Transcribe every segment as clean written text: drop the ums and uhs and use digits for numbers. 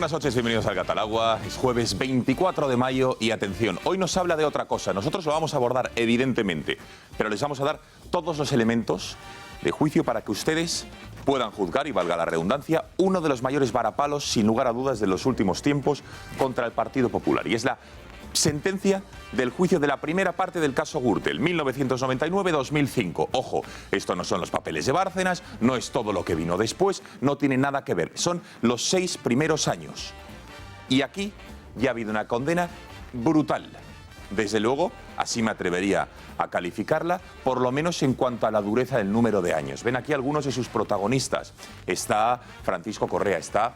buenas noches, bienvenidos al Gato al Agua. Es jueves 24 de mayo y atención, hoy nos habla de otra cosa. Nosotros lo vamos a abordar evidentemente, pero les vamos a dar todos los elementos de juicio para que ustedes puedan juzgar, y valga la redundancia, uno de los mayores varapalos, sin lugar a dudas, de los últimos tiempos contra el Partido Popular. Y es la sentencia del juicio de la primera parte del caso Gürtel, 1999-2005. Ojo, esto no son los papeles de Bárcenas, no es todo lo que vino después, no tiene nada que ver. Son los 6 primeros años. Y aquí ya ha habido una condena brutal. Desde luego, así me atrevería a calificarla, por lo menos en cuanto a la dureza del número de años. Ven aquí algunos de sus protagonistas. Está Francisco Correa, está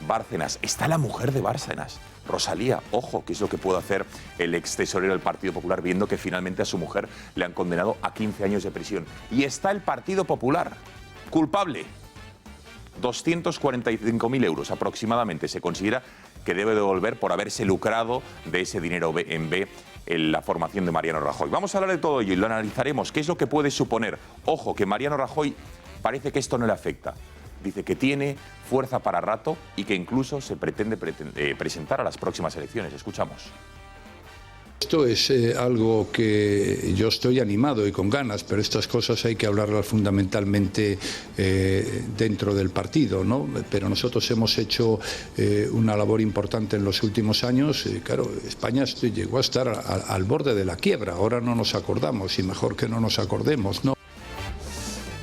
Bárcenas, está la mujer de Bárcenas, Rosalía. Ojo, ¿qué es lo que puede hacer el ex tesorero del Partido Popular viendo que finalmente a su mujer le han condenado a 15 años de prisión? Y está el Partido Popular, culpable. 245.000 euros aproximadamente se considera que debe devolver por haberse lucrado de ese dinero en B en la formación de Mariano Rajoy. Vamos a hablar de todo ello y lo analizaremos. ¿Qué es lo que puede suponer? Ojo, que Mariano Rajoy parece que esto no le afecta. Dice que tiene fuerza para rato y que incluso se pretende presentar a las próximas elecciones. Escuchamos. Esto es algo que yo estoy animado y con ganas, pero estas cosas hay que hablarlas fundamentalmente dentro del partido, ¿no? Pero nosotros hemos hecho una labor importante en los últimos años. Claro, España llegó a estar al borde de la quiebra. Ahora no nos acordamos y mejor que no nos acordemos, ¿no?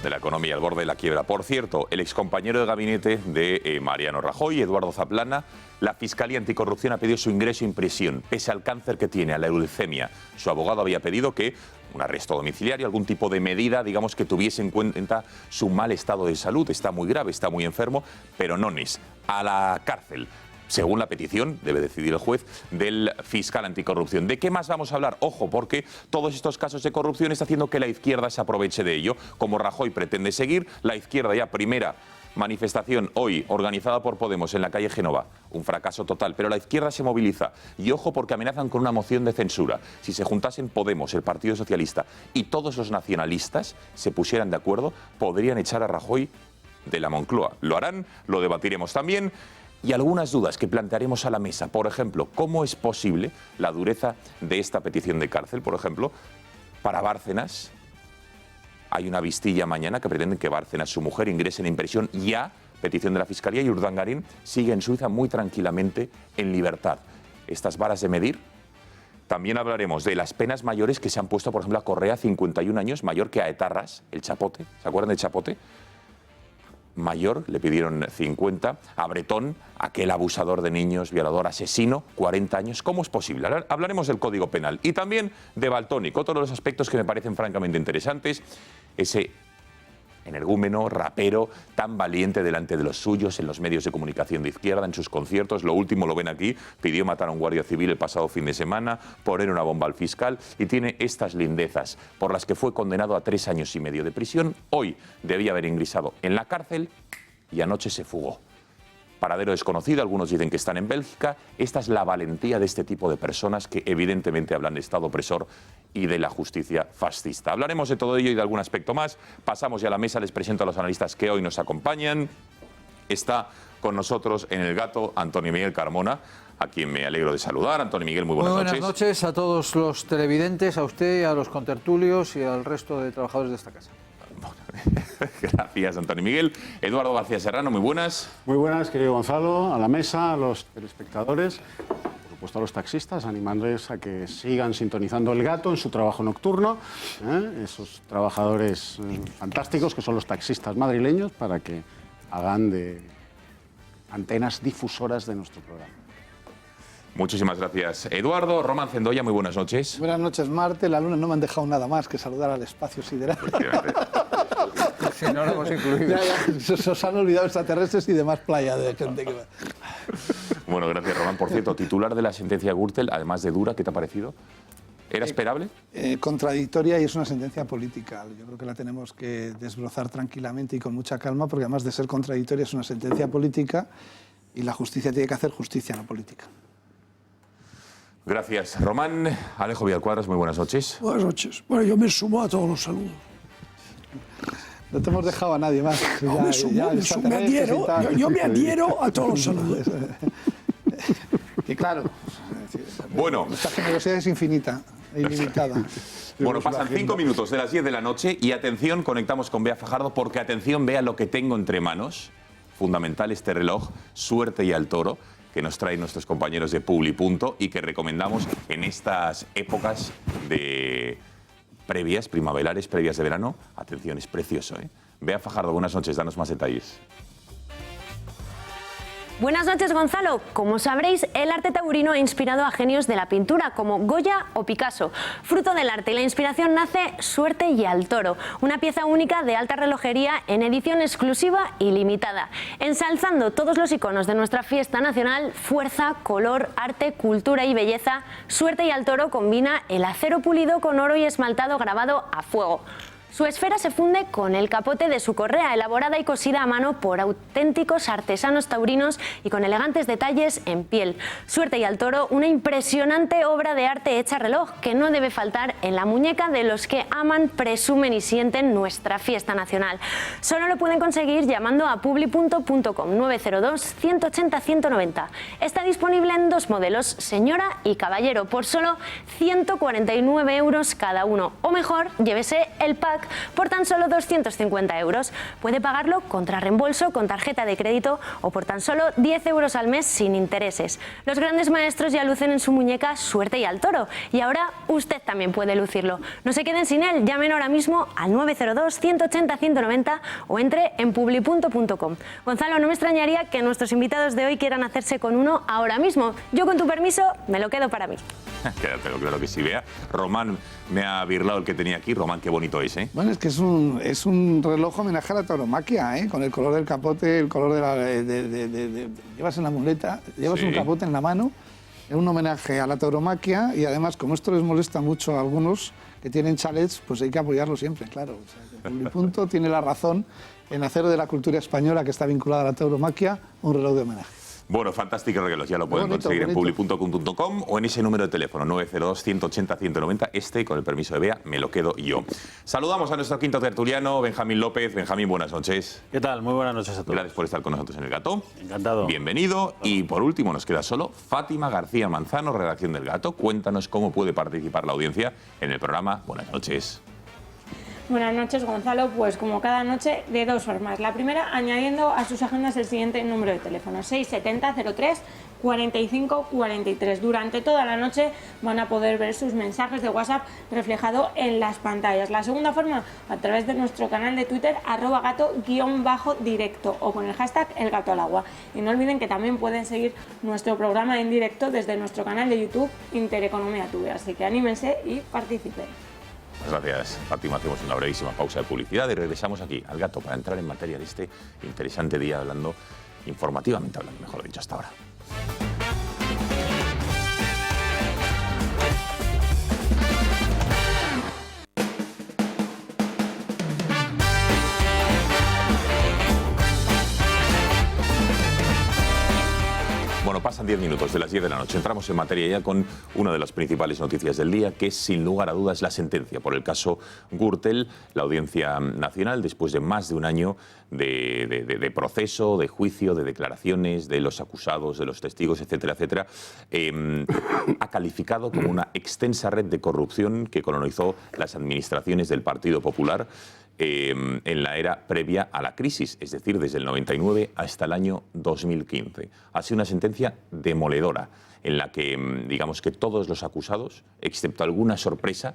De la economía al borde de la quiebra. Por cierto, el excompañero de gabinete de Mariano Rajoy, Eduardo Zaplana, la Fiscalía Anticorrupción ha pedido su ingreso en prisión, pese al cáncer que tiene, a la leucemia. Su abogado había pedido que un arresto domiciliario, algún tipo de medida, digamos, que tuviese en cuenta su mal estado de salud. Está muy grave, está muy enfermo, pero no es a la cárcel. Según la petición, debe decidir el juez, del fiscal anticorrupción. ¿De qué más vamos a hablar? Ojo, porque todos estos casos de corrupción está haciendo que la izquierda se aproveche de ello. Como Rajoy pretende seguir, la izquierda ya primera manifestación hoy organizada por Podemos en la calle Génova. Un fracaso total, pero la izquierda se moviliza. Y ojo, porque amenazan con una moción de censura. Si se juntasen Podemos, el Partido Socialista y todos los nacionalistas se pusieran de acuerdo, podrían echar a Rajoy de la Moncloa. Lo harán, lo debatiremos también. Y algunas dudas que plantearemos a la mesa. Por ejemplo, ¿cómo es posible la dureza de esta petición de cárcel? Por ejemplo, para Bárcenas hay una vistilla mañana que pretenden que Bárcenas, su mujer, ingresen en prisión ya, petición de la Fiscalía, y Urdangarín sigue en Suiza muy tranquilamente en libertad. Estas varas de medir. También hablaremos de las penas mayores que se han puesto, por ejemplo, a Correa, 51 años, mayor que a Etarras, el Chapote. ¿Se acuerdan del Chapote? Mayor, le pidieron 50, a Bretón, aquel abusador de niños, violador, asesino, 40 años. ¿Cómo es posible? Hablaremos del Código Penal y también de Valtònyc, otro de los aspectos que me parecen francamente interesantes, ese energúmeno, rapero, tan valiente delante de los suyos en los medios de comunicación de izquierda, en sus conciertos. Lo último lo ven aquí, pidió matar a un guardia civil el pasado fin de semana, poner una bomba al fiscal, y tiene estas lindezas por las que fue condenado a 3 años y medio de prisión. Hoy debía haber ingresado en la cárcel y anoche se fugó. Paradero desconocido, algunos dicen que están en Bélgica. Esta es la valentía de este tipo de personas que evidentemente hablan de Estado opresor y de la justicia fascista. Hablaremos de todo ello y de algún aspecto más. Pasamos ya a la mesa, les presento a los analistas que hoy nos acompañan. Está con nosotros en el Gato Antonio Miguel Carmona, a quien me alegro de saludar. Antonio Miguel, muy buenas noches. Muy buenas noches a todos los televidentes, a usted, a los contertulios y al resto de trabajadores de esta casa. Gracias, Antonio Miguel. Eduardo García Serrano, muy buenas. Muy buenas, querido Gonzalo, a la mesa, a los telespectadores, por supuesto a los taxistas, animándoles a que sigan sintonizando el Gato en su trabajo nocturno, esos trabajadores fantásticos que son los taxistas madrileños, para que hagan de antenas difusoras de nuestro programa. Muchísimas gracias, Eduardo. Román Cendoya, muy buenas noches. Buenas noches, Marte. La Luna no me han dejado nada más que saludar al espacio sideral. Si no lo hemos incluido. Se os han olvidado extraterrestres y demás playa de gente que va. Bueno, gracias, Román. Por cierto, titular de la sentencia Gürtel, además de dura, ¿qué te ha parecido? ¿Era esperable? Contradictoria, y es una sentencia política. Yo creo que la tenemos que desbrozar tranquilamente y con mucha calma, porque además de ser contradictoria es una sentencia política y la justicia tiene que hacer justicia, no política. Gracias, Román. Alejo Villalcuadras, muy buenas noches. Buenas noches. Bueno, yo me sumo a todos los saludos. No te hemos dejado a nadie más. Yo me adhiero a todos los saludos. Y claro, Bueno, esta generosidad es infinita e ilimitada. bueno, pasan 5 minutos de las 10 de la noche y atención, conectamos con Bea Fajardo porque atención, vea lo que tengo entre manos. Fundamental este reloj, Suerte y al Toro, que nos traen nuestros compañeros de Publi.punto y que recomendamos en estas épocas de previas, primaverales, previas de verano. Atención, es precioso, ¿eh? Bea Fajardo, buenas noches, danos más detalles. Buenas noches, Gonzalo. Como sabréis, el arte taurino ha inspirado a genios de la pintura como Goya o Picasso. Fruto del arte y la inspiración nace Suerte y al Toro, una pieza única de alta relojería en edición exclusiva y limitada, ensalzando todos los iconos de nuestra fiesta nacional: fuerza, color, arte, cultura y belleza. Suerte y al Toro combina el acero pulido con oro y esmaltado grabado a fuego. Su esfera se funde con el capote de su correa, elaborada y cosida a mano por auténticos artesanos taurinos y con elegantes detalles en piel. Suerte y al Toro, una impresionante obra de arte hecha a reloj que no debe faltar en la muñeca de los que aman, presumen y sienten nuestra fiesta nacional. Solo lo pueden conseguir llamando a publi.punto.com 902-180-190. Está disponible en 2 modelos, señora y caballero, por solo 149 € cada uno. O mejor, llévese el pack por tan solo 250 €. Puede pagarlo contra reembolso, con tarjeta de crédito o por tan solo 10 € al mes sin intereses. Los grandes maestros ya lucen en su muñeca Suerte y al Toro y ahora usted también puede lucirlo. No se queden sin él, llamen ahora mismo al 902-180-190 o entre en publi.punto.com. Gonzalo, no me extrañaría que nuestros invitados de hoy quieran hacerse con uno ahora mismo. Yo, con tu permiso, me lo quedo para mí. Quédatelo, claro que sí, Bea. Román me ha birlado el que tenía aquí. Román, qué bonito es, ¿eh? Bueno, es que es un reloj homenaje a la tauromaquia, ¿eh? Con el color del capote, el color de la... llevas en la muleta, llevas un capote en la mano, es un homenaje a la tauromaquia y además, como esto les molesta mucho a algunos que tienen chalets, pues hay que apoyarlo siempre, claro. O sea, Publi.punto tiene la razón en hacer de la cultura española que está vinculada a la tauromaquia un reloj de homenaje. Bueno, fantástico reloj, ya lo pueden conseguir en publi.com o en ese número de teléfono 902-180-190. Con el permiso de Bea, me lo quedo yo. Saludamos a nuestro quinto tertuliano, Benjamín López. Benjamín, buenas noches. ¿Qué tal? Muy buenas noches a todos. Gracias por estar con nosotros en El Gato. Encantado. Bienvenido. Y por último, nos queda solo Fátima García Manzano, redacción del Gato. Cuéntanos cómo puede participar la audiencia en el programa. Buenas noches. Buenas noches, Gonzalo. Pues como cada noche, de 2 formas. La primera, añadiendo a sus agendas el siguiente número de teléfono: 670-03-45-43. Durante toda la noche van a poder ver sus mensajes de WhatsApp reflejado en las pantallas. La segunda forma, a través de nuestro canal de Twitter, @gato_directo, o con el hashtag El Gato al Agua. Y no olviden que también pueden seguir nuestro programa en directo desde nuestro canal de YouTube, Intereconomía Tube. Así que anímense y participen. Gracias, Fátima. Hacemos una brevísima pausa de publicidad y regresamos aquí al Gato para entrar en materia de este interesante día, informativamente hablando, mejor dicho, hasta ahora. Bueno, pasan 10 minutos de las 10 de la noche. Entramos en materia ya con una de las principales noticias del día, que es, sin lugar a dudas, la sentencia por el caso Gürtel. La Audiencia Nacional, después de más de un año de proceso, de juicio, de declaraciones de los acusados, de los testigos, etcétera, etcétera, ha calificado como una extensa red de corrupción que colonizó las administraciones del Partido Popular en la era previa a la crisis, es decir, desde el 99 hasta el año 2015. Ha sido una sentencia demoledora, en la que, digamos que todos los acusados, excepto alguna sorpresa,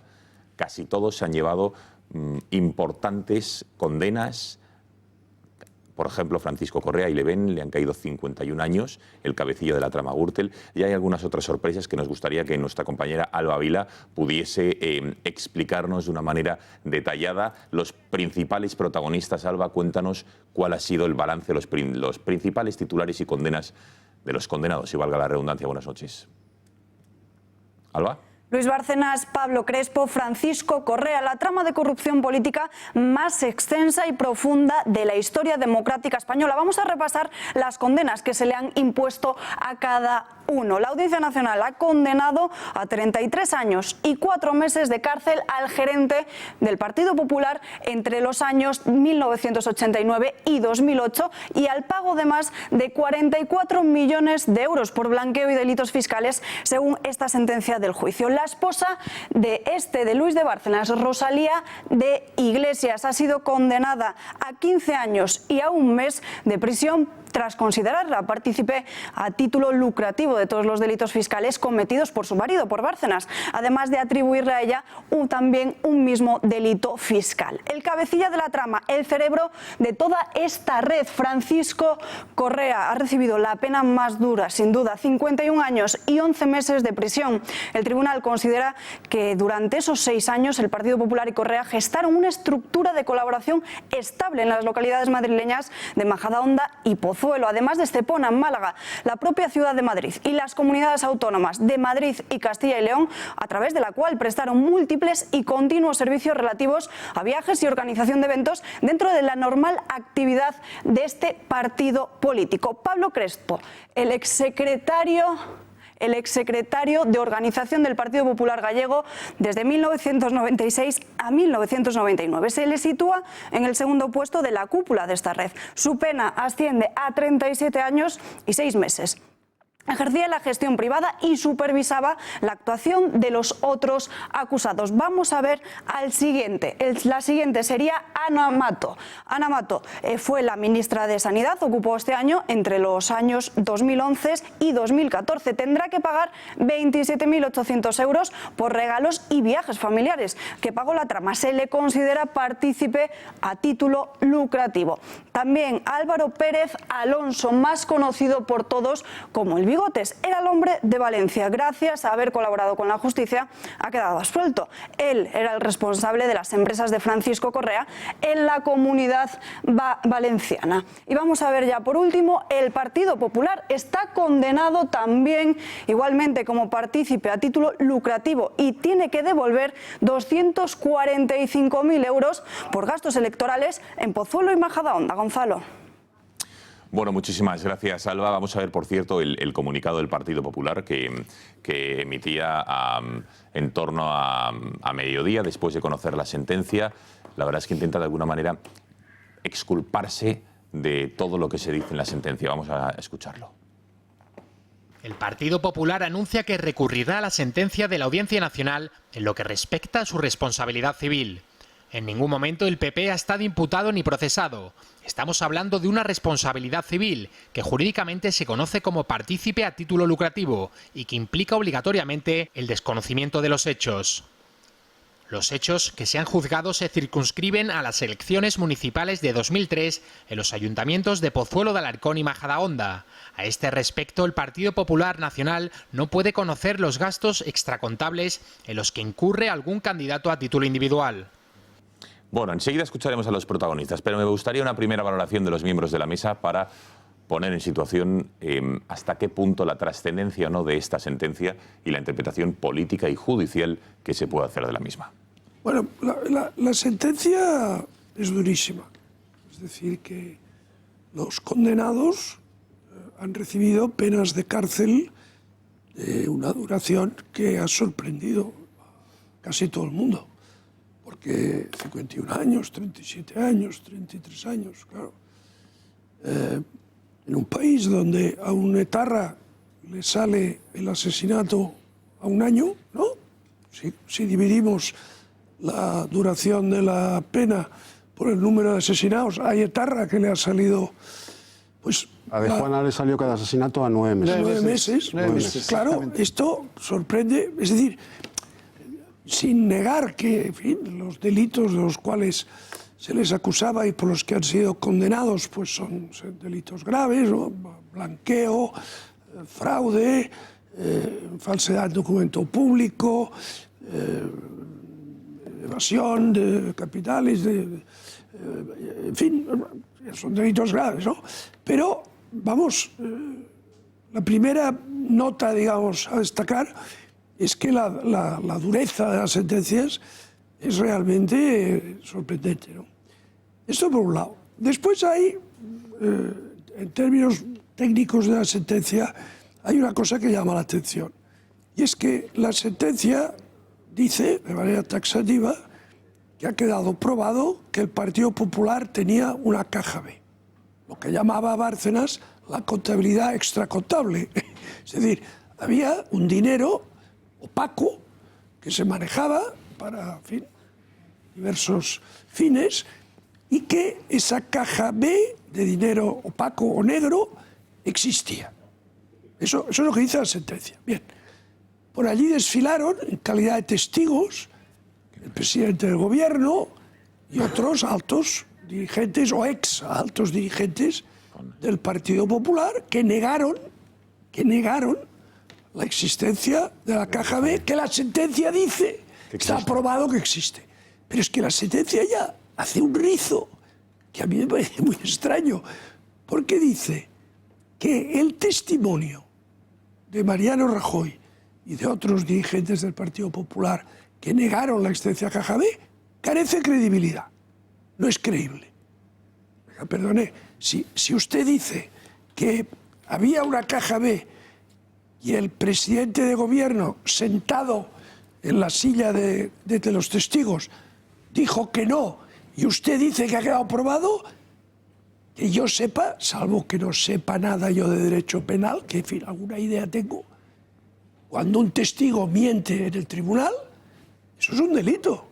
casi todos se han llevado importantes condenas. Por ejemplo, Francisco Correa y Leven le han caído 51 años, el cabecillo de la trama Gürtel, y hay algunas otras sorpresas que nos gustaría que nuestra compañera Alba Vila pudiese explicarnos de una manera detallada. Los principales protagonistas, Alba, cuéntanos cuál ha sido el balance, los principales titulares y condenas de los condenados, si valga la redundancia. Buenas noches. Alba. Luis Bárcenas, Pablo Crespo, Francisco Correa, la trama de corrupción política más extensa y profunda de la historia democrática española. Vamos a repasar las condenas que se le han impuesto a cada uno. La Audiencia Nacional ha condenado a 33 años y 4 meses de cárcel al gerente del Partido Popular entre los años 1989 y 2008 y al pago de más de 44 millones de euros por blanqueo y delitos fiscales, según esta sentencia del juicio. La esposa de Luis de Bárcenas, Rosalía de Iglesias, ha sido condenada a 15 años y a 1 mes de prisión tras considerarla partícipe a título lucrativo de todos los delitos fiscales cometidos por su marido, por Bárcenas, además de atribuirle a ella también un mismo delito fiscal. El cabecilla de la trama, el cerebro de toda esta red, Francisco Correa, ha recibido la pena más dura, sin duda, 51 años y 11 meses de prisión. El tribunal considera que durante esos 6 años el Partido Popular y Correa gestaron una estructura de colaboración estable en las localidades madrileñas de Majadahonda y Pozuelo, además de Estepona, en Málaga, la propia ciudad de Madrid y las comunidades autónomas de Madrid y Castilla y León, a través de la cual prestaron múltiples y continuos servicios relativos a viajes y organización de eventos dentro de la normal actividad de este partido político. Pablo Crespo, el exsecretario de organización del Partido Popular Gallego desde 1996 a 1999. Se le sitúa en el segundo puesto de la cúpula de esta red. Su pena asciende a 37 años y 6 meses. Ejercía la gestión privada y supervisaba la actuación de los otros acusados. Vamos a ver al siguiente. La siguiente sería Ana Mato. Ana Mato fue la ministra de Sanidad, ocupó este año entre los años 2011 y 2014. Tendrá que pagar 27.800 euros por regalos y viajes familiares que pagó la trama. Se le considera partícipe a título lucrativo. También Álvaro Pérez Alonso, más conocido por todos como el Bigotes, era el hombre de Valencia. Gracias a haber colaborado con la justicia, ha quedado absuelto. Él era el responsable de las empresas de Francisco Correa en la Comunidad Valenciana. Y vamos a ver ya por último, el Partido Popular está condenado también, igualmente como partícipe a título lucrativo, y tiene que devolver 245.000 euros por gastos electorales en Pozuelo y Majadahonda. Gonzalo. Bueno, muchísimas gracias, Alba. Vamos a ver, por cierto, el comunicado del Partido Popular que emitía en torno a mediodía, después de conocer la sentencia. La verdad es que intenta, de alguna manera, exculparse de todo lo que se dice en la sentencia. Vamos a escucharlo. El Partido Popular anuncia que recurrirá a la sentencia de la Audiencia Nacional en lo que respecta a su responsabilidad civil. En ningún momento el PP ha estado imputado ni procesado. Estamos hablando de una responsabilidad civil que jurídicamente se conoce como partícipe a título lucrativo y que implica obligatoriamente el desconocimiento de los hechos. Los hechos que se han juzgado se circunscriben a las elecciones municipales de 2003 en los ayuntamientos de Pozuelo de Alarcón y Majadahonda. A este respecto, el Partido Popular Nacional no puede conocer los gastos extracontables en los que incurre algún candidato a título individual. Bueno, enseguida escucharemos a los protagonistas, pero me gustaría una primera valoración de los miembros de la mesa para poner en situación hasta qué punto la trascendencia o no de esta sentencia y la interpretación política y judicial que se puede hacer de la misma. Bueno, la sentencia es durísima. Es decir, que los condenados han recibido penas de cárcel de una duración que ha sorprendido a casi todo el mundo. Porque 51 años, 37 años, 33 años, claro. En un país donde a un etarra le sale el asesinato a 1 año, ¿no? Si dividimos la duración de la pena por el número de asesinados, hay etarra que le ha salido, pues... A de Juana le salió cada asesinato a 9 meses. 9 meses. 9 meses. Claro, esto sorprende, es decir... sin negar que, en fin, los delitos de los cuales se les acusaba y por los que han sido condenados pues son delitos graves, ¿no? Blanqueo, fraude, falsedad de documento público, evasión de capitales, en fin, son delitos graves, ¿no? Pero, vamos, la primera nota, digamos, a destacar es que la dureza de las sentencias es realmente sorprendente, ¿no? Esto por un lado. Después hay, en términos técnicos de la sentencia, hay una cosa que llama la atención. Y es que la sentencia dice, de manera taxativa, que ha quedado probado que el Partido Popular tenía una caja B, lo que llamaba Bárcenas la contabilidad extracontable. Es decir, había un dinero opaco que se manejaba para, en fin, diversos fines, y que esa caja B de dinero opaco o negro existía. Eso es lo que dice la sentencia. Bien, por allí desfilaron, en calidad de testigos, el presidente del gobierno y otros altos dirigentes o ex altos dirigentes del Partido Popular que negaron la existencia de la caja B, que la sentencia dice que está probado que existe. Pero es que la sentencia ya hace un rizo que a mí me parece muy extraño, porque dice que el testimonio de Mariano Rajoy y de otros dirigentes del Partido Popular que negaron la existencia de la caja B carece de credibilidad, no es creíble. Perdone, si usted dice que había una caja B y el presidente de gobierno sentado en la silla de los testigos dijo que no, y usted dice que ha quedado probado, que yo sepa, salvo que no sepa nada yo de derecho penal, que en fin, alguna idea tengo, cuando un testigo miente en el tribunal, eso es un delito,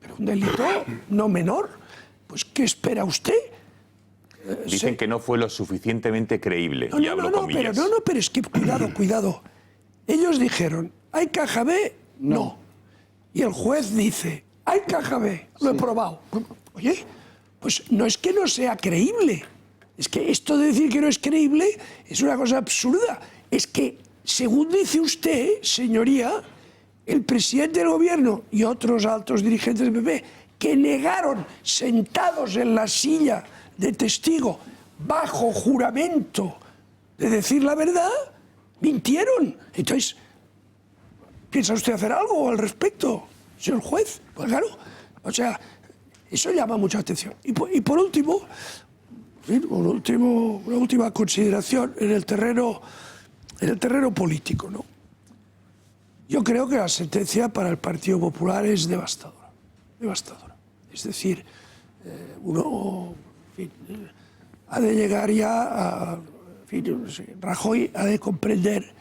pero un delito no menor. Pues, ¿qué espera usted? Dicen que no fue lo suficientemente creíble, y hablo comillas. Pero es que, cuidado. Ellos dijeron, ¿hay caja B? No. Y el juez dice, hay caja B, lo he probado. Oye, pues no es que no sea creíble. Es que esto de decir que no es creíble es una cosa absurda. Es que, según dice usted, señoría, el presidente del gobierno y otros altos dirigentes del PP que negaron sentados en la silla de testigo bajo juramento de decir la verdad, mintieron. Entonces, ¿piensa usted hacer algo al respecto, señor juez? Pues claro, o sea, eso llama mucha atención. Y por último, una última consideración en el terreno político, ¿no? Yo creo que la sentencia para el Partido Popular es devastadora. Es decir, uno, en fin, ha de llegar ya a, en fin, Rajoy ha de comprender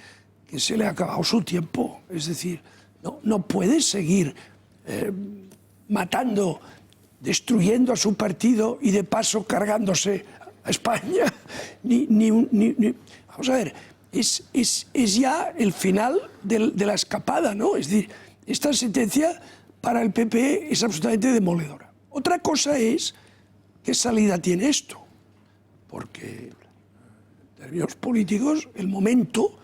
que se le ha acabado su tiempo. Es decir, no puede seguir matando, destruyendo a su partido y de paso cargándose a España. Vamos a ver, es ya el final de la escapada, ¿no? Es decir, esta sentencia para el PP es absolutamente demoledora. Otra cosa es qué salida tiene esto, porque en términos políticos el momento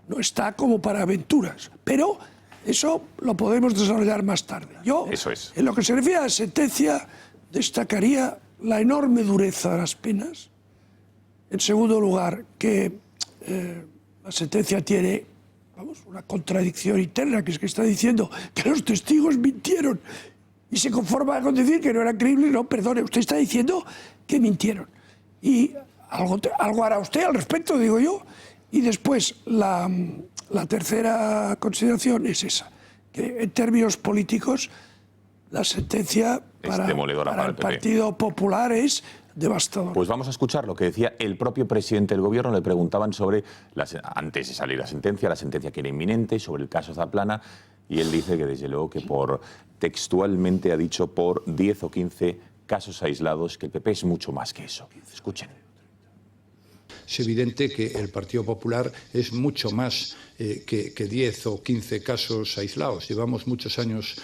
no está como para aventuras, pero eso lo podemos desarrollar más tarde. Yo, en lo que se refiere a la sentencia, destacaría la enorme dureza de las penas. En segundo lugar, que la sentencia tiene, una contradicción interna, que es que está diciendo que los testigos mintieron y se conforma con decir que no era creíble. No, perdone, usted está diciendo que mintieron. Y algo hará usted al respecto, digo yo. Y después, la tercera consideración es esa, que en términos políticos la sentencia para el Partido Popular es devastador. Pues vamos a escuchar lo que decía el propio presidente del gobierno. Le preguntaban sobre, antes de salir la sentencia que era inminente, sobre el caso Zaplana, y él dice que desde luego que textualmente ha dicho por 10 o 15 casos aislados, que el PP es mucho más que eso. Escuchen. Es evidente que el Partido Popular es mucho más que 10 o 15 casos aislados. Llevamos muchos años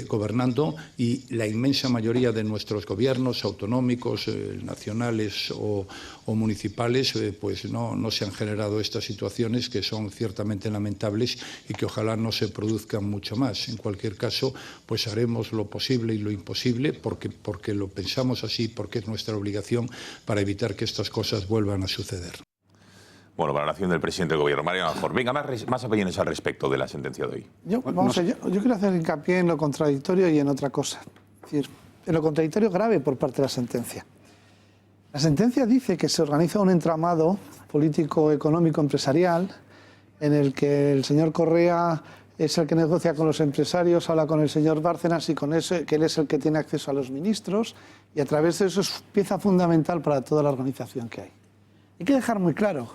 gobernando y la inmensa mayoría de nuestros gobiernos autonómicos, nacionales o municipales, pues no se han generado estas situaciones que son ciertamente lamentables y que ojalá no se produzcan mucho más. En cualquier caso, pues haremos lo posible y lo imposible porque lo pensamos así, porque es nuestra obligación para evitar que estas cosas vuelvan a suceder. Bueno, valoración del presidente del gobierno, Mariano Rajoy. Venga, más opiniones al respecto de la sentencia de hoy. Yo quiero hacer hincapié en lo contradictorio y en otra cosa. Es decir, en lo contradictorio grave por parte de la sentencia. La sentencia dice que se organiza un entramado político, económico, empresarial, en el que el señor Correa es el que negocia con los empresarios, habla con el señor Bárcenas y con eso, que él es el que tiene acceso a los ministros, y a través de eso es pieza fundamental para toda la organización que hay. Hay que dejar muy claro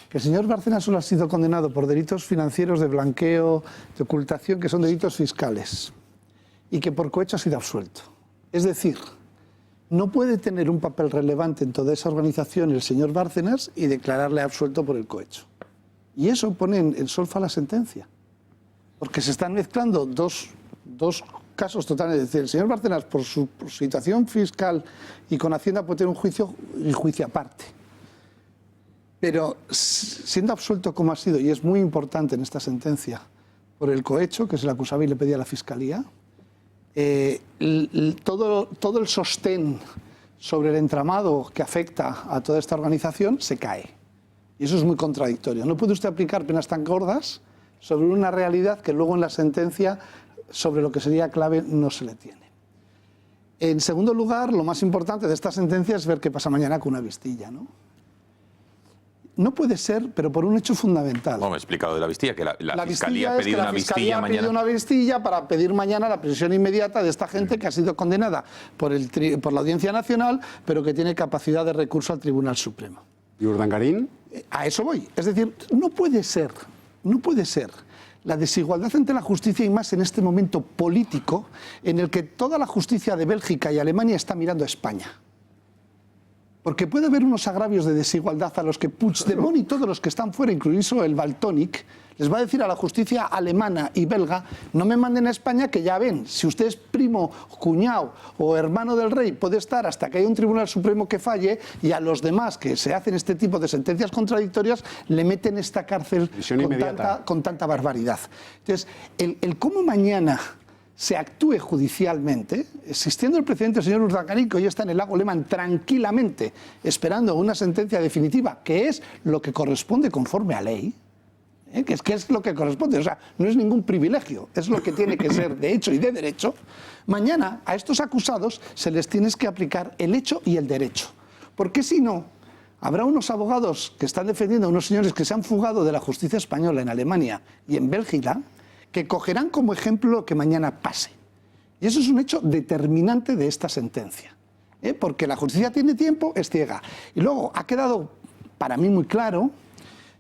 que el señor Bárcenas solo ha sido condenado por delitos financieros de blanqueo, de ocultación, que son delitos fiscales, y que por cohecho ha sido absuelto. Es decir, no puede tener un papel relevante en toda esa organización el señor Bárcenas y declararle absuelto por el cohecho. Y eso pone en solfa la sentencia, porque se están mezclando dos casos totales. Es decir, el señor Bárcenas, por su situación fiscal y con Hacienda, puede tener un juicio aparte. Pero siendo absuelto como ha sido, y es muy importante en esta sentencia, por el cohecho, que se le acusaba y le pedía a la Fiscalía, todo el sostén sobre el entramado que afecta a toda esta organización se cae. Y eso es muy contradictorio. No puede usted aplicar penas tan gordas sobre una realidad que luego en la sentencia, sobre lo que sería clave, no se le tiene. En segundo lugar, lo más importante de esta sentencia es ver qué pasa mañana con una Vistilla, ¿no? No puede ser, pero por un hecho fundamental. Bueno, me he explicado de la Vistilla, que la Fiscalía ha es pedido que una Vistilla mañana. una Vistilla para pedir mañana la prisión inmediata de esta gente que ha sido condenada por la Audiencia Nacional, pero que tiene capacidad de recurso al Tribunal Supremo. ¿Y Urdangarín? A eso voy. Es decir, no puede ser la desigualdad entre la justicia, y más en este momento político, en el que toda la justicia de Bélgica y Alemania está mirando a España. Porque puede haber unos agravios de desigualdad a los que Puigdemont y todos los que están fuera, incluido el Valtònyc, les va a decir a la justicia alemana y belga: no me manden a España, que ya ven, si usted es primo, cuñado o hermano del rey, puede estar hasta que haya un Tribunal Supremo que falle, y a los demás que se hacen este tipo de sentencias contradictorias le meten esta cárcel con tanta barbaridad. Entonces, el cómo mañana se actúe judicialmente, existiendo el precedente del señor Urdangarín, que hoy está en el lago Lehmann tranquilamente esperando una sentencia definitiva, que es lo que corresponde conforme a ley, que es lo que corresponde, o sea, no es ningún privilegio, es lo que tiene que ser de hecho y de derecho. Mañana a estos acusados se les tiene que aplicar el hecho y el derecho, porque si no, habrá unos abogados que están defendiendo a unos señores que se han fugado de la justicia española en Alemania y en Bélgica, que cogerán como ejemplo lo que mañana pase. Y eso es un hecho determinante de esta sentencia, porque la justicia tiene tiempo, es ciega. Y luego ha quedado para mí muy claro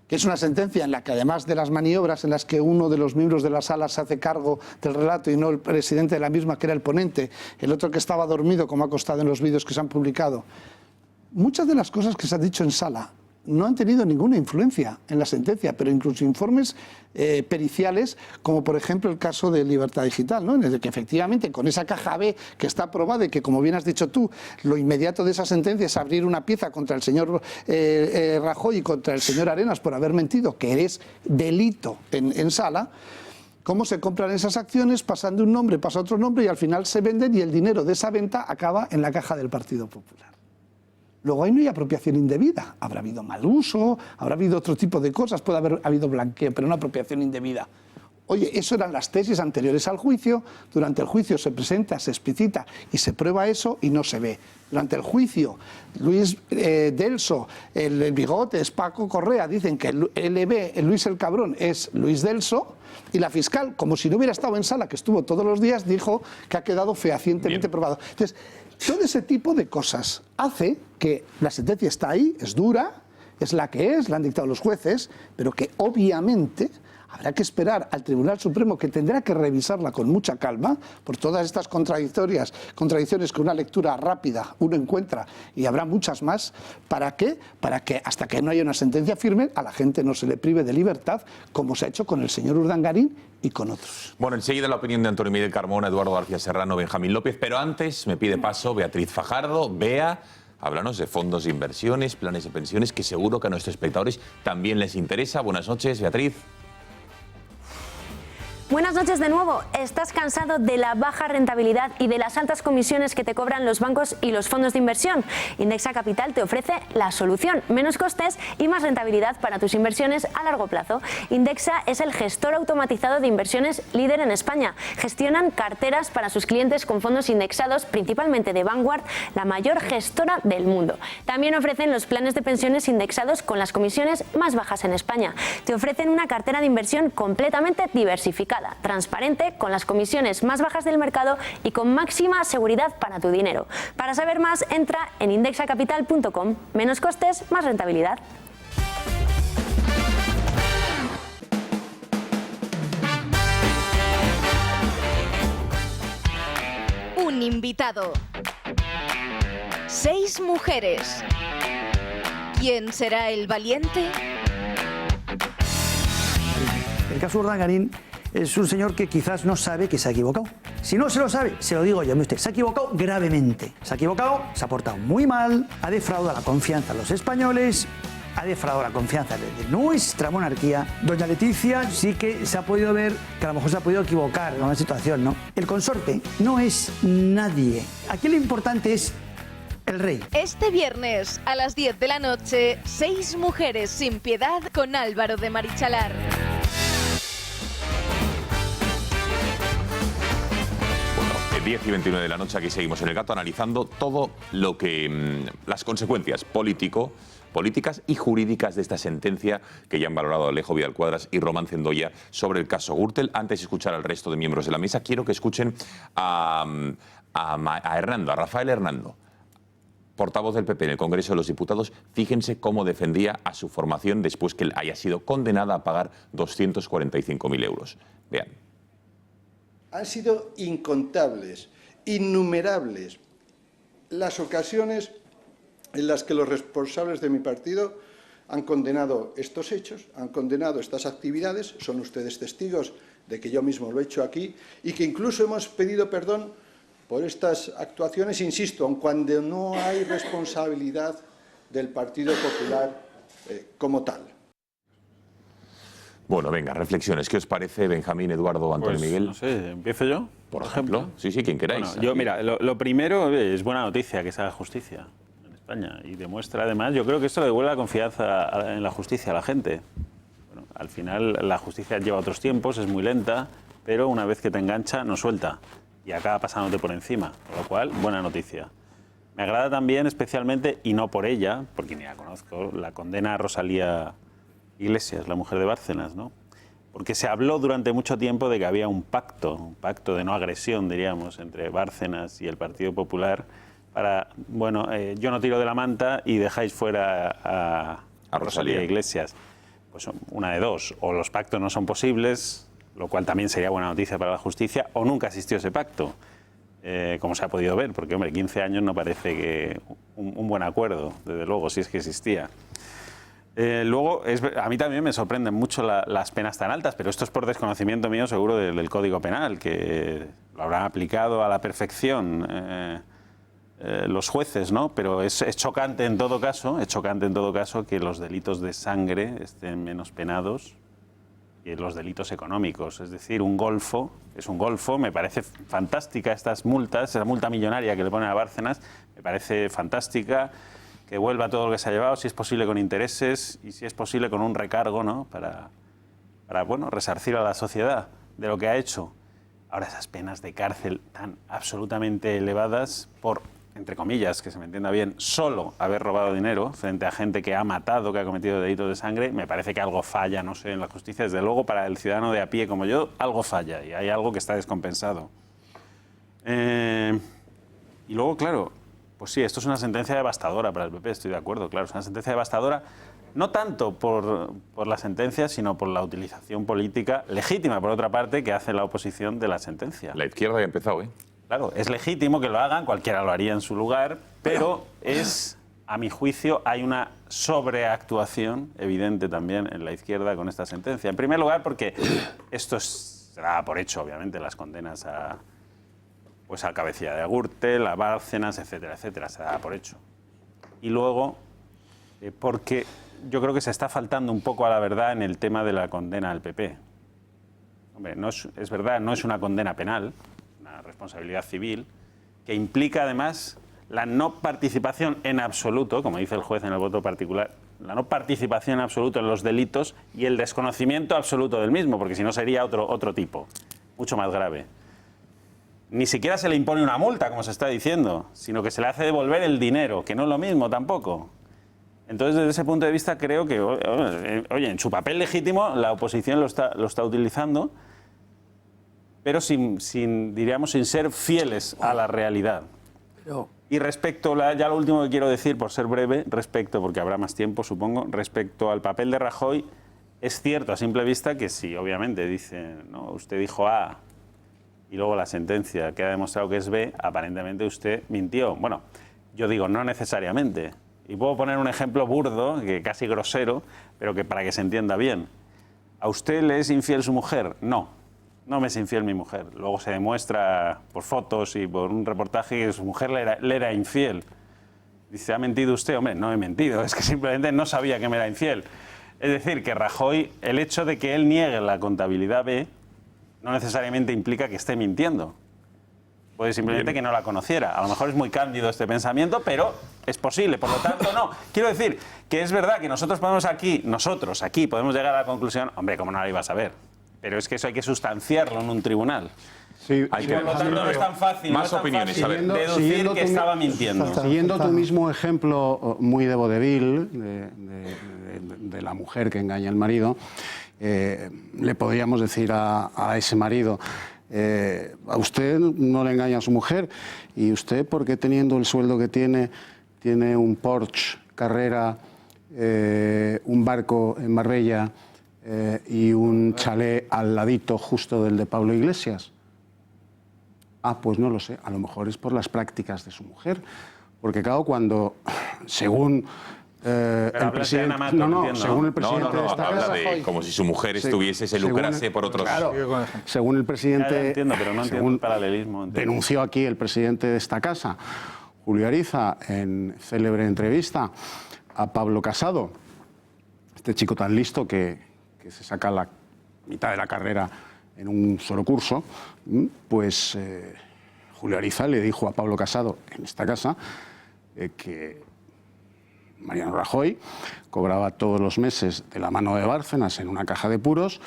que es una sentencia en la que, además de las maniobras en las que uno de los miembros de la sala se hace cargo del relato y no el presidente de la misma, que era el ponente, el otro que estaba dormido, como ha constado en los vídeos que se han publicado, muchas de las cosas que se han dicho en sala no han tenido ninguna influencia en la sentencia, pero incluso informes periciales, como por ejemplo el caso de Libertad Digital, ¿no? En el que efectivamente con esa caja B que está aprobada y que, como bien has dicho tú, lo inmediato de esa sentencia es abrir una pieza contra el señor Rajoy y contra el señor Arenas por haber mentido, que es delito en sala. Cómo se compran esas acciones, pasan de un nombre, pasa a otro nombre, y al final se venden, y el dinero de esa venta acaba en la caja del Partido Popular. Luego ahí no hay apropiación indebida. Habrá habido mal uso, habrá habido otro tipo de cosas, puede haber habido blanqueo, pero no apropiación indebida. Oye, eso eran las tesis anteriores al juicio. Durante el juicio se presenta, se explicita y se prueba eso, y no se ve. Durante el juicio, Luis Delso, el bigote es Paco Correa, dicen que el Luis el Cabrón es Luis Delso, y la fiscal, como si no hubiera estado en sala, que estuvo todos los días, dijo que ha quedado fehacientemente probado. Entonces, todo ese tipo de cosas hace que la sentencia está ahí, es dura, es la que es, la han dictado los jueces, pero que obviamente habrá que esperar al Tribunal Supremo, que tendrá que revisarla con mucha calma por todas estas contradicciones que una lectura rápida uno encuentra, y habrá muchas más. ¿Para qué? Para que hasta que no haya una sentencia firme a la gente no se le prive de libertad, como se ha hecho con el señor Urdangarín y con otros. Bueno, enseguida la opinión de Antonio Miguel Carmona, Eduardo García Serrano, Benjamín López, pero antes me pide paso Beatriz Fajardo. Bea, háblanos de fondos de inversiones, planes de pensiones, que seguro que a nuestros espectadores también les interesa. Buenas noches, Beatriz. Buenas noches de nuevo. ¿Estás cansado de la baja rentabilidad y de las altas comisiones que te cobran los bancos y los fondos de inversión? Indexa Capital te ofrece la solución: menos costes y más rentabilidad para tus inversiones a largo plazo. Indexa es el gestor automatizado de inversiones líder en España. Gestionan carteras para sus clientes con fondos indexados, principalmente de Vanguard, la mayor gestora del mundo. También ofrecen los planes de pensiones indexados con las comisiones más bajas en España. Te ofrecen una cartera de inversión completamente diversificada, transparente, con las comisiones más bajas del mercado y con máxima seguridad para tu dinero. Para saber más, entra en indexacapital.com. Menos costes, más rentabilidad. Un invitado. 6 mujeres. ¿Quién será el valiente? El caso Urdangarín es un señor que quizás no sabe que se ha equivocado. Si no se lo sabe, se lo digo yo. Usted se ha equivocado gravemente. Se ha equivocado, se ha portado muy mal, ha defraudado la confianza de los españoles, ha defraudado la confianza de nuestra monarquía. Doña Leticia sí que se ha podido ver que a lo mejor se ha podido equivocar en una situación, ¿no? El consorte no es nadie. Aquí lo importante es el rey. Este viernes a las 10 de la noche, 6 mujeres sin piedad con Álvaro de Marichalar. 10 y 29 de la noche, aquí seguimos en El Gato analizando todo lo que las consecuencias políticas y jurídicas de esta sentencia que ya han valorado Alejo Vidal Cuadras y Román Cendoya sobre el caso Gürtel. Antes de escuchar al resto de miembros de la mesa, quiero que escuchen a Hernando, a Rafael Hernando, portavoz del PP en el Congreso de los Diputados. Fíjense cómo defendía a su formación después que él haya sido condenada a pagar 245.000 euros. Vean. Han sido incontables, innumerables las ocasiones en las que los responsables de mi partido han condenado estos hechos, han condenado estas actividades, son ustedes testigos de que yo mismo lo he hecho aquí, y que incluso hemos pedido perdón por estas actuaciones, insisto, aun cuando no hay responsabilidad del Partido Popular como tal. Bueno, venga, reflexiones. ¿Qué os parece, Benjamín, Eduardo, Antonio, Miguel? No sé, ¿empiezo yo? Por ejemplo. Sí, quien queráis. Bueno, yo, mira, lo primero es buena noticia que se haga justicia en España y demuestra, además, yo creo que esto le devuelve la confianza en la justicia a la gente. Bueno, al final, la justicia lleva otros tiempos, es muy lenta, pero una vez que te engancha, no suelta y acaba pasándote por encima, con lo cual, buena noticia. Me agrada también, especialmente, y no por ella, porque ni la conozco, la condena a Rosalía Iglesias, la mujer de Bárcenas, ¿no? Porque se habló durante mucho tiempo de que había un pacto de no agresión, diríamos, entre Bárcenas y el Partido Popular para, bueno, yo no tiro de la manta y dejáis fuera a Rosalía Iglesias. Pues una de dos, o los pactos no son posibles, lo cual también sería buena noticia para la justicia, o nunca existió ese pacto, como se ha podido ver, porque, hombre, 15 años no parece que un buen acuerdo, desde luego, si es que existía. Luego, a mí también me sorprenden mucho las penas tan altas, pero esto es por desconocimiento mío seguro del Código Penal, que lo habrán aplicado a la perfección los jueces, ¿no? Pero es chocante en todo caso, que los delitos de sangre estén menos penados que los delitos económicos. Es decir, un golfo es un golfo. Me parece fantástica estas multas, esa multa millonaria que le ponen a Bárcenas, me parece fantástica. Que vuelva todo lo que se ha llevado, si es posible con intereses y si es posible con un recargo, ¿no? Para bueno, resarcir a la sociedad de lo que ha hecho. Ahora esas penas de cárcel tan absolutamente elevadas por, entre comillas, que se me entienda bien, solo haber robado dinero frente a gente que ha matado, que ha cometido delitos de sangre, me parece que algo falla, no sé, en la justicia. Desde luego, para el ciudadano de a pie como yo, algo falla y hay algo que está descompensado. Y luego, claro, pues sí, esto es una sentencia devastadora para el PP, estoy de acuerdo, claro, es una sentencia devastadora, no tanto por la sentencia, sino por la utilización política legítima, por otra parte, que hace la oposición de la sentencia. La izquierda ya ha empezado, ¿eh? Claro, es legítimo que lo hagan, cualquiera lo haría en su lugar, pero es, a mi juicio, hay una sobreactuación evidente también en la izquierda con esta sentencia. En primer lugar, porque esto se da por hecho, obviamente, las condenas a cabecilla de Gürtel, a Bárcenas, etcétera, etcétera, se da por hecho. Y luego, porque yo creo que se está faltando un poco a la verdad en el tema de la condena al PP. Hombre, es verdad, no es una condena penal, una responsabilidad civil, que implica además la no participación en absoluto, como dice el juez en el voto particular, la no participación en absoluto en los delitos y el desconocimiento absoluto del mismo, porque si no sería otro tipo, mucho más grave. Ni siquiera se le impone una multa, como se está diciendo, sino que se le hace devolver el dinero, que no es lo mismo tampoco. Entonces, desde ese punto de vista, creo que, oye, en su papel legítimo, la oposición lo está utilizando, pero diríamos, sin ser fieles a la realidad. Y respecto, ya lo último que quiero decir, por ser breve, porque habrá más tiempo, supongo, respecto al papel de Rajoy, es cierto a simple vista que si, obviamente, dice, ¿no?, usted dijo A y luego la sentencia queda demostrado que es B, aparentemente usted mintió. Bueno, yo digo, no necesariamente. Y puedo poner un ejemplo burdo, que casi grosero, pero que para que se entienda bien. ¿A usted le es infiel su mujer? No, no me es infiel mi mujer. Luego se demuestra por fotos y por un reportaje que su mujer le era infiel. Dice, ¿ha mentido usted? Hombre, no he mentido, es que simplemente no sabía que me era infiel. Es decir, que Rajoy, el hecho de que él niegue la contabilidad B, no necesariamente implica que esté mintiendo. Puede simplemente que no la conociera. A lo mejor es muy cándido este pensamiento, pero es posible. Por lo tanto, no. Quiero decir que es verdad que nosotros aquí podemos llegar a la conclusión, hombre, ¿cómo no la iba a saber? Pero es que eso hay que sustanciarlo en un tribunal. Sí, y por lo tanto no es tan fácil, más opiniones, a ver. Deducir que estaba mintiendo. Siguiendo tu mismo ejemplo muy de vodevil, de la mujer que engaña al marido, le podríamos decir a ese marido, a usted no le engaña a su mujer, y usted, porque teniendo el sueldo que tiene un Porsche Carrera, un barco en Marbella y un chalet al ladito justo del de Pablo Iglesias. Ah, pues no lo sé, a lo mejor es por las prácticas de su mujer, porque claro, cuando, según el presidente, según el presidente de esta habla casa, de como si su mujer se lucrase por otros. Claro, según el presidente, ya entiendo, pero no entiendo el paralelismo. Denunció aquí el presidente de esta casa, Julio Ariza, en célebre entrevista a Pablo Casado, este chico tan listo que se saca la mitad de la carrera en un solo curso, pues Julio Ariza le dijo a Pablo Casado en esta casa que Mariano Rajoy cobraba todos los meses de la mano de Bárcenas en una caja de puros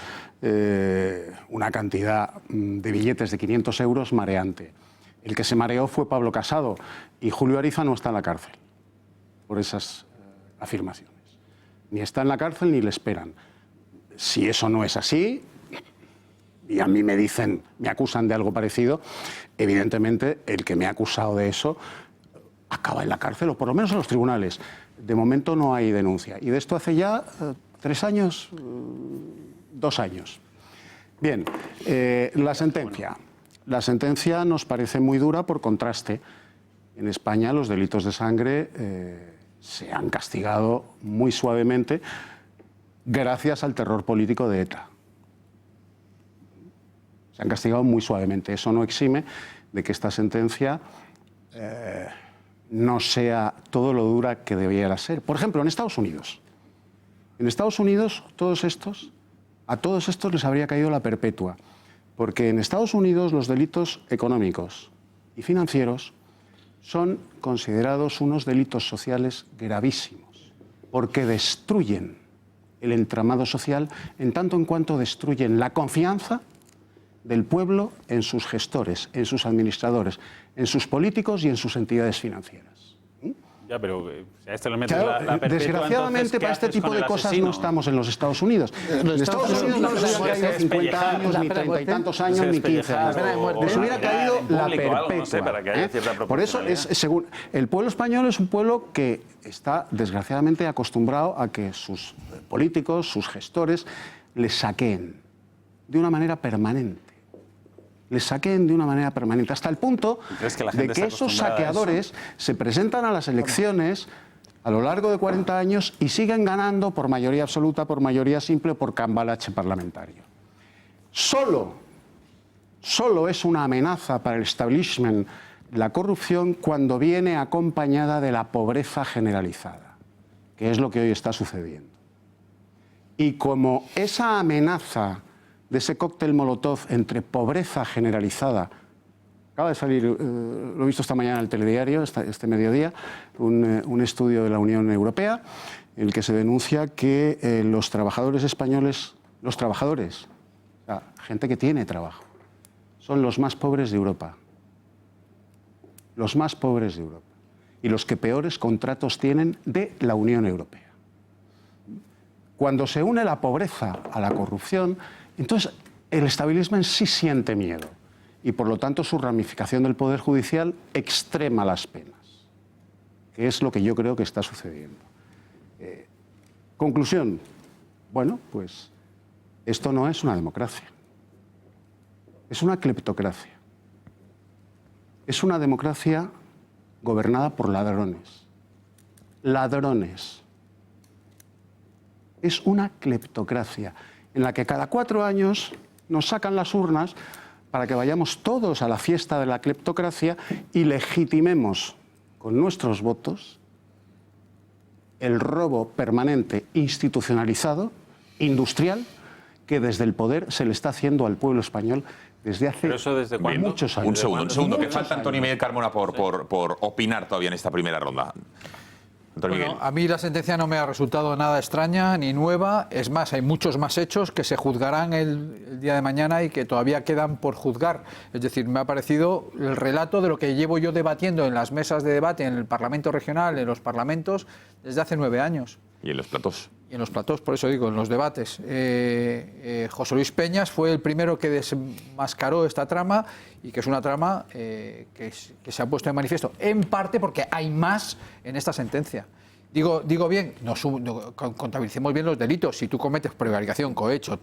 una cantidad de billetes de 500 euros mareante. El que se mareó fue Pablo Casado y Julio Ariza no está en la cárcel por esas afirmaciones. Ni está en la cárcel ni le esperan. Si eso no es así, y a mí me acusan de algo parecido, evidentemente el que me ha acusado de eso acaba en la cárcel, o por lo menos en los tribunales. De momento no hay denuncia. Y de esto hace ya 3 años, 2 años. Bien, la sentencia. La sentencia nos parece muy dura por contraste. En España los delitos de sangre se han castigado muy suavemente gracias al terror político de ETA. Se han castigado muy suavemente. Eso no exime de que esta sentencia no sea todo lo dura que debiera ser. Por ejemplo, en Estados Unidos. En Estados Unidos, a todos estos les habría caído la perpetua. Porque en Estados Unidos los delitos económicos y financieros son considerados unos delitos sociales gravísimos, porque destruyen el entramado social en tanto en cuanto destruyen la confianza del pueblo en sus gestores, en sus administradores, en sus políticos y en sus entidades financieras. Ya, pero a este le metes Claro, la perpetua, desgraciadamente entonces, ¿qué para este haces tipo con de el cosas asesino? no estamos en los Estados Unidos. En Estados Unidos no les hubiera caído 50 años, ni 30 y tantos años, ni 15 años. Les hubiera caído la perpetua. Por eso, según el pueblo español es un pueblo que está desgraciadamente acostumbrado a que sus políticos, sus gestores, les saqueen de una manera permanente. Les saqueen de una manera permanente, hasta el punto de que esos saqueadores se presentan a las elecciones a lo largo de 40 años y siguen ganando por mayoría absoluta, por mayoría simple o por cambalache parlamentario. Solo es una amenaza para el establishment la corrupción cuando viene acompañada de la pobreza generalizada, que es lo que hoy está sucediendo. Y como esa amenaza de ese cóctel Molotov entre pobreza generalizada. Acaba de salir, lo he visto esta mañana en el telediario, este mediodía, un estudio de la Unión Europea en el que se denuncia que los trabajadores españoles, o sea, gente que tiene trabajo, son los más pobres de Europa. Los más pobres de Europa. Y los que peores contratos tienen de la Unión Europea. Cuando se une la pobreza a la corrupción, entonces el establishment sí siente miedo. Y por lo tanto su ramificación del Poder Judicial extrema las penas, que es lo que yo creo que está sucediendo. Conclusión, bueno, pues esto no es una democracia, es una cleptocracia. Es una democracia gobernada por ladrones. Ladrones. Es una cleptocracia en la que cada 4 años nos sacan las urnas para que vayamos todos a la fiesta de la cleptocracia y legitimemos con nuestros votos el robo permanente, institucionalizado, industrial, que desde el poder se le está haciendo al pueblo español desde hace muchos años. Un segundo, que falta Antonio Miguel Carmona por opinar todavía en esta primera ronda. Bueno, a mí la sentencia no me ha resultado nada extraña ni nueva. Es más, hay muchos más hechos que se juzgarán el día de mañana y que todavía quedan por juzgar. Es decir, me ha parecido el relato de lo que llevo yo debatiendo en las mesas de debate, en el Parlamento Regional, en los parlamentos, desde hace 9 años. ¿Y en los platós? Y en los platós, por eso digo, en los debates. José Luis Peñas fue el primero que desmascaró esta trama y que es una trama que se ha puesto en manifiesto, en parte porque hay más en esta sentencia. Digo bien, contabilicemos bien los delitos. Si tú cometes prevaricación, cohecho,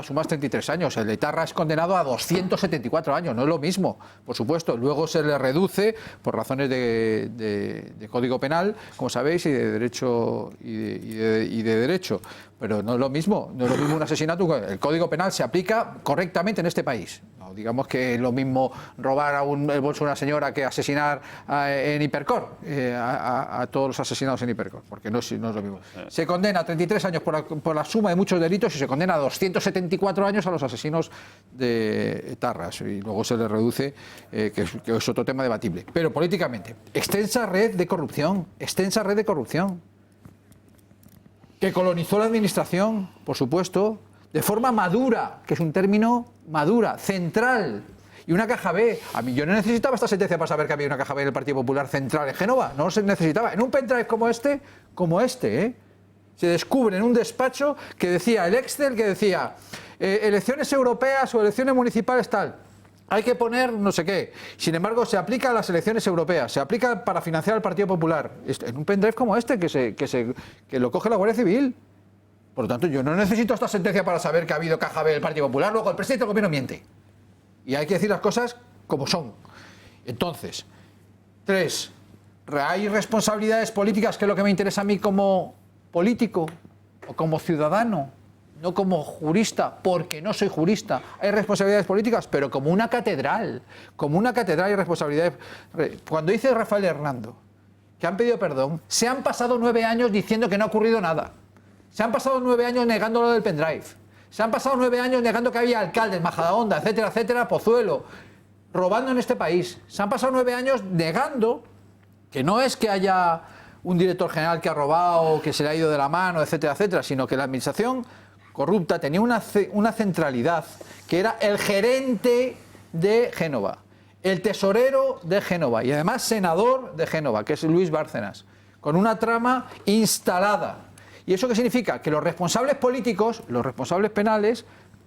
sumas 33 años. El de Etarra es condenado a 274 años, no es lo mismo, por supuesto. Luego se le reduce por razones de Código Penal, como sabéis, y de derecho y de derecho. Pero no es lo mismo, no es lo mismo un asesinato. El Código Penal se aplica correctamente en este país. No digamos que es lo mismo robar el bolso de una señora que asesinar en Hipercor, a todos los asesinados en Hipercor, porque no es lo mismo. Se condena a 33 años por la suma de muchos delitos y se condena a 274 años a los asesinos de Etarras. Y luego se le reduce, que es otro tema debatible. Pero políticamente, extensa red de corrupción, que colonizó la administración, por supuesto, de forma madura, que es un término madura, central, y una caja B. A mí yo no necesitaba esta sentencia para saber que había una caja B en el Partido Popular central en Génova, no se necesitaba. En un pendrive como este, se descubre en un despacho que decía, el Excel que decía, elecciones europeas o elecciones municipales tal, hay que poner no sé qué. Sin embargo, se aplica a las elecciones europeas, se aplica para financiar al Partido Popular. En un pendrive como este, que lo coge la Guardia Civil. Por lo tanto, yo no necesito esta sentencia para saber que ha habido caja B del Partido Popular. Luego, el presidente del gobierno miente. Y hay que decir las cosas como son. Entonces, 3. ¿Hay responsabilidades políticas, que es lo que me interesa a mí como político o como ciudadano? No como jurista, porque no soy jurista. Hay responsabilidades políticas, pero como una catedral hay responsabilidades. Cuando dice Rafael Hernando que han pedido perdón, se han pasado 9 años diciendo que no ha ocurrido nada. Se han pasado 9 años negando lo del pendrive. Se han pasado 9 años negando que había alcaldes, Majadahonda, etcétera, etcétera, Pozuelo, robando en este país. Se han pasado 9 años negando que no es que haya un director general que ha robado, que se le ha ido de la mano, etcétera, etcétera, sino que la administración corrupta tenía una centralidad, que era el gerente de Génova, el tesorero de Génova y además senador de Génova, que es Luis Bárcenas, con una trama instalada. ¿Y eso qué significa? Que los responsables políticos, los responsables penales,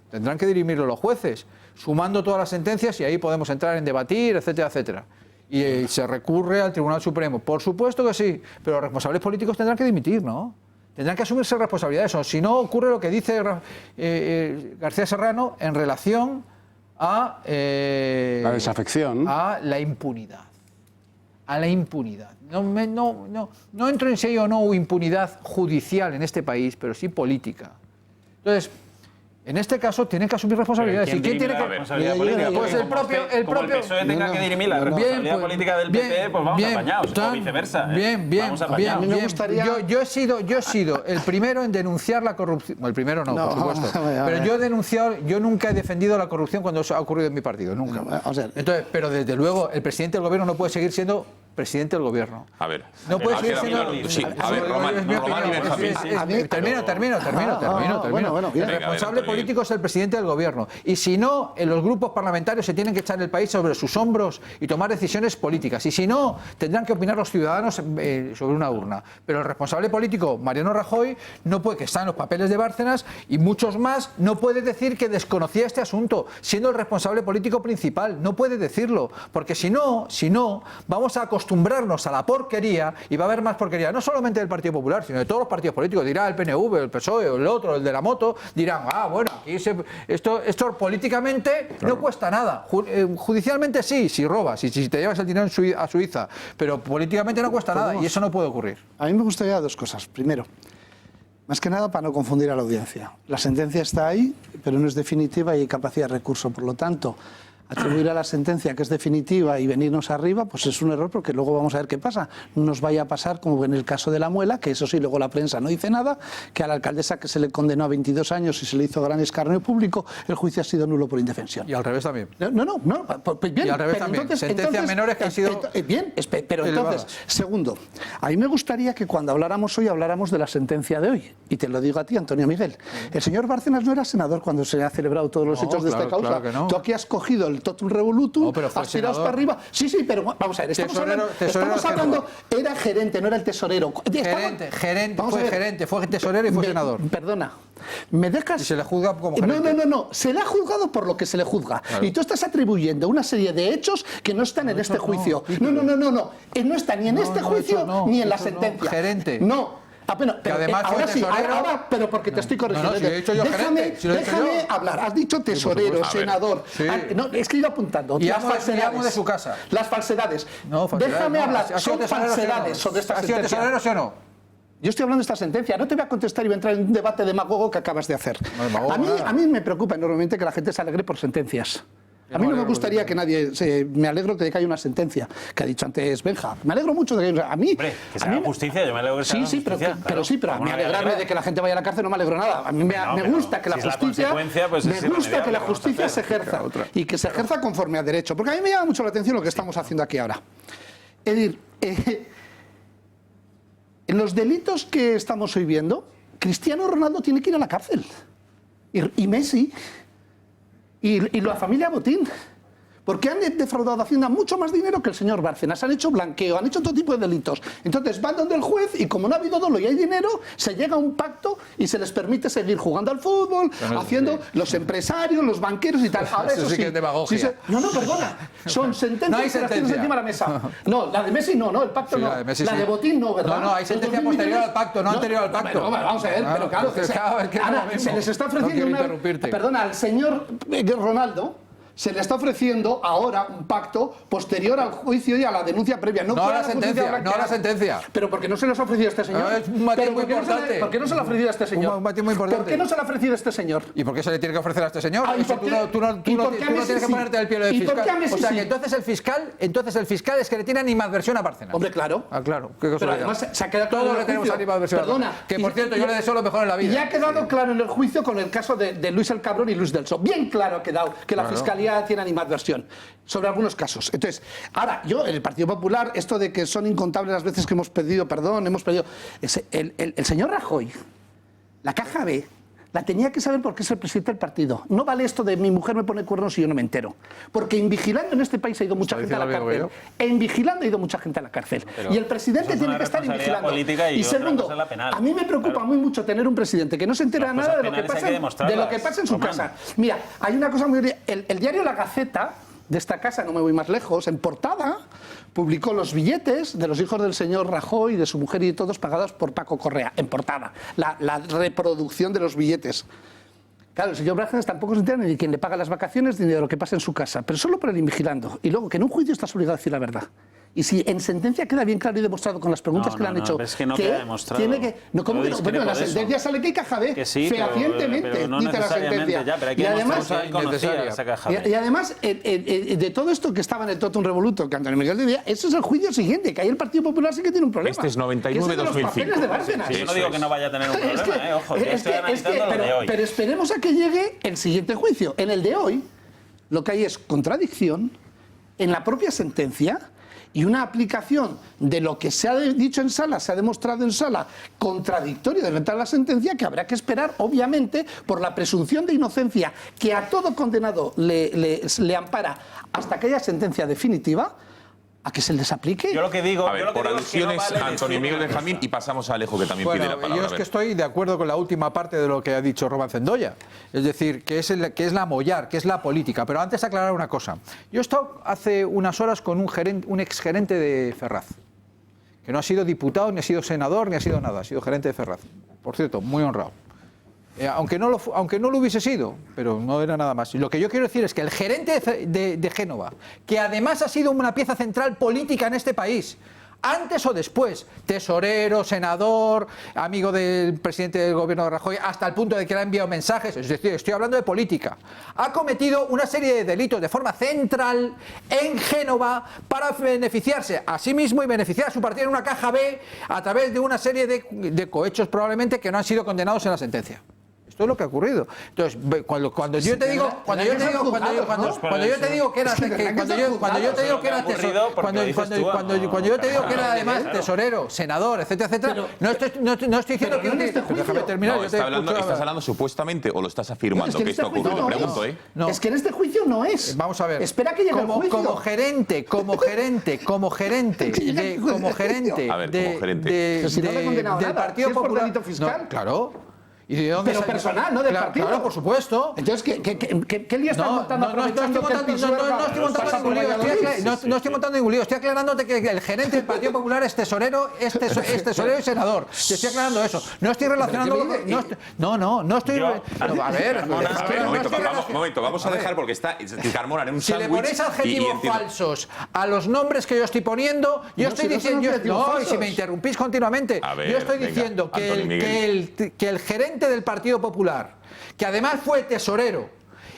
tendrán que dirimirlo los jueces, sumando todas las sentencias y ahí podemos entrar en debatir, etcétera, etcétera. Y se recurre al Tribunal Supremo. Por supuesto que sí, pero los responsables políticos tendrán que dimitir, ¿no? Tendrán que asumirse responsabilidades, o si no ocurre lo que dice García Serrano en relación a la desafección, a la impunidad. A la impunidad. No entro en si hay o no impunidad judicial en este país, pero sí política. Entonces, En este caso tienen que asumir responsabilidades. ¿Y quién tiene que responsabilidad política? Pues el propio Como el PSOE tenga que dirimir la responsabilidad política del PP, pues vamos apañados, o viceversa. Yo he sido el primero en denunciar la corrupción. Bueno, el primero no, por supuesto. Pero yo nunca he defendido la corrupción cuando ha ocurrido en mi partido, nunca. Entonces, pero desde luego el presidente del gobierno no puede seguir siendo presidente del gobierno. A ver. No puede seguir siendo... Sí, a ver, Román y Benjamín. Termino. El responsable político es el presidente del gobierno. Y si no, los grupos parlamentarios se tienen que echar el país sobre sus hombros y tomar decisiones políticas. Y si no, tendrán que opinar los ciudadanos sobre una urna. Pero el responsable político, Mariano Rajoy, no puede, que está en los papeles de Bárcenas y muchos más, no puede decir que desconocía este asunto, siendo el responsable político principal. No puede decirlo. Porque si no, vamos a acostumbrarnos a la porquería y va a haber más porquería, no solamente del Partido Popular, sino de todos los partidos políticos. Dirá el PNV, el PSOE, el otro, el de la moto, dirán, bueno, aquí esto políticamente no cuesta nada. Judicialmente sí, si robas, si te llevas el dinero a Suiza, pero políticamente no cuesta nada y eso no puede ocurrir. A mí me gustaría dos cosas. Primero, más que nada para no confundir a la audiencia. La sentencia está ahí, pero no es definitiva y hay capacidad de recurso. Por lo tanto, atribuir a la sentencia que es definitiva y venirnos arriba, pues es un error, porque luego vamos a ver qué pasa. No nos vaya a pasar como en el caso de La Muela, que eso sí, luego la prensa no dice nada, que a la alcaldesa que se le condenó a 22 años y se le hizo gran escarnio público, el juicio ha sido nulo por indefensión. Y al revés también. No, pues bien. Y al revés también. Sentencias menores que han sido... Bien, pero entonces, segundo, a mí me gustaría que cuando habláramos hoy, habláramos de la sentencia de hoy. Y te lo digo a ti, Antonio Miguel. El señor Bárcenas no era senador cuando se han celebrado todos los hechos de esta causa. Claro que no. Tú aquí has cogido el totum revolutum, has tirado para arriba. Sí, pero vamos a ver, estamos hablando, era gerente, no era el tesorero. Gerente, fue tesorero y fue senador. Perdona, ¿me dejas? Y se le juzga como gerente. No, se le ha juzgado por lo que se le juzga. Claro. Y tú estás atribuyendo una serie de hechos que no están en este juicio. No está ni en este juicio ni en la sentencia. Gerente. No. Pero además ahora sí, pero porque te estoy corrigiendo. Si he dicho yo déjame hablar. Has dicho tesorero, senador. Sí. Es que he ido apuntando. Y amo de su casa. Las falsedades. Déjame hablar. Son falsedades sobre esta sentencia. ¿Ha sido tesorero, sí o no? Yo estoy hablando de esta sentencia. No te voy a contestar y voy a entrar en un debate demagogo que acabas de hacer. A mí me preocupa enormemente que la gente se alegre por sentencias. A mí no me gustaría que nadie... me alegro de que haya una sentencia, que ha dicho antes Benja. Me alegro mucho de que... A mí... Hombre, que se haga justicia, yo me alegro de que se haga justicia. Pero a mí alegrarme de que la gente vaya a la cárcel no me alegro nada. A mí me gusta que la justicia... Me gusta que la justicia se ejerza. Y que se ejerza conforme a derecho. Porque a mí me llama mucho la atención lo que estamos haciendo aquí ahora. Es decir, en los delitos que estamos hoy viendo, Cristiano Ronaldo tiene que ir a la cárcel. Y Messi... Y la familia Botín, porque han defraudado a Hacienda mucho más dinero que el señor Bárcenas, han hecho blanqueo, han hecho todo tipo de delitos. Entonces van donde el juez y como no ha habido dolo y hay dinero, se llega a un pacto y se les permite seguir jugando al fútbol, haciendo los empresarios, los banqueros y tal. Ahora eso sí que es demagogia. Perdona, son sentencias que las tienes encima de la mesa. No, la de Messi no, el pacto no. La de Botín no, ¿verdad? No, hay sentencia posterior al pacto, no anterior al pacto. Vamos a ver, pero claro, ahora se les está ofreciendo perdona, al señor Ronaldo se le está ofreciendo ahora un pacto posterior al juicio y a la denuncia previa. No a la sentencia. ¿Pero por qué no se les ha ofrecido a este señor? No, es un matiz muy importante. ¿Por qué no se le ha ofrecido a este señor? Un matiz muy importante. ¿Por qué no se le ha ofrecido a este señor? ¿Y por qué se le tiene que ofrecer a este señor? Tú no tienes que ponerte el pie del fiscal. O sea, que entonces el fiscal es que le tiene animadversión a Bárcenas. Hombre, claro. Claro. Pero además se ha quedado claro. Todos le tenemos animadversión. Perdona. Que por cierto, yo le deseo lo mejor en la vida. Y ha quedado claro en el juicio con el caso de Luis el Cabrón y Luis Delso. Bien claro ha quedado que la fiscalía tiene animadversión sobre algunos casos. Entonces, ahora, yo, en el Partido Popular, esto de que son incontables las veces que hemos pedido perdón, el señor Rajoy, la caja B, la tenía que saber porque es el presidente del partido. No vale esto de mi mujer me pone cuernos y yo no me entero. Porque en Vigilando en este país ha ido mucha gente a la cárcel. En Vigilando ha ido mucha gente a la cárcel. Y el presidente tiene que estar en Vigilando. Y segundo, a mí me preocupa muy mucho tener un presidente que no se entera nada de lo que pasa en su casa. Mira, hay una cosa muy... El diario La Gaceta de esta casa, no me voy más lejos, en portada publicó los billetes de los hijos del señor Rajoy, de su mujer y de todos pagados por Paco Correa, en portada, la reproducción de los billetes. Claro, el señor Bárcenas tampoco se entera ni de quién le paga las vacaciones ni de lo que pasa en su casa, pero solo por el Invigilando. Y luego que en un juicio estás obligado a decir la verdad. Y si en sentencia queda bien claro y demostrado con las preguntas que le han hecho, es que no queda demostrado. Tiene que, no, ¿cómo que no? Bueno, en la sentencia sale que hay caja B, fehacientemente, pero no dice la sentencia. Ya, pero hay que y además, esa caja B. y además de todo esto que estaba en el totum revoluto que Antonio Miguel decía, eso es el juicio siguiente, que ahí el Partido Popular sí que tiene un problema. Este es 99-2005. Yo no digo que no vaya a tener un problema, ojo, yo estoy analizando lo de hoy. Pero esperemos a que llegue el siguiente juicio. En el de hoy, lo que hay es contradicción en la propia sentencia y una aplicación de lo que se ha dicho en sala, se ha demostrado en sala, contradictorio de la sentencia, que habrá que esperar, obviamente, por la presunción de inocencia que a todo condenado le ampara hasta que haya sentencia definitiva, a que se les aplique. Yo lo que digo, a ver, por alusiones, es que no vale Antonio Miguel Benjamín, y pasamos a Alejo, que también pide la palabra. Yo es que estoy de acuerdo con la última parte de lo que ha dicho Román Cendoya, es decir, que es la mollar, que es la política. Pero antes aclarar una cosa. Yo he estado hace unas horas con un exgerente de Ferraz, que no ha sido diputado, ni ha sido senador, ni ha sido nada, ha sido gerente de Ferraz. Por cierto, muy honrado. Aunque no lo hubiese sido, pero no era nada más. Y lo que yo quiero decir es que el gerente de Génova, que además ha sido una pieza central política en este país, antes o después, tesorero, senador, amigo del presidente del gobierno de Rajoy, hasta el punto de que le ha enviado mensajes, es decir, estoy hablando de política, ha cometido una serie de delitos de forma central en Génova para beneficiarse a sí mismo y beneficiar a su partido en una caja B a través de una serie de cohechos probablemente que no han sido condenados en la sentencia. Esto es lo que ha ocurrido. Entonces, cuando yo te digo que era además tesorero, senador, etcétera, etcétera, no estoy diciendo que déjame terminar. No, estás hablando supuestamente o lo estás afirmando que esto ha ocurrido. Pregunto, Es que en este juicio no es. Vamos a ver. Espera que llegue el juicio. Como gerente del Partido Popular. Claro. ¿Y de dónde pero personal, no del partido. Claro, por supuesto. Entonces, ¿qué lío estás montando? No estoy montando ningún lío. Estoy aclarándote que el gerente del Partido Popular es tesorero y senador. Te estoy aclarando eso. No estoy relacionándolo. No estoy. A ver, un momento, vamos a dejar porque está Carmona en un sándwich. Si le ponéis adjetivos falsos a los nombres que yo estoy poniendo, yo estoy diciendo. No, y si me interrumpís continuamente, yo estoy diciendo que el gerente del Partido Popular, que además fue tesorero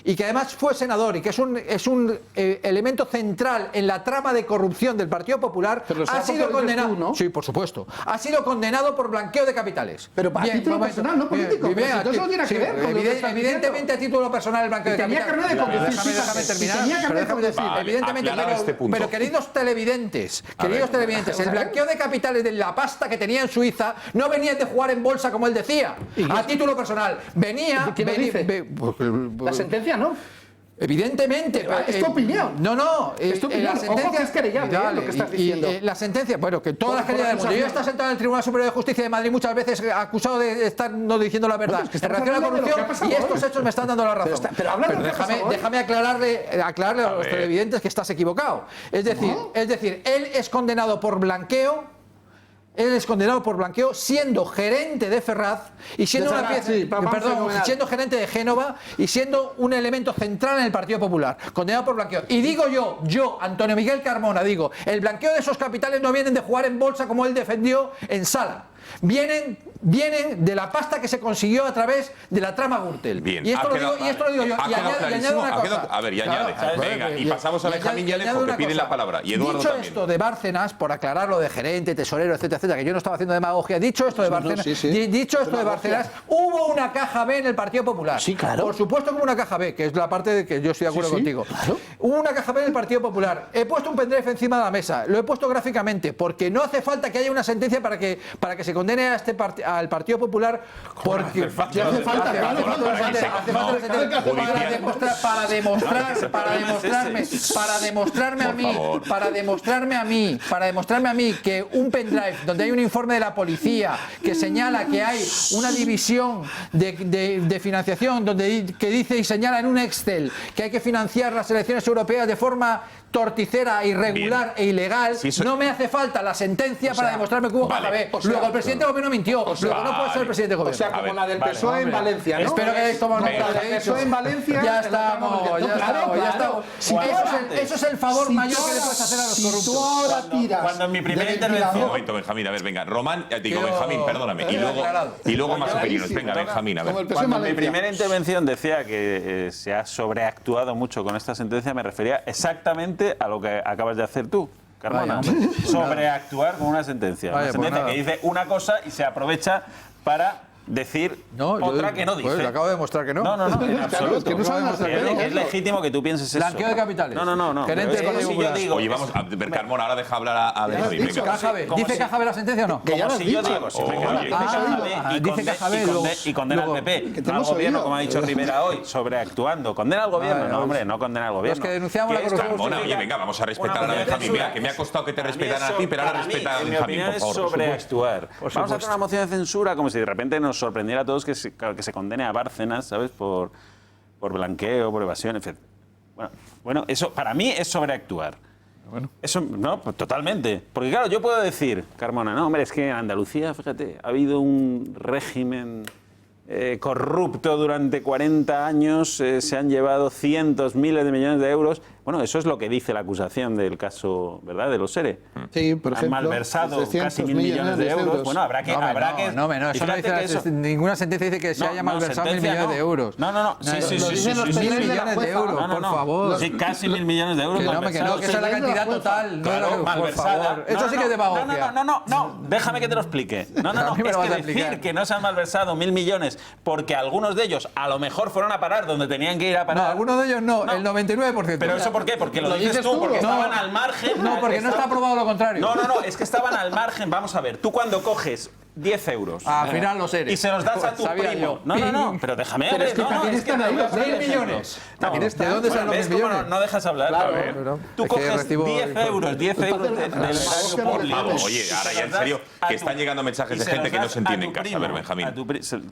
y que además fue senador y que es un elemento central en la trama de corrupción del Partido Popular, ha sido condenado. ¿No? Sí, por supuesto. Ha sido condenado por blanqueo de capitales. Pero a título personal, no político. Entonces no tiene que ver. Evidentemente a título personal el blanqueo de capitales. Déjame terminar. Evidentemente, pero queridos televidentes, el blanqueo de capitales de la pasta que tenía en Suiza no venía de jugar en bolsa como él decía. A título personal. Venía. La sentencia, ¿no? Evidentemente. Es tu opinión. No. Es tu opinión. La sentencia Ojo que es querellable, lo que estás diciendo. La sentencia, bueno, que todas las querellas del mundo. Yo he estado sentado en el Tribunal Superior de Justicia de Madrid muchas veces acusado de estar no diciendo la verdad en relación a la corrupción y estos hechos me están dando la razón. Pero déjame aclararle a los televidentes que estás equivocado. Es decir, él es condenado por blanqueo. Él es condenado por blanqueo siendo gerente de Ferraz y siendo siendo gerente de Génova y siendo un elemento central en el Partido Popular, condenado por blanqueo. Y digo yo, Antonio Miguel Carmona, digo, el blanqueo de esos capitales no vienen de jugar en bolsa como él defendió en sala. Vienen de la pasta que se consiguió a través de la trama Gürtel. Bien, y esto lo digo yo. Y añado una cosa. A ver, y añade. Venga, y pasamos a Benjamín y Alejo, que piden la palabra. Y Eduardo dicho también. Esto de Bárcenas, por aclararlo de gerente, tesorero, etcétera, etcétera, que yo no estaba haciendo demagogia, dicho esto de Bárcenas, hubo una caja B en el Partido Popular. Sí, claro. Por supuesto que hubo una caja B, que es la parte de que yo estoy de acuerdo contigo. Claro. Hubo una caja B en el Partido Popular. He puesto un pendrive encima de la mesa, lo he puesto gráficamente, porque no hace falta que haya una sentencia para que se condene al Partido Popular, porque hace falta para demostrarme a mí que un pendrive donde hay un informe de la policía que señala que hay una división de financiación que dice y señala en un Excel que hay que financiar las elecciones europeas de forma torticera, irregular e ilegal, no me hace falta la sentencia para demostrarme que hubo caja B. Luego presidente del gobierno mintió. Lo que no puede ser el presidente del gobierno. O sea, como la del PSOE en Valencia, ¿no? Espero que hayáis tomado nota de eso. PSOE en Valencia. Ya estamos. Eso es el favor mayor que le puedes hacer a los corruptos. Cuando en mi primera intervención... Un momento, Benjamín, a ver, venga. Román, digo, Benjamín, perdóname. Y luego más opiniones. Venga, Benjamín, a ver. Cuando en mi primera intervención decía que se ha sobreactuado mucho con esta sentencia, me refería exactamente a lo que acabas de hacer tú, Carmona. Sobreactuar con una sentencia. Una sentencia que dice una cosa y se aprovecha para decir otra que no dice. Pues le acabo de demostrar que no. No, en absoluto. Que es legítimo que tú pienses eso. Blanqueo de capitales. No. Gerente del Partido Popular. Oye, vamos a ver, Carmona, ahora deja hablar a Benjamín. ¿Dice Cajabe la sentencia o no? Como si yo digo, dice Cajabe y condena al PP, al gobierno, como ha dicho Rivera hoy, sobreactuando. ¿Condena al gobierno? No, hombre, no condena al gobierno. Los que denunciamos la corrupción. Carmona, oye, venga, vamos a respetar a Benjamín. Mira, que me ha costado que te respetaran a ti, pero ahora respeta a Benjamín, por favor. Sobreactuar. Vamos a hacer una moción de censura como si de repente nos sorprendiera a todos que se condene a Bárcenas, ¿sabes? Por blanqueo, por evasión, etc. Bueno, eso para mí es sobreactuar. Eso, no, pues totalmente. Porque claro, yo puedo decir, Carmona, no, hombre, es que en Andalucía, fíjate, ha habido un régimen corrupto durante 40 años, se han llevado cientos, miles de millones de euros. Bueno, eso es lo que dice la acusación del caso, ¿verdad?, de los ERE. Sí, por ejemplo. Han malversado casi 1.000 millones de euros. Bueno, habrá que... eso no dice ninguna sentencia dice que se haya malversado 1.000 millones de euros. No. Sí. 1.000 millones de euros, por favor. Sí, casi 1.000 millones de euros malversados. Que esa es la cantidad total. Claro, malversada. Eso sí que es demagogia. No, déjame que te lo explique. No, es que decir que no se han malversado 1.000 millones porque algunos de ellos a lo mejor fueron a parar donde tenían que ir a parar. No, algunos de ellos no, el 99%. Pero eso ¿por qué? Porque lo dices tú, porque estaban al margen. No, porque no está aprobado lo contrario. No, es que estaban al margen. Vamos a ver, tú cuando coges 10 euros. Al final los eres. Y se los das a tu primo. No, pero déjame ver. Es que también están ahí los 1.000 millones. ¿De dónde salen los 1.000 millones? No dejas hablar. Claro, tú coges 10 euros del erario público. Oye, ahora ya en serio, que están llegando mensajes de gente que no se entiende en casa. A ver, Benjamín.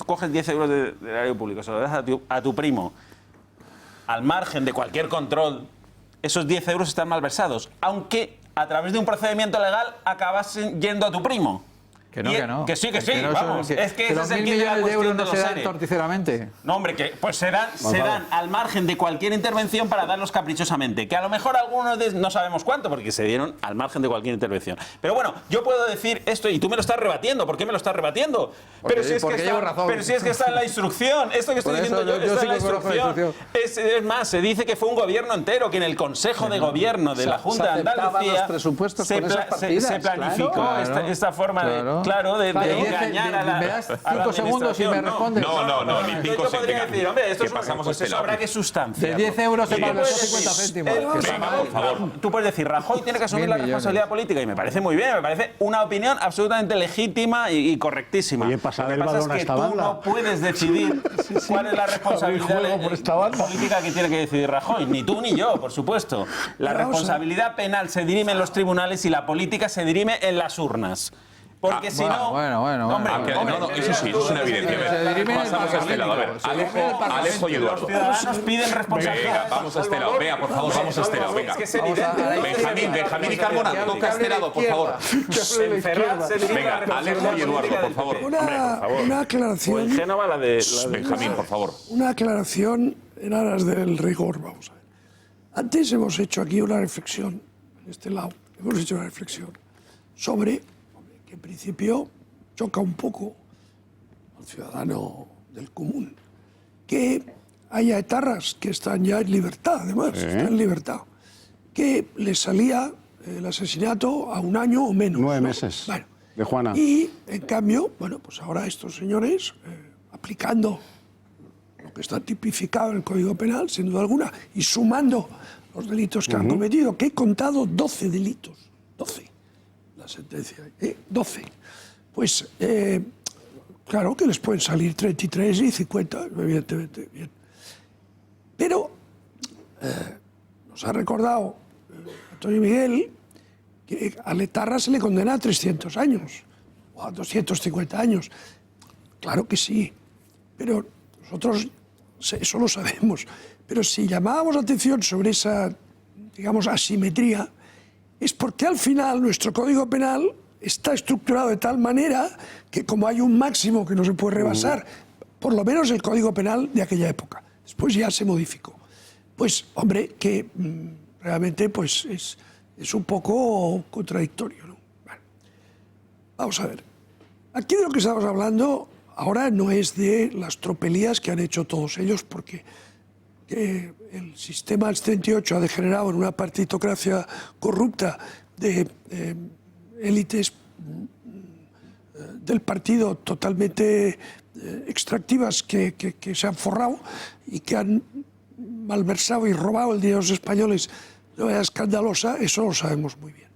Coges 10 euros del erario público, se los das a tu primo, al margen de cualquier control. Esos 10 euros están malversados, aunque a través de un procedimiento legal acabas yendo a tu primo. Que no. Que sí, vamos. Es que los 1.000 millones de euros no se dan torticeramente. No, hombre, que pues se dan al margen de cualquier intervención para darlos caprichosamente. Que a lo mejor algunos no sabemos cuánto, porque se dieron al margen de cualquier intervención. Pero bueno, yo puedo decir esto y tú me lo estás rebatiendo. ¿Por qué me lo estás rebatiendo? Pero si es que está en la instrucción. Esto que estoy diciendo yo está en la instrucción. Es más, se dice que fue un gobierno entero, que en el Consejo de Gobierno de la Junta de Andalucía se planificó esta forma de... Claro, de engañar a la... ¿Me das 5 segundos y me respondes? No, ni 5 segundos. Decir, hombre, esto es pasamos pues eso habrá que sustanciar. De 10 euros se malversó 50 céntimos. Por favor. Tú puedes decir, Rajoy tiene que asumir la responsabilidad política y me parece muy bien, me parece una opinión absolutamente legítima y correctísima. Oye, pasar el balón a es que esta tú banda. no puedes decidir cuál es la responsabilidad política que tiene que decidir Rajoy. Ni tú ni yo, por supuesto. La responsabilidad penal se dirime en los tribunales y la política se dirime en las urnas. Porque si no... Hombre, eso sí, eso es una evidencia. Pasamos a este lado. A ver, Alejo y Eduardo. Los ciudadanos piden responsabilidad. Venga, vamos a este lado. Venga, por favor, vamos a este lado. Venga. Benjamín y Carmona, toca a este lado, por favor. Venga, Alejo y Eduardo, por favor. Una aclaración. En Génova la de Benjamín, por favor. Una aclaración en aras del rigor, vamos a ver. Antes hemos hecho aquí una reflexión, en este lado, hemos hecho una reflexión sobre que en principio choca un poco al ciudadano del común que haya etarras que están ya en libertad, además, están en libertad, que les salía el asesinato a 1 año o menos. 9 meses. Bueno, de Juana. Y en cambio, bueno, pues ahora estos señores, aplicando lo que está tipificado en el Código Penal, sin duda alguna, y sumando los delitos que han cometido, que he contado 12 delitos, 12. La sentencia, 12. Pues, claro que les pueden salir 33 y 50, evidentemente. Bien. Pero nos ha recordado Antonio Miguel que a Letarra se le condena a 300 años o a 250 años. Claro que sí, pero nosotros eso lo sabemos. Pero si llamábamos la atención sobre esa, digamos, asimetría, es porque al final nuestro Código Penal está estructurado de tal manera que como hay un máximo que no se puede rebasar, por lo menos el Código Penal de aquella época, después ya se modificó. Pues, hombre, que realmente pues, es un poco contradictorio, ¿no? Bueno, vamos a ver. Aquí de lo que estamos hablando ahora no es de las tropelías que han hecho todos ellos, porque el sistema del 78 ha degenerado en una partitocracia corrupta de élites del partido totalmente extractivas que se han forrado y que han malversado y robado el dinero de los españoles de manera escandalosa. Eso lo sabemos muy bien.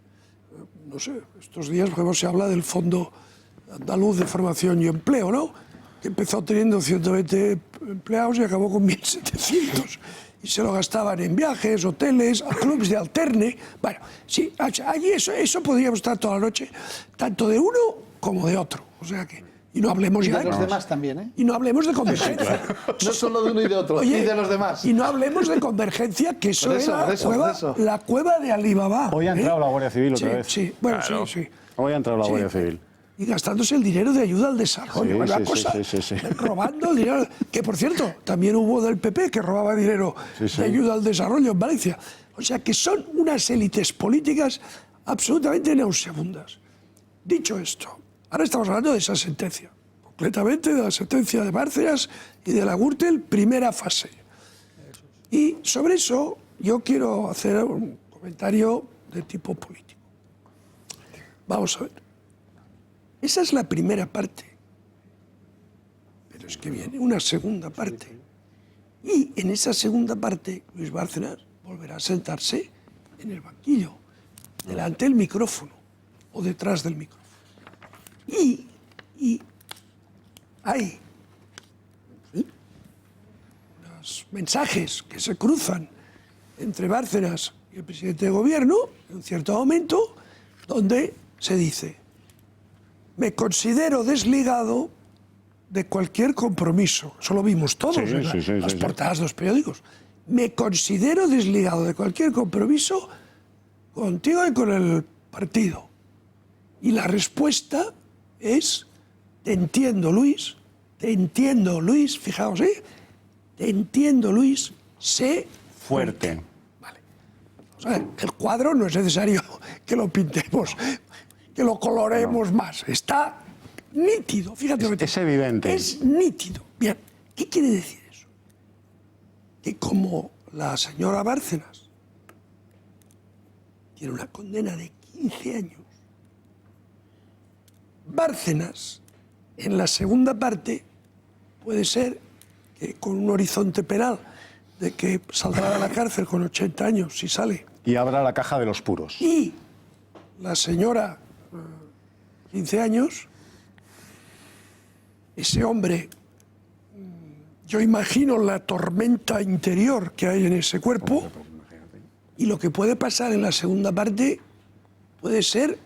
No sé, estos días, por ejemplo, se habla del Fondo Andaluz de Formación y Empleo, ¿no? Que empezó teniendo 120 empleados y acabó con 1.700. Y se lo gastaban en viajes, hoteles, clubes de alterne. Bueno, sí, allí eso podríamos estar toda la noche, tanto de uno como de otro. O sea que, y no hablemos ya de los demás también, ¿eh? Y no hablemos de convergencia. No solo de uno y de otro, Oye, y de los demás. Y no hablemos de convergencia, que eso es la cueva de Alibaba. Hoy ha entrado la Guardia Civil otra vez. Sí, bueno, Claro. sí. Hoy ha entrado la Guardia Civil. Y gastándose el dinero de ayuda al desarrollo. Sí. Robando el dinero. Que, por cierto, también hubo del PP que robaba dinero de ayuda al desarrollo en Valencia. O sea, que son unas élites políticas absolutamente nauseabundas. Dicho esto, ahora estamos hablando de esa sentencia. Concretamente de la sentencia de Bárcenas y de la Gürtel, primera fase. Y sobre eso yo quiero hacer un comentario de tipo político. Vamos a ver. Esa es la primera parte. Pero es que viene una segunda parte. Y en esa segunda parte, Luis Bárcenas volverá a sentarse en el banquillo, delante del micrófono o detrás del micrófono. Y hay unos mensajes que se cruzan entre Bárcenas y el presidente de gobierno en un cierto momento, donde se dice: me considero desligado de cualquier compromiso. Eso lo vimos todos en las portadas de los periódicos. Me considero desligado de cualquier compromiso contigo y con el partido. Y la respuesta es: te entiendo, Luis, fijaos, te entiendo, Luis, sé fuerte. Vale. O sea, el cuadro no es necesario que lo pintemos, que lo coloremos más. Está nítido, fíjate. Es evidente. Es nítido. Bien, ¿qué quiere decir eso? Que como la señora Bárcenas tiene una condena de 15 años, Bárcenas, en la segunda parte, puede ser que con un horizonte penal de que saldrá de la cárcel con 80 años, si sale. Y abra la caja de los puros. Y la señora, 15 años, ese hombre, yo imagino la tormenta interior que hay en ese cuerpo, y lo que puede pasar en la segunda parte puede ser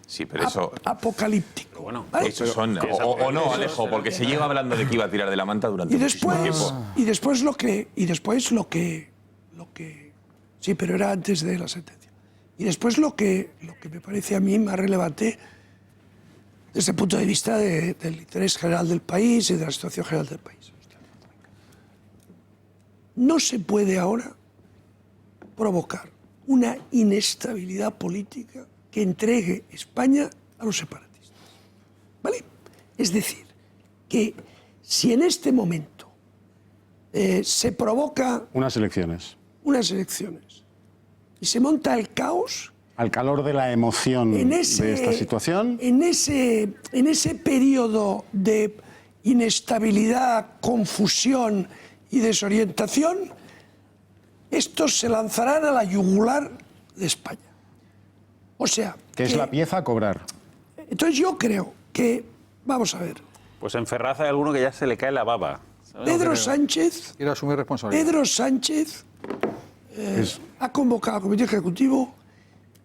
apocalíptico. Bueno, ¿vale? esos son, o no, Alejo, porque se lleva hablando de que iba a tirar de la manta durante muchísimo tiempo. Y después lo que sí, pero era antes de la sentencia. Y después lo que me parece a mí más relevante desde el punto de vista del interés general del país y de la situación general del país. No se puede ahora provocar una inestabilidad política que entregue España a los separatistas. ¿Vale? Es decir, que si en este momento se provoca unas elecciones y se monta el caos, al calor de la emoción de esta situación, en ese periodo de inestabilidad, confusión y desorientación, estos se lanzarán a la yugular de España. O sea, que es la pieza a cobrar. Entonces yo creo que, vamos a ver, Pues en Ferraz hay alguno que ya se le cae la baba. Pedro Sánchez quiere asumir responsabilidad. Ha convocado al Comité Ejecutivo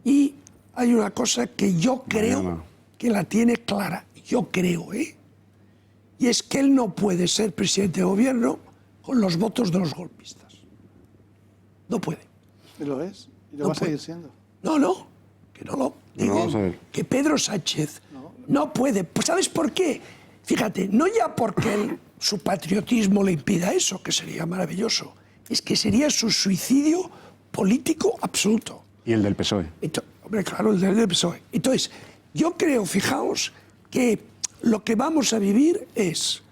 y hay una cosa que yo creo que la tiene clara. Yo creo, Y es que él no puede ser presidente de gobierno con los votos de los golpistas. No puede. ¿Y lo es? ¿Y lo No va a seguir puede. siendo? No, que no lo. Digo vamos a ver. que Pedro Sánchez No puede. ¿Sabes por qué? Fíjate, no ya porque su patriotismo le impida eso, que sería maravilloso, es que sería su suicidio político absoluto. ¿Y el del PSOE? Hombre, claro, el del PSOE. Entonces, yo creo, fijaos, que lo que vamos a vivir es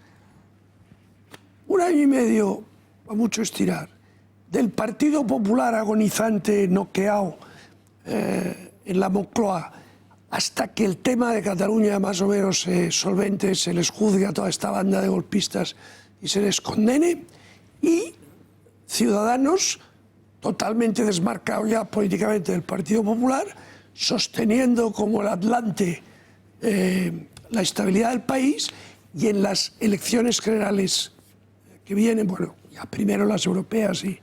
1 año y medio, a mucho estirar, del Partido Popular agonizante, noqueado en la Moncloa, hasta que el tema de Cataluña más o menos se solvente, se les juzgue a toda esta banda de golpistas y se les condene, y Ciudadanos, totalmente desmarcado ya políticamente del Partido Popular, sosteniendo como el Atlante la estabilidad del país, y en las elecciones generales que vienen, bueno, ya primero las europeas y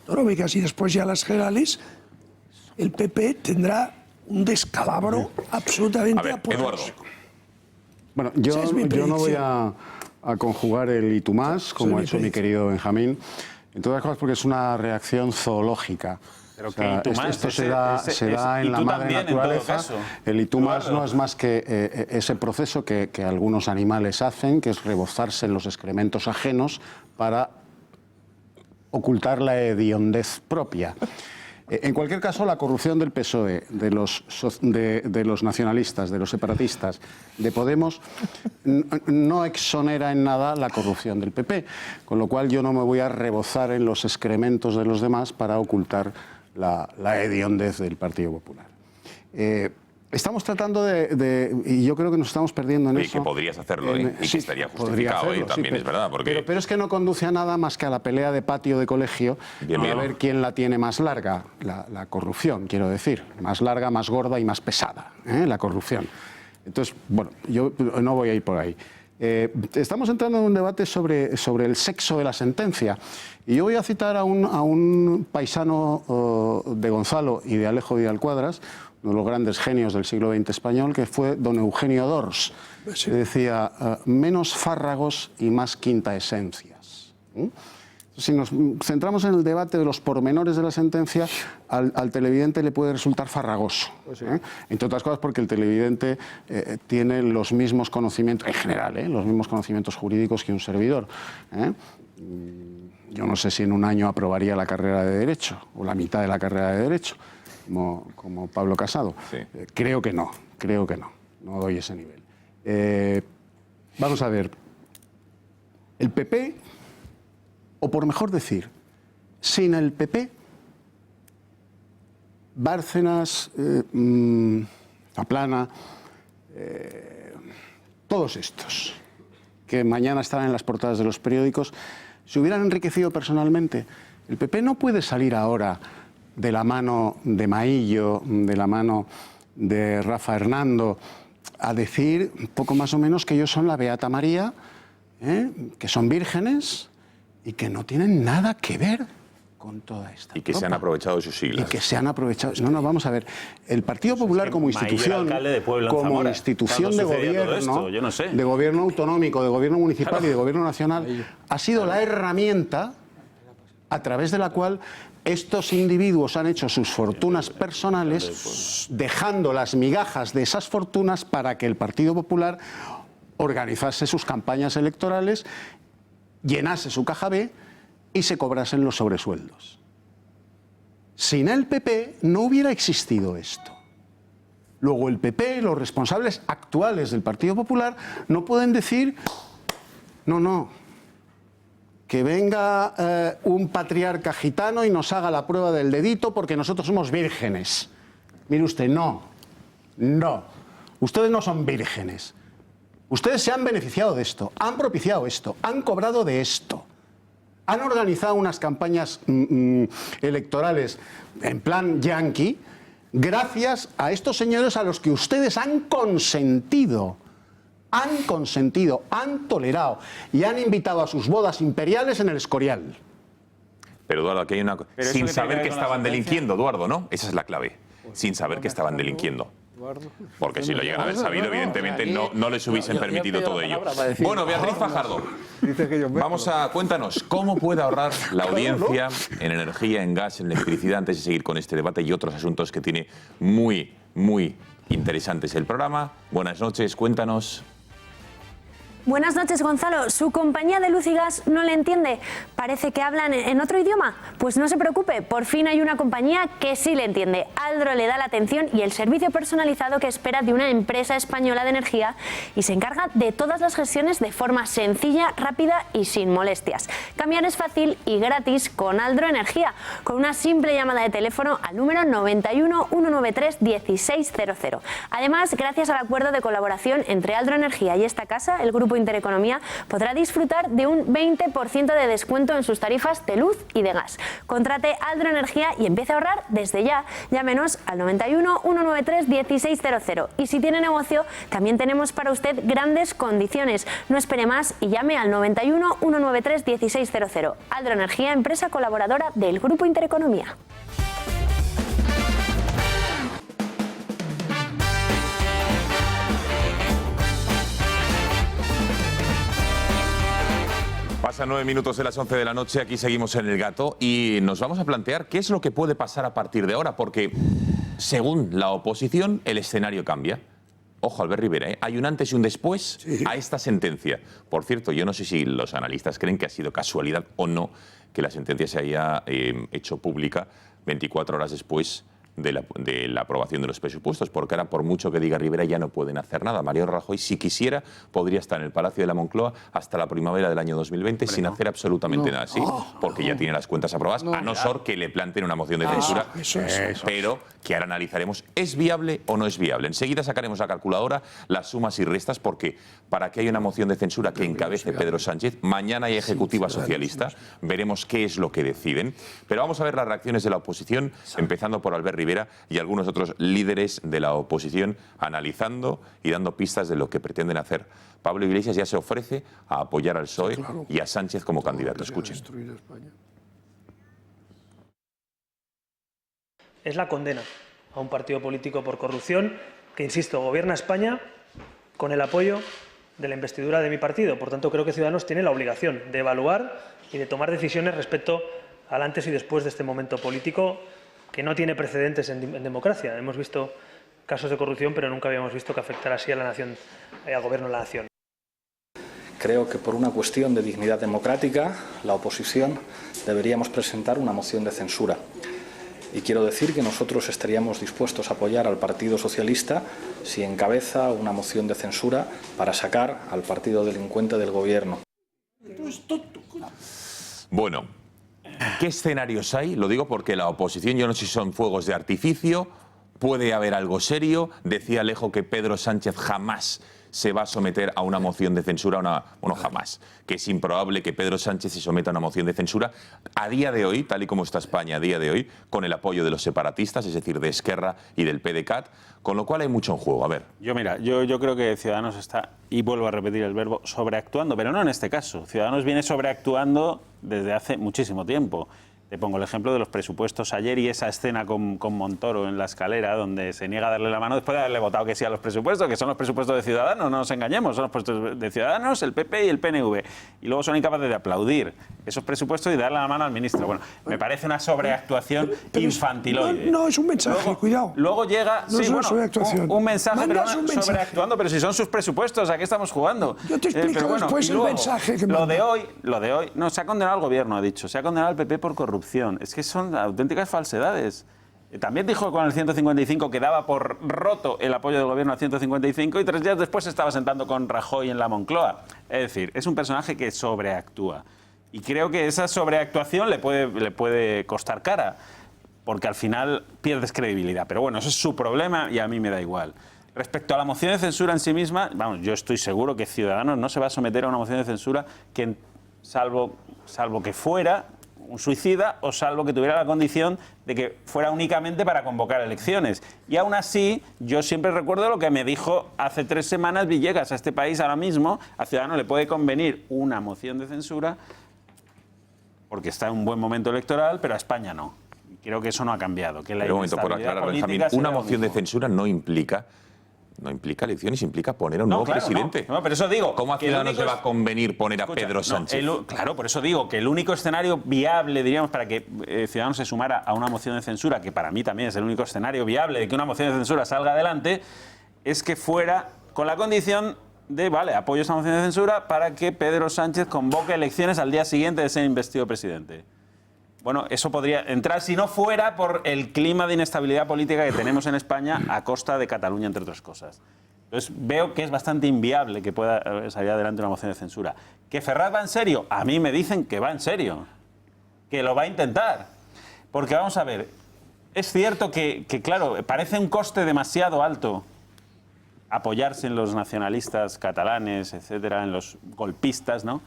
autonómicas y después ya las generales, el PP tendrá un descalabro absolutamente apoderoso. Bueno, yo no voy a conjugar el y tú más, como ha hecho mi querido Benjamín, en todas las cosas porque es una reacción zoológica. Pero o sea, esto se da en la madre naturaleza. El y tú más no es más que ese proceso que algunos animales hacen, que es rebozarse en los excrementos ajenos para ocultar la hediondez propia. En cualquier caso, la corrupción del PSOE, de los nacionalistas, de los separatistas, de Podemos, no exonera en nada la corrupción del PP, con lo cual yo no me voy a rebozar en los excrementos de los demás para ocultar la hediondez del Partido Popular. Estamos tratando y yo creo que nos estamos perdiendo en eso. Que podrías hacerlo, y que estaría justificado, hacerlo, también es verdad. Porque... Pero es que no conduce a nada más que a la pelea de patio de colegio, a ver quién la tiene más larga, la corrupción, quiero decir. Más larga, más gorda y más pesada, la corrupción. Entonces, bueno, yo no voy a ir por ahí. Estamos entrando en un debate sobre el sexo de la sentencia. Y yo voy a citar a un paisano de Gonzalo y de Alejo Vidal Cuadras, uno de los grandes genios del siglo XX español, que fue don Eugenio d'Ors, que decía, menos fárragos y más quintaesencias. Si nos centramos en el debate de los pormenores de la sentencia, al televidente le puede resultar farragoso. Entre otras cosas porque el televidente tiene los mismos conocimientos, en general, los mismos conocimientos jurídicos que un servidor. Yo no sé si en un año aprobaría la carrera de Derecho, o la mitad de la carrera de Derecho, como Pablo Casado. Sí. Creo que no doy ese nivel. Vamos a ver, el PP, o por mejor decir, sin el PP, Bárcenas, Zaplana, todos estos, que mañana estarán en las portadas de los periódicos, se hubieran enriquecido personalmente. El PP no puede salir ahora de la mano de Maillo, de la mano de Rafa Hernando, a decir poco más o menos que ellos son la Beata María, que son vírgenes y que no tienen nada que ver con toda esta y que se han aprovechado de sus siglas. Y que se han aprovechado. No, vamos a ver. El Partido Popular como institución, de gobierno, yo no sé. de gobierno autonómico, de gobierno municipal y de gobierno nacional, ha sido la herramienta a través de la cual estos individuos han hecho sus fortunas personales, dejando las migajas de esas fortunas para que el Partido Popular organizase sus campañas electorales, llenase su caja B y se cobrasen los sobresueldos. Sin el PP no hubiera existido esto. Luego el PP, los responsables actuales del Partido Popular, no pueden decir, no, que venga un patriarca gitano y nos haga la prueba del dedito porque nosotros somos vírgenes. Mire usted, no. Ustedes no son vírgenes. Ustedes se han beneficiado de esto, han propiciado esto, han cobrado de esto. Han organizado unas campañas electorales en plan yanqui gracias a estos señores a los que ustedes han consentido, han tolerado y han invitado a sus bodas imperiales en el Escorial. Pero Eduardo, aquí hay una... Sin saber que estaban delinquiendo, Eduardo, ¿no? Esa es la clave. Sin saber que estaban delinquiendo. Porque si lo llegan a haber sabido, evidentemente no les hubiesen permitido todo ello. Bueno, Beatriz Fajardo, cuéntanos, ¿cómo puede ahorrar la audiencia en energía, en gas, en electricidad, antes de seguir con este debate y otros asuntos que tiene muy muy interesante es el programa. Buenas noches, cuéntanos. Buenas noches, Gonzalo. ¿Su compañía de luz y gas no le entiende? ¿Parece que hablan en otro idioma? Pues no se preocupe, por fin hay una compañía que sí le entiende. Aldro le da la atención y el servicio personalizado que espera de una empresa española de energía y se encarga de todas las gestiones de forma sencilla, rápida y sin molestias. Cambiar es fácil y gratis con Aldro Energía, con una simple llamada de teléfono al número 91 193 1600. Además, gracias al acuerdo de colaboración entre Aldro Energía y esta casa, el Grupo Intereconomía podrá disfrutar de un 20% de descuento en sus tarifas de luz y de gas. Contrate Aldro Energía y empiece a ahorrar desde ya. Llámenos al 91 193 1600. Y si tiene negocio, también tenemos para usted grandes condiciones. No espere más y llame al 91 193 1600. Aldro Energía, empresa colaboradora del Grupo Intereconomía. Pasan 9 minutos de las 11 de la noche, aquí seguimos en El Gato y nos vamos a plantear qué es lo que puede pasar a partir de ahora, porque según la oposición el escenario cambia. Ojo, Albert Rivera, hay un antes y un después a esta sentencia. Por cierto, yo no sé si los analistas creen que ha sido casualidad o no que la sentencia se haya hecho pública 24 horas después de la aprobación de los presupuestos, porque ahora, por mucho que diga Rivera, ya no pueden hacer nada. Mariano Rajoy, si quisiera, podría estar en el Palacio de la Moncloa hasta la primavera del año 2020 sin hacer absolutamente nada así, porque ya tiene las cuentas aprobadas, a no ser que le planteen una moción de censura, pero que ahora analizaremos, ¿es viable o no es viable? Enseguida sacaremos la calculadora, las sumas y restas, porque para que haya una moción de censura que encabece Pedro Sánchez, mañana hay ejecutiva socialista, veremos qué es lo que deciden, pero vamos a ver las reacciones de la oposición, empezando por Albert Rivera y algunos otros líderes de la oposición analizando y dando pistas de lo que pretenden hacer. Pablo Iglesias ya se ofrece a apoyar al PSOE y a Sánchez como candidato. Escuchen. Es la condena a un partido político por corrupción que, insisto, gobierna España con el apoyo de la investidura de mi partido. Por tanto, creo que Ciudadanos tiene la obligación de evaluar y de tomar decisiones respecto al antes y después de este momento político que no tiene precedentes en democracia. Hemos visto casos de corrupción, pero nunca habíamos visto que afectara así a la nación, al gobierno de la nación. Creo que por una cuestión de dignidad democrática, la oposición deberíamos presentar una moción de censura. Y quiero decir que nosotros estaríamos dispuestos a apoyar al Partido Socialista si encabeza una moción de censura para sacar al partido delincuente del gobierno. Bueno, ¿qué escenarios hay? Lo digo porque la oposición, yo no sé si son fuegos de artificio, puede haber algo serio. Decía Alejo que Pedro Sánchez jamás se va a someter a una moción de censura, bueno, jamás, que es improbable que Pedro Sánchez se someta a una moción de censura a día de hoy, tal y como está España a día de hoy, con el apoyo de los separatistas, es decir, de Esquerra y del PDeCAT, con lo cual hay mucho en juego. A ver. Yo creo que Ciudadanos está, y vuelvo a repetir el verbo, sobreactuando, pero no en este caso. Ciudadanos viene sobreactuando desde hace muchísimo tiempo. Te pongo el ejemplo de los presupuestos ayer y esa escena con Montoro en la escalera donde se niega a darle la mano después de haberle votado que sí a los presupuestos, que son los presupuestos de Ciudadanos, no nos engañemos, son los presupuestos de Ciudadanos, el PP y el PNV. Y luego son incapaces de aplaudir esos presupuestos y darle la mano al ministro. Bueno, me parece una sobreactuación infantiloide. No, es un mensaje, cuidado. Luego llega no es una sobreactuación. un mensaje, pero sobreactuando, pero si son sus presupuestos, ¿a qué estamos jugando? Yo te explico después el mensaje que lo de hoy, no, se ha condenado al gobierno, ha dicho, se ha condenado al PP por corrupción. Es que son auténticas falsedades. También dijo con el 155 que daba por roto el apoyo del gobierno al 155 y 3 días después se estaba sentando con Rajoy en la Moncloa. Es decir, es un personaje que sobreactúa. Y creo que esa sobreactuación le puede costar cara, porque al final pierdes credibilidad. Pero bueno, eso es su problema y a mí me da igual. Respecto a la moción de censura en sí misma, vamos, yo estoy seguro que Ciudadanos no se va a someter a una moción de censura que, salvo que fuera un suicida o salvo que tuviera la condición de que fuera únicamente para convocar elecciones. Y aún así, yo siempre recuerdo lo que me dijo hace 3 semanas Villegas. A este país ahora mismo, a Ciudadanos le puede convenir una moción de censura porque está en un buen momento electoral, pero a España no. Creo que eso no ha cambiado. Que la pero un momento, por aclarar, Benjamín, una moción de censura no implica No implica elecciones, implica poner a un nuevo claro, presidente. No, pero eso digo. ¿Cómo a Ciudadanos le va a convenir poner a Pedro Sánchez? Claro, por eso digo que el único escenario viable, diríamos, para que Ciudadanos se sumara a una moción de censura, que para mí también es el único escenario viable de que una moción de censura salga adelante, es que fuera con la condición de, vale, apoyo esa moción de censura para que Pedro Sánchez convoque elecciones al día siguiente de ser investido presidente. Bueno, eso podría entrar si no fuera por el clima de inestabilidad política que tenemos en España a costa de Cataluña, entre otras cosas. Entonces, veo que es bastante inviable que pueda salir adelante una moción de censura. ¿Que Ferraz va en serio? A mí me dicen que va en serio, que lo va a intentar. Porque vamos a ver, es cierto que claro, parece un coste demasiado alto apoyarse en los nacionalistas catalanes, etcétera, en los golpistas, ¿no?,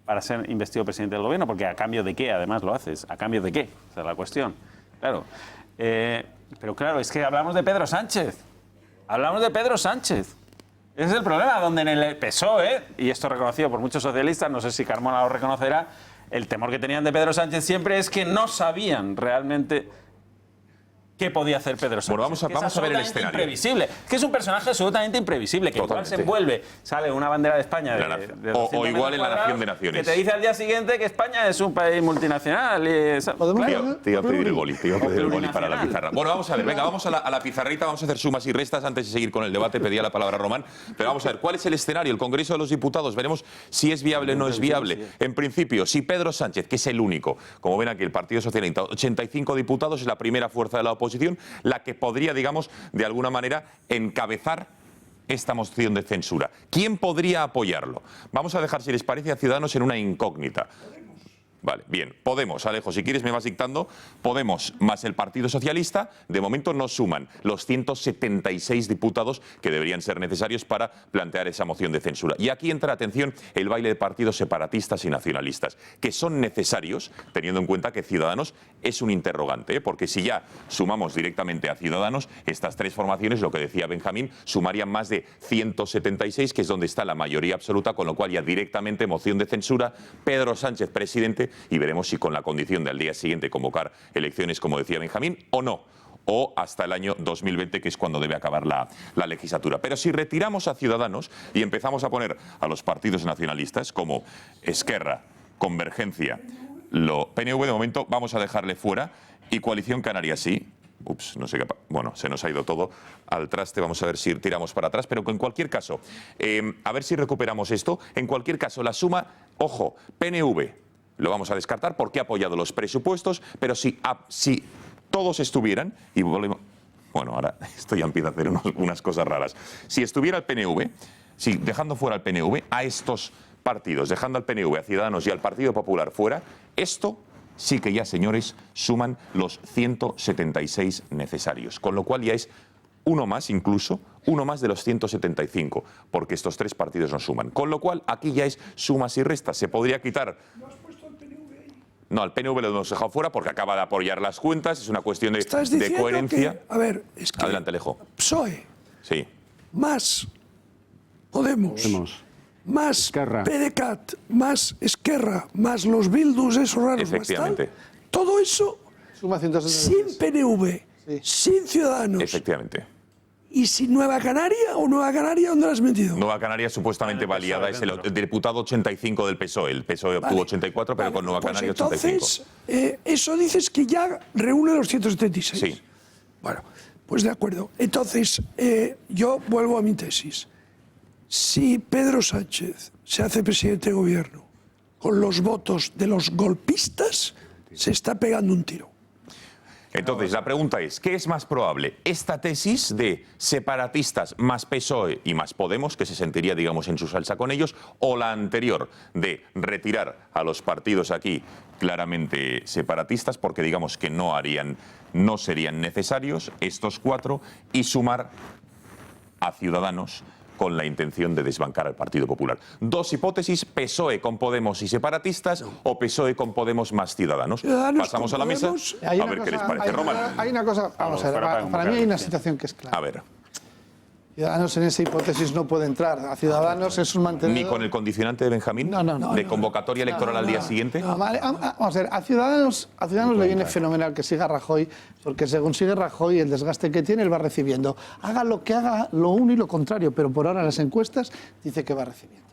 para ser investido presidente del gobierno, porque ¿a cambio de qué además lo haces? ¿A cambio de qué? Esa es la cuestión. Claro. Pero claro, es que hablamos de Pedro Sánchez. Hablamos de Pedro Sánchez. Ese es el problema, donde en el PSOE, y esto reconocido por muchos socialistas, no sé si Carmona lo reconocerá, el temor que tenían de Pedro Sánchez siempre es que no sabían realmente qué podía hacer Pedro Sánchez. Bueno, vamos a ver el escenario. Imprevisible. Que es un personaje absolutamente imprevisible, que igual se envuelve, sale una bandera de España de o igual en la Nación de Naciones. Que te dice al día siguiente que España es un país multinacional. Y te iba a pedir el boli, para la pizarra. Bueno, vamos a ver, venga, vamos a la pizarrita, vamos a hacer sumas y restas antes de seguir con el debate. Pedía la palabra Román, pero vamos a ver, ¿cuál es el escenario? El Congreso de los Diputados, veremos si es viable o no es viable. En principio, si Pedro Sánchez, que es el único, como ven aquí, el Partido Socialista, 85 diputados, es la primera fuerza de la oposición, la que podría, digamos, de alguna manera encabezar esta moción de censura. ¿Quién podría apoyarlo? Vamos a dejar, si les parece, a Ciudadanos en una incógnita. Vale, bien. Podemos, Alejo, si quieres me vas dictando. Podemos más el Partido Socialista, de momento no suman los 176 diputados que deberían ser necesarios para plantear esa moción de censura. Y aquí entra, atención, el baile de partidos separatistas y nacionalistas, que son necesarios, teniendo en cuenta que Ciudadanos es un interrogante, porque si ya sumamos directamente a Ciudadanos, estas tres formaciones, lo que decía Benjamín, sumarían más de 176, que es donde está la mayoría absoluta, con lo cual ya directamente moción de censura, Pedro Sánchez presidente, y veremos si con la condición de al día siguiente convocar elecciones, como decía Benjamín, o no, o hasta el año 2020, que es cuando debe acabar la legislatura. Pero si retiramos a Ciudadanos y empezamos a poner a los partidos nacionalistas, como Esquerra, Convergencia, PNV de momento vamos a dejarle fuera, y Coalición Canaria sí. Ups, no sé qué. Bueno, se nos ha ido todo al traste. Vamos a ver si tiramos para atrás. Pero en cualquier caso, a ver si recuperamos esto. En cualquier caso, la suma, ojo, PNV lo vamos a descartar porque ha apoyado los presupuestos, pero si todos estuvieran, y volvemos, bueno, ahora esto ya empieza a hacer unas cosas raras. Si estuviera el PNV, dejando fuera al PNV, a estos partidos, dejando al PNV, a Ciudadanos y al Partido Popular fuera, esto sí que ya, señores, suman los 176 necesarios, con lo cual ya es uno más incluso, uno más de los 175, porque estos tres partidos no suman. Con lo cual, aquí ya es sumas y restas. Se podría quitar... No, al PNV lo hemos dejado fuera porque acaba de apoyar las cuentas, es una cuestión de coherencia. A ver, es que adelante, Alejo. PSOE, sí, más Podemos, más Esquerra, PDeCAT, más Esquerra, más los Bildus, esos raros, efectivamente, más tal, todo eso suma 176. sin PNV, sin Ciudadanos. Efectivamente. ¿Y sin Nueva Canaria o Nueva Canaria dónde la has metido? Nueva Canaria supuestamente valiada es el diputado 85 del PSOE. El PSOE obtuvo 84, pero con Nueva Canaria 85. Entonces, eso dices que ya reúne los 176. Sí. Bueno, pues de acuerdo. Entonces, yo vuelvo a mi tesis. Si Pedro Sánchez se hace presidente de gobierno con los votos de los golpistas, se está pegando un tiro. Entonces, la pregunta es, ¿qué es más probable? ¿Esta tesis de separatistas más PSOE y más Podemos, que se sentiría, digamos, en su salsa con ellos, o la anterior de retirar a los partidos aquí claramente separatistas, porque digamos que no serían necesarios estos cuatro, y sumar a Ciudadanos con la intención de desbancar al Partido Popular? Dos hipótesis: PSOE con Podemos y separatistas, o PSOE con Podemos más Ciudadanos. Pasamos a la mesa a ver qué les parece. Román. Hay una cosa, vamos a ver, para mí hay una situación que es clara. A ver. Ciudadanos en esa hipótesis no puede entrar. A Ciudadanos es un mantenedor... ¿Ni con el condicionante de Benjamín? No. ¿De convocatoria electoral al día siguiente? Vale, vamos a ver, a Ciudadanos le viene fenomenal que siga Rajoy, porque según sigue Rajoy, el desgaste que tiene, él va recibiendo. Haga lo que haga, lo uno y lo contrario, pero por ahora en las encuestas dice que va recibiendo.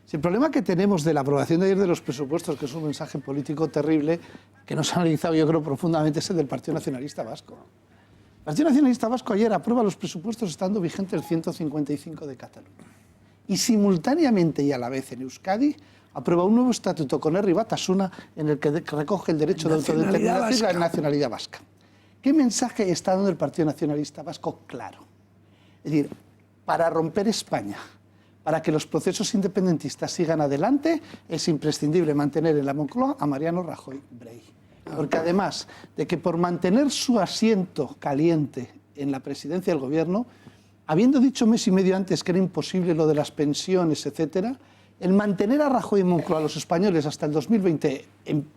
Si el problema que tenemos de la aprobación de ayer de los presupuestos, que es un mensaje político terrible, que nos ha analizado yo creo profundamente, es el del Partido Nacionalista Vasco. El Partido Nacionalista Vasco ayer aprueba los presupuestos estando vigente el 155 de Cataluña. Y simultáneamente y a la vez en Euskadi aprueba un nuevo estatuto con Herri Batasuna en el que recoge el derecho de autodeterminación y la nacionalidad vasca. ¿Qué mensaje está dando el Partido Nacionalista Vasco? Claro. Es decir, para romper España, para que los procesos independentistas sigan adelante, es imprescindible mantener en la Moncloa a Mariano Rajoy Brey. Porque además de que por mantener su asiento caliente en la presidencia del gobierno, habiendo dicho mes y medio antes que era imposible lo de las pensiones, etcétera, el mantener a Rajoy en Moncloa a los españoles hasta el 2020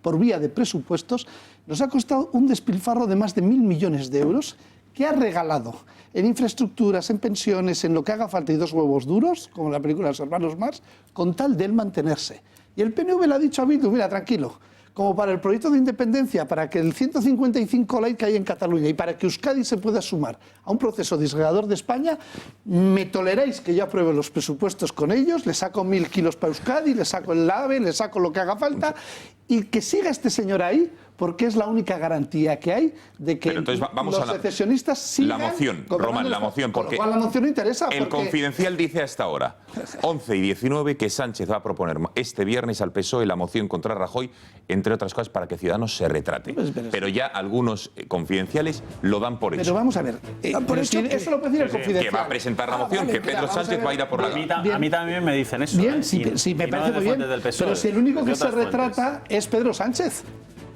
por vía de presupuestos nos ha costado un despilfarro de más de 1.000 millones de euros que ha regalado en infraestructuras, en pensiones, en lo que haga falta y 2 huevos duros, como en la película Los Hermanos Marx, con tal de él mantenerse. Y el PNV le ha dicho a Bildu, mira, tranquilo, como para el proyecto de independencia, para que el 155 ley que hay en Cataluña y para que Euskadi se pueda sumar a un proceso disgregador de España, me toleráis que yo apruebe los presupuestos con ellos, le saco 1.000 kilos para Euskadi, le saco el AVE, le saco lo que haga falta, y que siga este señor ahí, porque es la única garantía que hay de que vamos los secesionistas sigan... La moción, Román, la moción, porque la moción no interesa. El Confidencial dice hasta ahora, 11 y 19, que Sánchez va a proponer este viernes al PSOE la moción contra Rajoy, entre otras cosas, para que Ciudadanos se retrate. Pero ya algunos confidenciales lo dan por hecho. Pero vamos a ver, eso lo puede decir el Confidencial. Que va a presentar la moción, que Pedro Sánchez va a ir a por la... A mí también me dicen eso. Bien, sí, me parece muy bien. Pero si el único que se retrata es Pedro Sánchez,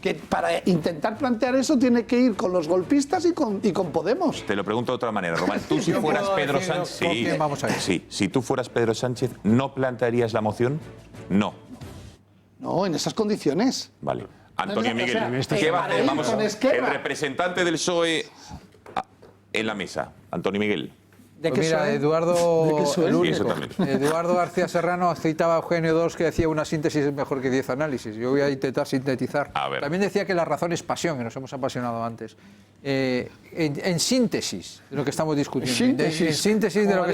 que para intentar plantear eso tiene que ir con los golpistas y con Podemos. Te lo pregunto de otra manera, Román. Tú si fueras Pedro Sánchez... Sí, si tú fueras Pedro Sánchez, ¿no plantearías la moción? No. No, en esas condiciones. Vale. Antonio Miguel, el representante del PSOE en la mesa. Antonio Miguel. ¿De qué mira, Eduardo García Serrano citaba a Eugenio II que decía una síntesis es mejor que 10 análisis. Yo voy a intentar sintetizar. También decía que la razón es pasión, que nos hemos apasionado antes. En síntesis de lo que estamos discutiendo. En síntesis de lo que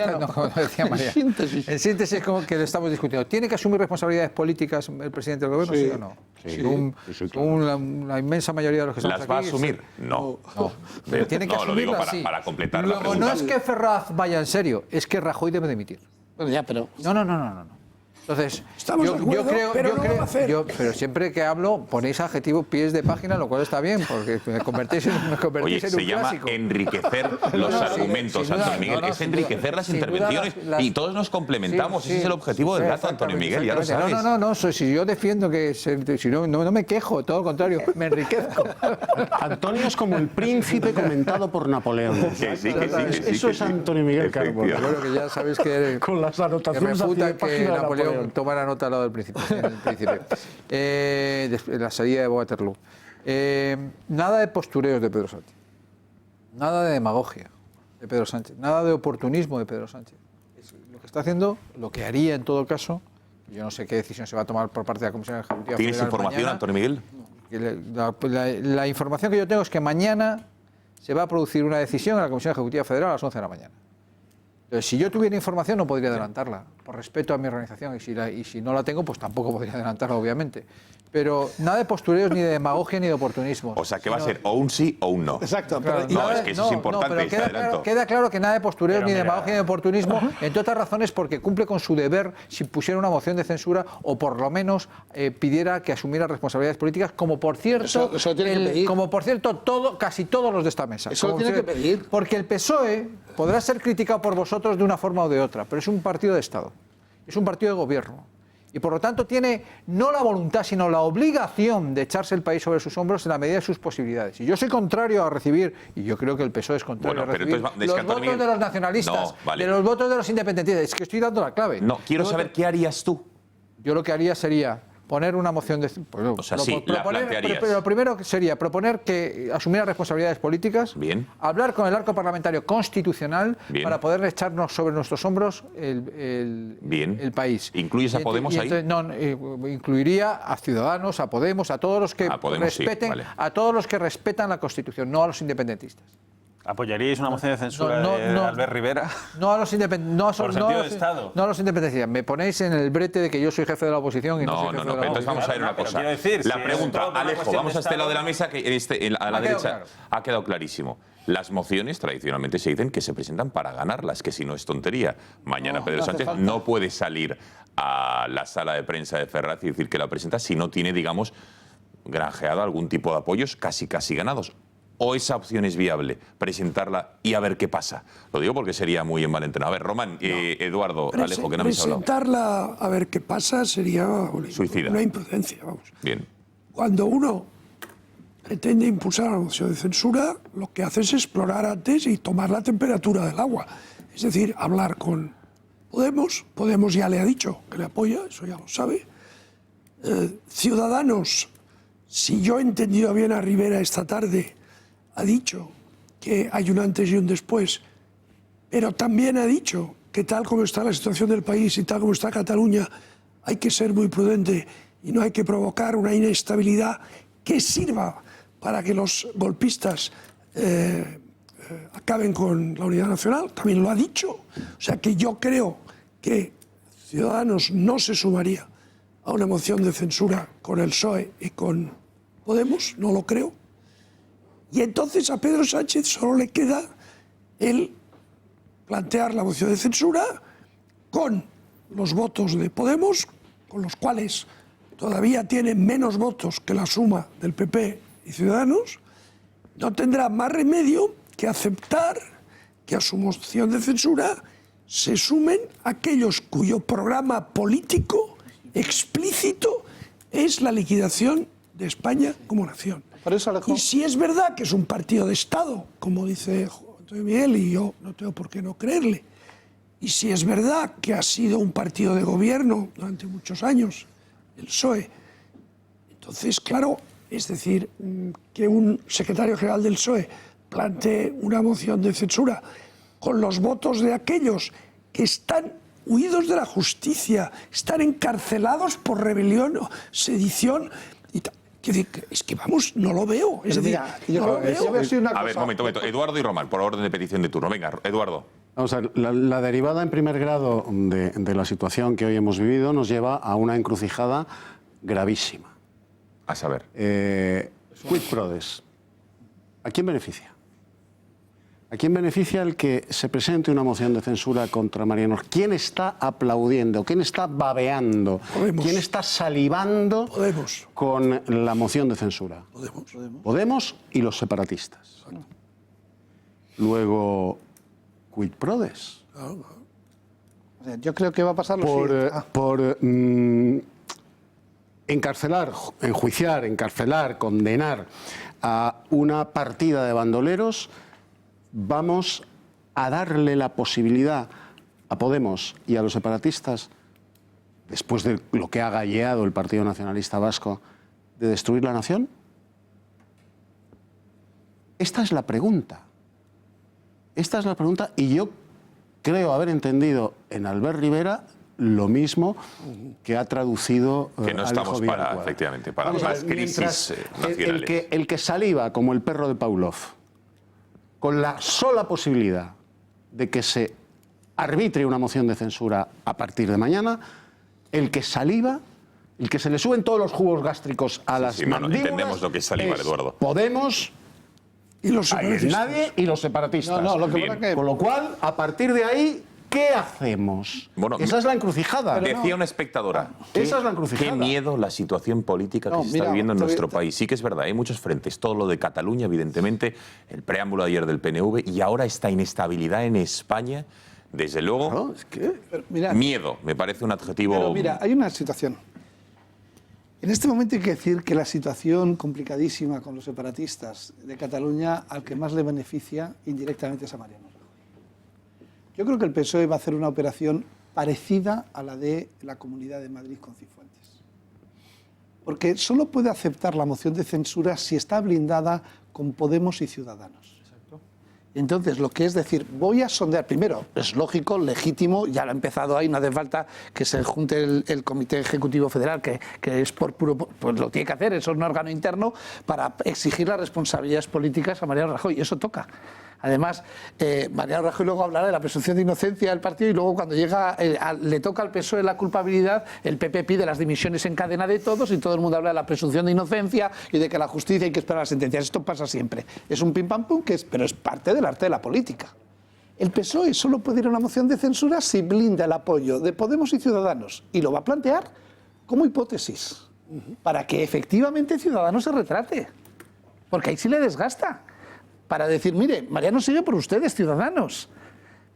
decía María. En síntesis como que le estamos discutiendo. ¿Tiene que asumir responsabilidades políticas el presidente del gobierno, sí o no? Según la inmensa mayoría de los que estamos aquí. ¿Las va a asumir? No. Pero tiene que asumirlo así. Para completar la pregunta. No es que Ferraz vaya en serio, es que Rajoy debe dimitir. Bueno, ya, pero... No. Entonces, pero siempre que hablo ponéis adjetivos pies de página, lo cual está bien, porque me convertís en un clásico. Se llama enriquecer los argumentos, Antonio Miguel. Es enriquecer las intervenciones y todos nos complementamos. Ese es el objetivo del dato, Antonio Miguel, ya lo sabes. No, si yo defiendo que... Si no me quejo, todo lo contrario, me enriquezco. Antonio es como el príncipe comentado por Napoleón. Eso es Antonio Miguel Carbonell. Bueno, que ya sabéis que... Con las anotaciones que Napoleón toma la nota al lado del príncipe. La salida de Waterloo. Nada de postureos de Pedro Sánchez. Nada de demagogia de Pedro Sánchez. Nada de oportunismo de Pedro Sánchez. Lo que está haciendo, lo que haría en todo caso, yo no sé qué decisión se va a tomar por parte de la Comisión Ejecutiva. ¿Tienes información, mañana, Antonio Miguel? La información que yo tengo es que mañana se va a producir una decisión en la Comisión Ejecutiva Federal a las 11 de la mañana. Entonces, si yo tuviera información no podría adelantarla, por respeto a mi organización, y si no la tengo, pues tampoco podría adelantarla, obviamente. Pero nada de postureos, ni de demagogia, ni de oportunismo. O sea, que va a ser o un sí o un no. Exacto. Pero no, es que eso es importante. Pero queda claro que nada de postureos, ni de demagogia, ni de oportunismo, entre otras razones porque cumple con su deber si pusiera una moción de censura o por lo menos pidiera que asumiera responsabilidades políticas, como por cierto, casi todos los de esta mesa. Eso lo tiene que pedir. Porque el PSOE podrá ser criticado por vosotros de una forma o de otra, pero es un partido de Estado, es un partido de gobierno. Y por lo tanto tiene no la voluntad, sino la obligación de echarse el país sobre sus hombros en la medida de sus posibilidades. Y yo soy contrario a recibir, y yo creo que el PSOE es contrario a recibir los votos de los nacionalistas, de los votos de los independentistas. Es que estoy dando la clave. No, quiero saber qué harías tú. Yo lo que haría sería poner una moción de... O sea, sí, la plantearías. Pero lo primero sería proponer que asumiera responsabilidades políticas, Bien. hablar con el arco parlamentario constitucional Bien. para poder echarnos sobre nuestros hombros el país. ¿Incluyes a Podemos ahí? Entonces, no, incluiría a Ciudadanos, a Podemos, a todos los que respeten, vale. a todos los que respetan la Constitución, no a los independentistas. ¿Apoyaríais una moción de censura de Albert Rivera? No a los independentistas. Por sentido de Estado. No a los independentistas. Me ponéis en el brete de que yo soy jefe de la oposición y no soy jefe de la oposición. Entonces vamos a ver una cosa. Quiero decir, la si pregunta, Alejo, vamos a este lado de la mesa, que a la derecha claro. ha quedado clarísimo. Las mociones tradicionalmente se dicen que se presentan para ganarlas, que si no es tontería. Mañana Pedro Sánchez no puede salir a la sala de prensa de Ferraz y decir que la presenta si no tiene, digamos, granjeado algún tipo de apoyos casi ganados. ¿O esa opción es viable? Presentarla y a ver qué pasa. Lo digo porque sería muy envalentonado. A ver, Román, Eduardo, Alejo, que no habéis hablado. Presentarla a ver qué pasa sería Suicida. una imprudencia, vamos. Bien. Cuando uno pretende impulsar una moción de censura, lo que hace es explorar antes y tomar la temperatura del agua. Es decir, hablar con Podemos. Podemos ya le ha dicho que le apoya, eso ya lo sabe. Ciudadanos, si yo he entendido bien a Rivera esta tarde, ha dicho que hay un antes y un después, pero también ha dicho que tal como está la situación del país y tal como está Cataluña, hay que ser muy prudente y no hay que provocar una inestabilidad que sirva para que los golpistas acaben con la unidad nacional. También lo ha dicho. O sea que yo creo que Ciudadanos no se sumaría a una moción de censura con el PSOE y con Podemos, no lo creo. Y entonces a Pedro Sánchez solo le queda el plantear la moción de censura con los votos de Podemos, con los cuales todavía tiene menos votos que la suma del PP y Ciudadanos. No tendrá más remedio que aceptar que a su moción de censura se sumen aquellos cuyo programa político explícito es la liquidación de España como nación. Y si es verdad que es un partido de Estado, como dice Antonio Miguel, y yo no tengo por qué no creerle, y si es verdad que ha sido un partido de gobierno durante muchos años, el PSOE, entonces, claro, es decir, que un secretario general del PSOE plantee una moción de censura con los votos de aquellos que están huidos de la justicia, están encarcelados por rebelión o sedición y tal. Es que vamos, no lo veo. Es decir, no lo veo. A ver, momento. Eduardo y Román, por orden de petición de turno. Venga, Eduardo. Vamos a ver, la derivada en primer grado de la situación que hoy hemos vivido nos lleva a una encrucijada gravísima. A saber. Quid prodest. ¿A quién beneficia? ¿A quién beneficia el que se presente una moción de censura contra Mariano? ¿Quién está aplaudiendo? ¿Quién está babeando? Podemos. ¿Quién está salivando con la moción de censura? Podemos y los separatistas. Exacto. Luego, quid prodest. Yo creo que va a pasar lo siguiente. Por encarcelar, enjuiciar, encarcelar, condenar a una partida de bandoleros, vamos a darle la posibilidad a Podemos y a los separatistas, después de lo que ha galleado el Partido Nacionalista Vasco, de destruir la nación. Esta es la pregunta. Esta es la pregunta y yo creo haber entendido en Albert Rivera lo mismo que ha traducido que no estamos para, efectivamente, para las crisis nacionales. El que saliva como el perro de Pavlov, con la sola posibilidad de que se arbitre una moción de censura a partir de mañana, el que saliva, el que se le suben todos los jugos gástricos a las mandíbulas, no entendemos lo que es salivar, Eduardo. Podemos y los separatistas. Nadie y los separatistas. Con lo cual, a partir de ahí, ¿qué hacemos? Bueno, esa es la encrucijada. Decía una espectadora. Esa es la encrucijada. Qué miedo la situación política que se está viviendo en nuestro país. Sí que es verdad, hay muchos frentes. Todo lo de Cataluña, evidentemente, el preámbulo de ayer del PNV y ahora esta inestabilidad en España. Desde luego, miedo, me parece un adjetivo... Pero mira, hay una situación. En este momento hay que decir que la situación complicadísima con los separatistas de Cataluña, al que más le beneficia indirectamente es a Mariano Rajoy. Yo creo que el PSOE va a hacer una operación parecida a la de la Comunidad de Madrid con Cifuentes. Porque solo puede aceptar la moción de censura si está blindada con Podemos y Ciudadanos. Entonces, lo que es decir, voy a sondear, primero, es lógico, legítimo, ya lo ha empezado ahí, no hace falta que se junte el Comité Ejecutivo Federal, que es por puro, pues lo tiene que hacer, eso es un órgano interno, para exigir las responsabilidades políticas a Mariano Rajoy, y eso toca. Además, Mariano Rajoy luego hablará de la presunción de inocencia del partido y luego cuando llega, le toca al PSOE la culpabilidad, el PP pide las dimisiones en cadena de todos y todo el mundo habla de la presunción de inocencia y de que la justicia hay que esperar las sentencias. Esto pasa siempre. Es un pim pam pum, pero es parte del arte de la política. El PSOE solo puede ir a una moción de censura si blinda el apoyo de Podemos y Ciudadanos y lo va a plantear como hipótesis para que efectivamente Ciudadanos se retrate, porque ahí sí le desgasta. Para decir, mire, Mariano sigue por ustedes, Ciudadanos.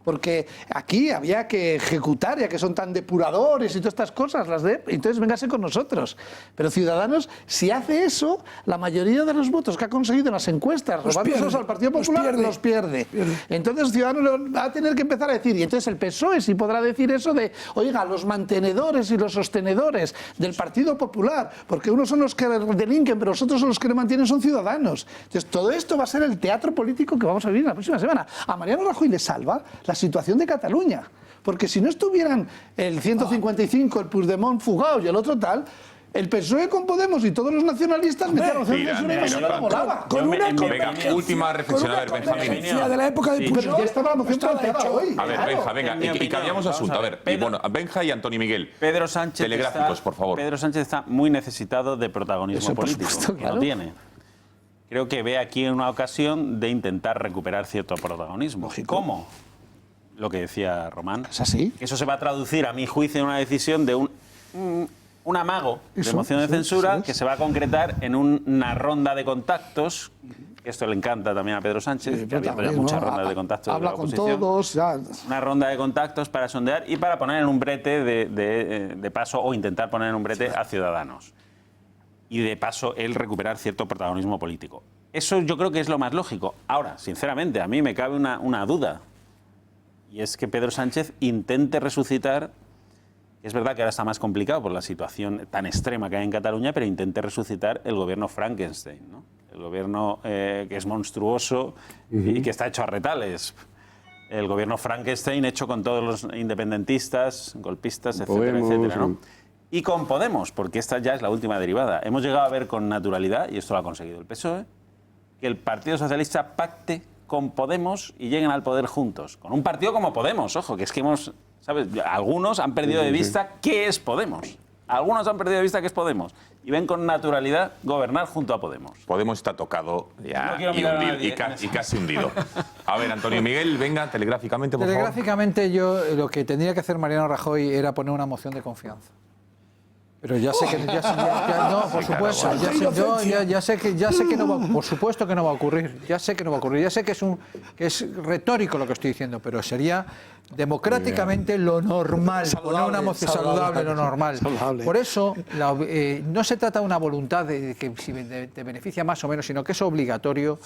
Porque aquí había que ejecutar, ya que son tan depuradores y todas estas cosas, entonces véngase con nosotros. Pero Ciudadanos, si hace eso, la mayoría de los votos que ha conseguido en las encuestas, robándoselos al Partido Popular, los pierde. Entonces Ciudadanos va a tener que empezar a decir, y entonces el PSOE sí podrá decir eso de, oiga, los mantenedores y los sostenedores del Partido Popular, porque unos son los que delinquen, pero los otros son los que le mantienen, son Ciudadanos. Entonces todo esto va a ser el teatro político que vamos a vivir la próxima semana. A Mariano Rajoy le salva la situación de Cataluña, porque si no estuvieran el 155, el Puigdemont fugado y el otro tal, el PSOE con Podemos y todos los nacionalistas metían la volaba. Venga, última reflexión, a ver, Benjamín. De la época de Pero ya estaba la moción planteada hoy. A ver, Benja, venga, y cambiamos de asunto. A ver, Benja y Antonio Miguel. Pedro Sánchez telegráficos, por favor. Pedro Sánchez está muy necesitado de protagonismo político. Claro. Lo tiene. Creo que ve aquí una ocasión de intentar recuperar cierto protagonismo. Lógico. ¿Cómo? Lo que decía Román. ¿Es así? Que eso se va a traducir, a mi juicio, en una decisión de un amago de moción de censura que se va a concretar en una ronda de contactos. Esto le encanta también a Pedro Sánchez, que había muchas rondas de contactos habla de la con oposición. todos. Ya. Una ronda de contactos para sondear y para poner en un brete de paso o intentar poner en un brete a Ciudadanos. Y de paso él recuperar cierto protagonismo político. Eso yo creo que es lo más lógico. Ahora, sinceramente, a mí me cabe una duda. Y es que Pedro Sánchez intente resucitar, es verdad que ahora está más complicado por la situación tan extrema que hay en Cataluña, pero intente resucitar el gobierno Frankenstein, ¿no? El gobierno que es monstruoso y que está hecho a retales. El gobierno Frankenstein hecho con todos los independentistas, golpistas, etcétera, etcétera, ¿no? Y con Podemos, porque esta ya es la última derivada. Hemos llegado a ver con naturalidad, y esto lo ha conseguido el PSOE, que el Partido Socialista pacte con Podemos y lleguen al poder juntos. Con un partido como Podemos, ojo, que es que ¿sabes? Algunos han perdido de vista qué es Podemos. Algunos han perdido de vista qué es Podemos. Y ven con naturalidad gobernar junto a Podemos. Podemos está tocado ya no y casi hundido. A ver, Antonio Miguel, venga, telegráficamente, por favor. Telegráficamente yo lo que tendría que hacer Mariano Rajoy era poner una moción de confianza. Pero ya sé que no, por supuesto, ya sé que no va, por supuesto que no va a ocurrir, ya sé que no va a ocurrir, ya sé que es retórico lo que estoy diciendo, pero sería democráticamente lo normal, poner una moción saludable, lo normal. Por eso no se trata de una voluntad de que si te beneficia más o menos, sino que es obligatorio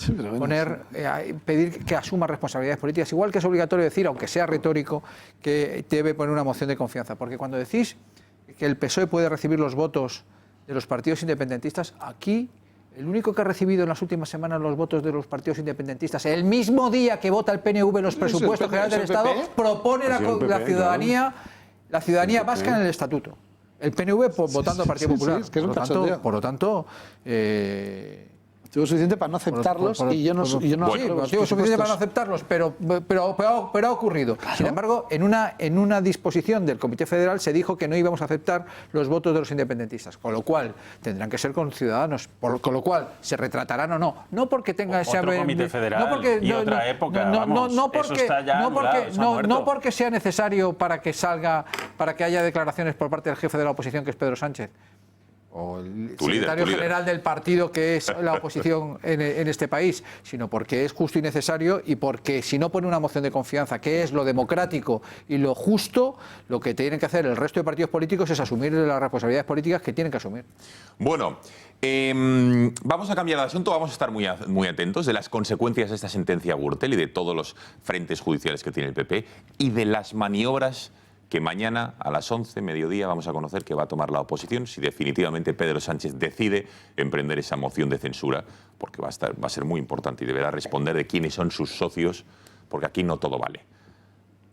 pedir que asuma responsabilidades políticas, igual que es obligatorio decir, aunque sea retórico, que debe poner una moción de confianza, porque cuando decís que el PSOE puede recibir los votos de los partidos independentistas, aquí el único que ha recibido en las últimas semanas los votos de los partidos independentistas, el mismo día que vota el PNV los presupuestos generales del Estado, propone la ciudadanía vasca en el estatuto. El PNV votando al Partido Popular. Es que es por lo tanto, motivo suficiente para no aceptarlos y yo no motivo suficiente para no aceptarlos, pero ha ocurrido. Claro. Sin embargo, en una disposición del Comité Federal se dijo que no íbamos a aceptar los votos de los independentistas, con lo cual tendrán que ser con Ciudadanos, con lo cual se retratarán o no. No porque tenga ese otro Comité Federal y otra época, no porque sea necesario para que haya declaraciones por parte del jefe de la oposición, que es Pedro Sánchez, o el secretario general del partido que es la oposición en este país, sino porque es justo y necesario y porque si no pone una moción de confianza, que es lo democrático y lo justo, lo que tienen que hacer el resto de partidos políticos es asumir las responsabilidades políticas que tienen que asumir. Bueno, vamos a cambiar de asunto, vamos a estar muy atentos de las consecuencias de esta sentencia Gürtel y de todos los frentes judiciales que tiene el PP y de las maniobras que mañana a las 11, mediodía, vamos a conocer que va a tomar la oposición si definitivamente Pedro Sánchez decide emprender esa moción de censura, porque va a ser muy importante y deberá responder de quiénes son sus socios, porque aquí no todo vale.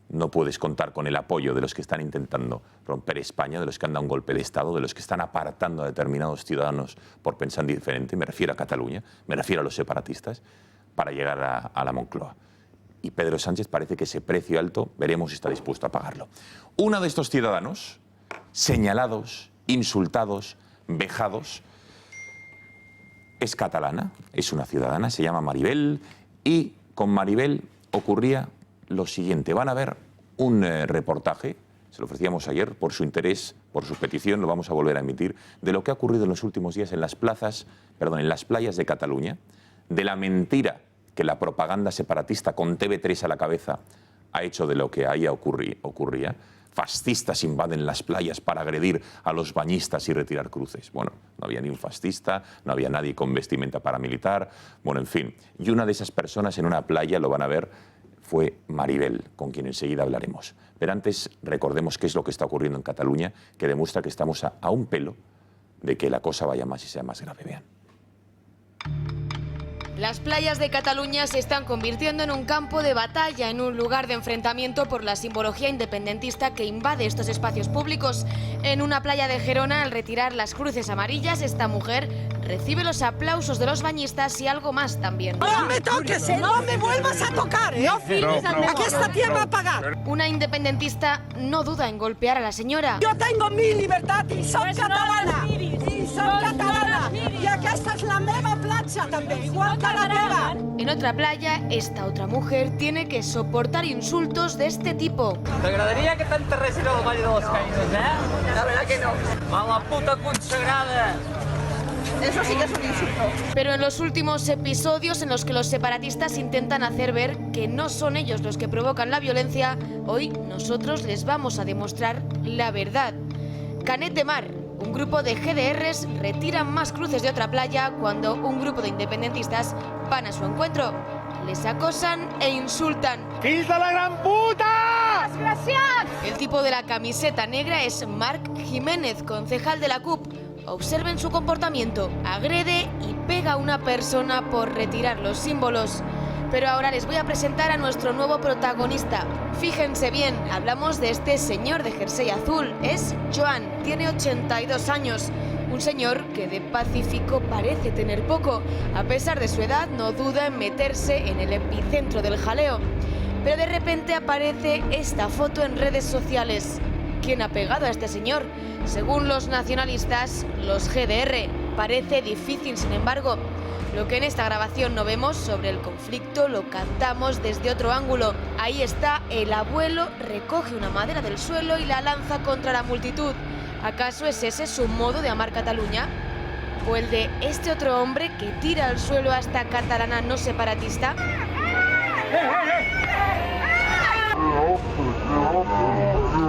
No puedes contar con el apoyo de los que están intentando romper España, de los que han dado un golpe de Estado, de los que están apartando a determinados ciudadanos por pensar diferente. Me refiero a Cataluña, me refiero a los separatistas, para llegar a la Moncloa. Y Pedro Sánchez parece que ese precio alto, veremos si está dispuesto a pagarlo. Uno de estos ciudadanos, señalados, insultados, vejados, es catalana, es una ciudadana, se llama Maribel, y con Maribel ocurría lo siguiente. Van a ver un reportaje, se lo ofrecíamos ayer, por su interés, por su petición, lo vamos a volver a emitir, de lo que ha ocurrido en los últimos días en las playas de Cataluña, de la mentira que la propaganda separatista con TV3 a la cabeza ha hecho de lo que ahí ocurría. Fascistas invaden las playas para agredir a los bañistas y retirar cruces. Bueno, no había ni un fascista, no había nadie con vestimenta paramilitar, bueno, en fin. Y una de esas personas en una playa, lo van a ver, fue Maribel, con quien enseguida hablaremos. Pero antes recordemos qué es lo que está ocurriendo en Cataluña, que demuestra que estamos a un pelo de que la cosa vaya más y sea más grave. Vean. Las playas de Cataluña se están convirtiendo en un campo de batalla, en un lugar de enfrentamiento por la simbología independentista que invade estos espacios públicos. En una playa de Gerona, al retirar las cruces amarillas, esta mujer recibe los aplausos de los bañistas y algo más también. No me toques, no me vuelvas a tocar, No firmes al negocio. Aquesta tía va a pagar. Una independentista no duda en golpear a la señora. Yo tengo mi libertad y soy catalana. Y soy catalana. Y aquesta és la meva platja també, igual que la meva. En otra playa, esta otra mujer tiene que soportar insultos de este tipo. ¿Te agradaría que t'enterressin al Vall de los Caídos, La verdad que no. Mala puta consagrada. Eso sí que es un insulto. Pero en los últimos episodios en los que los separatistas intentan hacer ver que no son ellos los que provocan la violencia, hoy nosotros les vamos a demostrar la verdad. Canet de Mar. Un grupo de GDRs retiran más cruces de otra playa cuando un grupo de independentistas van a su encuentro. Les acosan e insultan. ¡Fills de la gran puta! ¡Desgraciats! El tipo de la camiseta negra es Marc Jiménez, concejal de la CUP. Observen su comportamiento. Agrede y pega a una persona por retirar los símbolos. Pero ahora les voy a presentar a nuestro nuevo protagonista. Fíjense bien, hablamos de este señor de jersey azul. Es Joan, tiene 82 años. Un señor que de pacífico parece tener poco. A pesar de su edad, no duda en meterse en el epicentro del jaleo. Pero de repente aparece esta foto en redes sociales. ¿Quién ha pegado a este señor? Según los nacionalistas, los GDR. Parece difícil, sin embargo. Lo que en esta grabación no vemos sobre el conflicto lo captamos desde otro ángulo. Ahí está, el abuelo recoge una madera del suelo y la lanza contra la multitud. ¿Acaso es ese su modo de amar Cataluña? ¿O el de este otro hombre que tira al suelo a esta catalana no separatista?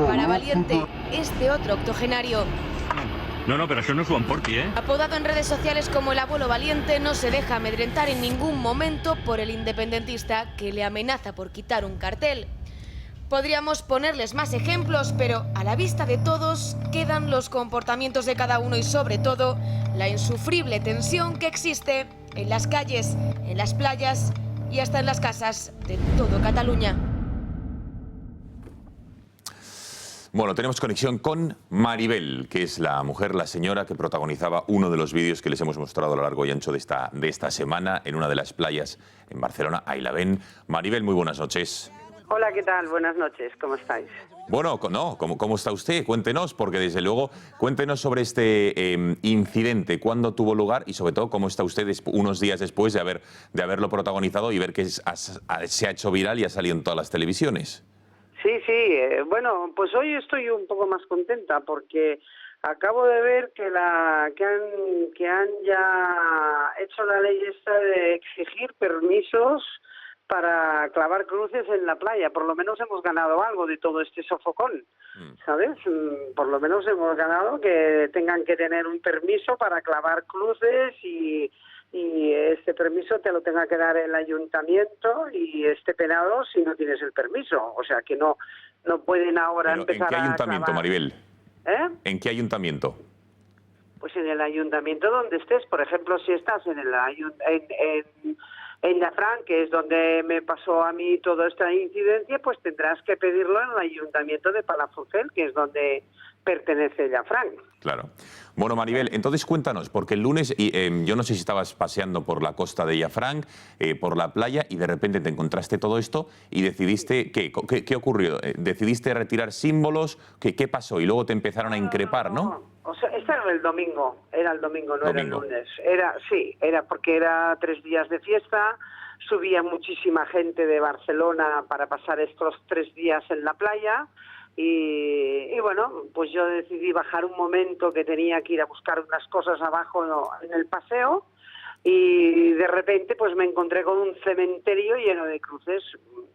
Para Valiente, este otro octogenario. No, pero eso no es Juan Porti, ¿eh? Apodado en redes sociales como el abuelo valiente, no se deja amedrentar en ningún momento por el independentista que le amenaza por quitar un cartel. Podríamos ponerles más ejemplos, pero a la vista de todos quedan los comportamientos de cada uno y sobre todo la insufrible tensión que existe en las calles, en las playas y hasta en las casas de todo Cataluña. Bueno, tenemos conexión con Maribel, que es la mujer, la señora que protagonizaba uno de los vídeos que les hemos mostrado a lo largo y ancho de esta semana en una de las playas en Barcelona. Ahí la ven. Maribel, muy buenas noches. Hola, ¿qué tal? Buenas noches, ¿cómo estáis? Bueno, no, ¿cómo está usted? Cuéntenos, porque desde luego, cuéntenos sobre este incidente, cuándo tuvo lugar y sobre todo cómo está usted unos días después de haberlo protagonizado y ver que se ha hecho viral y ha salido en todas las televisiones. Sí, bueno, pues hoy estoy un poco más contenta porque acabo de ver que han ya hecho la ley esta de exigir permisos para clavar cruces en la playa. Por lo menos hemos ganado algo de todo este sofocón, ¿sabes? Por lo menos hemos ganado que tengan que tener un permiso para clavar cruces y y este permiso te lo tenga que dar el ayuntamiento y esté penado si no tienes el permiso. O sea que no pueden ahora Pero, empezar ¿en qué ayuntamiento, a clavar. Maribel? ¿En qué ayuntamiento? Pues en el ayuntamiento donde estés. Por ejemplo, si estás en Llafranc, que es donde me pasó a mí toda esta incidencia, pues tendrás que pedirlo en el ayuntamiento de Palafrugell, que es donde pertenece Llafranc. Claro. Bueno, Maribel, entonces cuéntanos, porque el lunes, yo no sé si estabas paseando por la costa de Llafranc, por la playa, y de repente te encontraste todo esto y decidiste, ¿qué ocurrió? ¿Decidiste retirar símbolos? ¿Qué pasó? Y luego te empezaron a increpar, ¿no? O sea, este era el domingo, era el lunes. Era porque era 3 días de fiesta, subía muchísima gente de Barcelona para pasar estos 3 días en la playa. Y bueno, pues yo decidí bajar un momento, que tenía que ir a buscar unas cosas abajo en el paseo, y de repente pues me encontré con un cementerio lleno de cruces.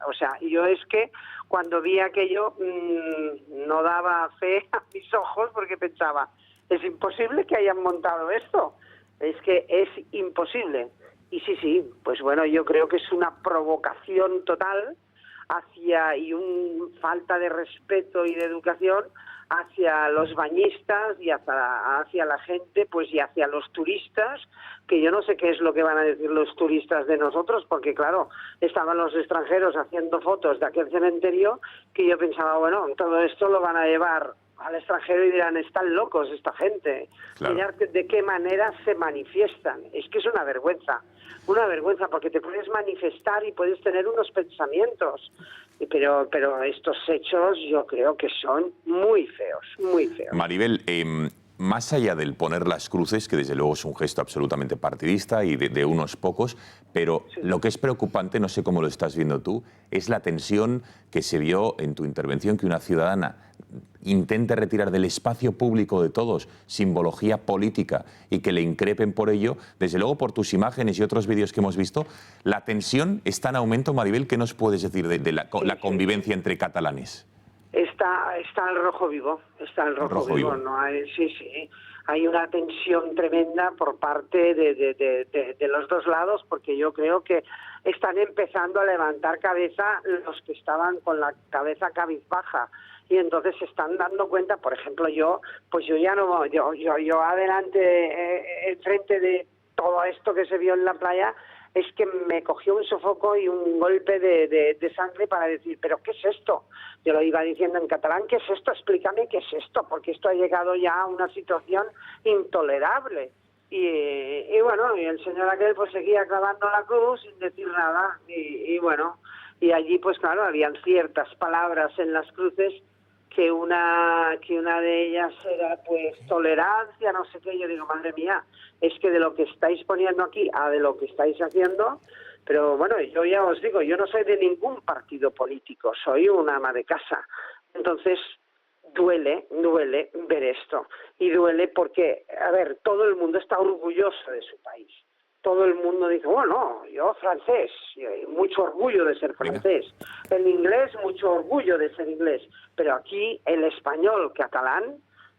O sea, yo es que cuando vi aquello no daba fe a mis ojos, porque pensaba, es imposible que hayan montado esto, es que es imposible. Y sí, pues bueno, yo creo que es una provocación total y un falta de respeto y de educación hacia los bañistas y hacia la gente, pues, y hacia los turistas, que yo no sé qué es lo que van a decir los turistas de nosotros, porque claro, estaban los extranjeros haciendo fotos de aquel cementerio, que yo pensaba, bueno, todo esto lo van a llevar al extranjero y dirán, están locos esta gente. Claro. Mirad de qué manera se manifiestan. Es que es una vergüenza, porque te puedes manifestar y puedes tener unos pensamientos, pero estos hechos yo creo que son muy feos, muy feos. Maribel, más allá del poner las cruces, que desde luego es un gesto absolutamente partidista y de unos pocos, pero lo que es preocupante, no sé cómo lo estás viendo tú, es la tensión que se vio en tu intervención, que una ciudadana intente retirar del espacio público de todos simbología política y que le increpen por ello. Desde luego, por tus imágenes y otros vídeos que hemos visto, la tensión está en aumento. Maribel, ¿qué nos puedes decir de la convivencia entre catalanes? Está el rojo vivo, ¿no? Hay una tensión tremenda por parte de los dos lados, porque yo creo que están empezando a levantar cabeza los que estaban con la cabeza cabizbaja, y entonces se están dando cuenta. Por ejemplo, yo adelante, enfrente de todo esto que se vio en la playa, es que me cogió un sofoco y un golpe de sangre para decir, ¿pero qué es esto? Yo lo iba diciendo en catalán, ¿qué es esto? Explícame qué es esto, porque esto ha llegado ya a una situación intolerable. Y bueno, y el señor aquel pues seguía clavando la cruz sin decir nada. Y bueno, y allí pues claro, habían ciertas palabras en las cruces, que una de ellas era pues tolerancia, no sé qué. Yo digo, madre mía, es que de lo que estáis poniendo aquí a de lo que estáis haciendo. Pero bueno, yo ya os digo, yo no soy de ningún partido político, soy una ama de casa. Entonces duele ver esto, y duele porque, a ver, todo el mundo está orgulloso de su país. Todo el mundo dice, bueno, yo francés, mucho orgullo de ser francés. El inglés, mucho orgullo de ser inglés. Pero aquí el español catalán,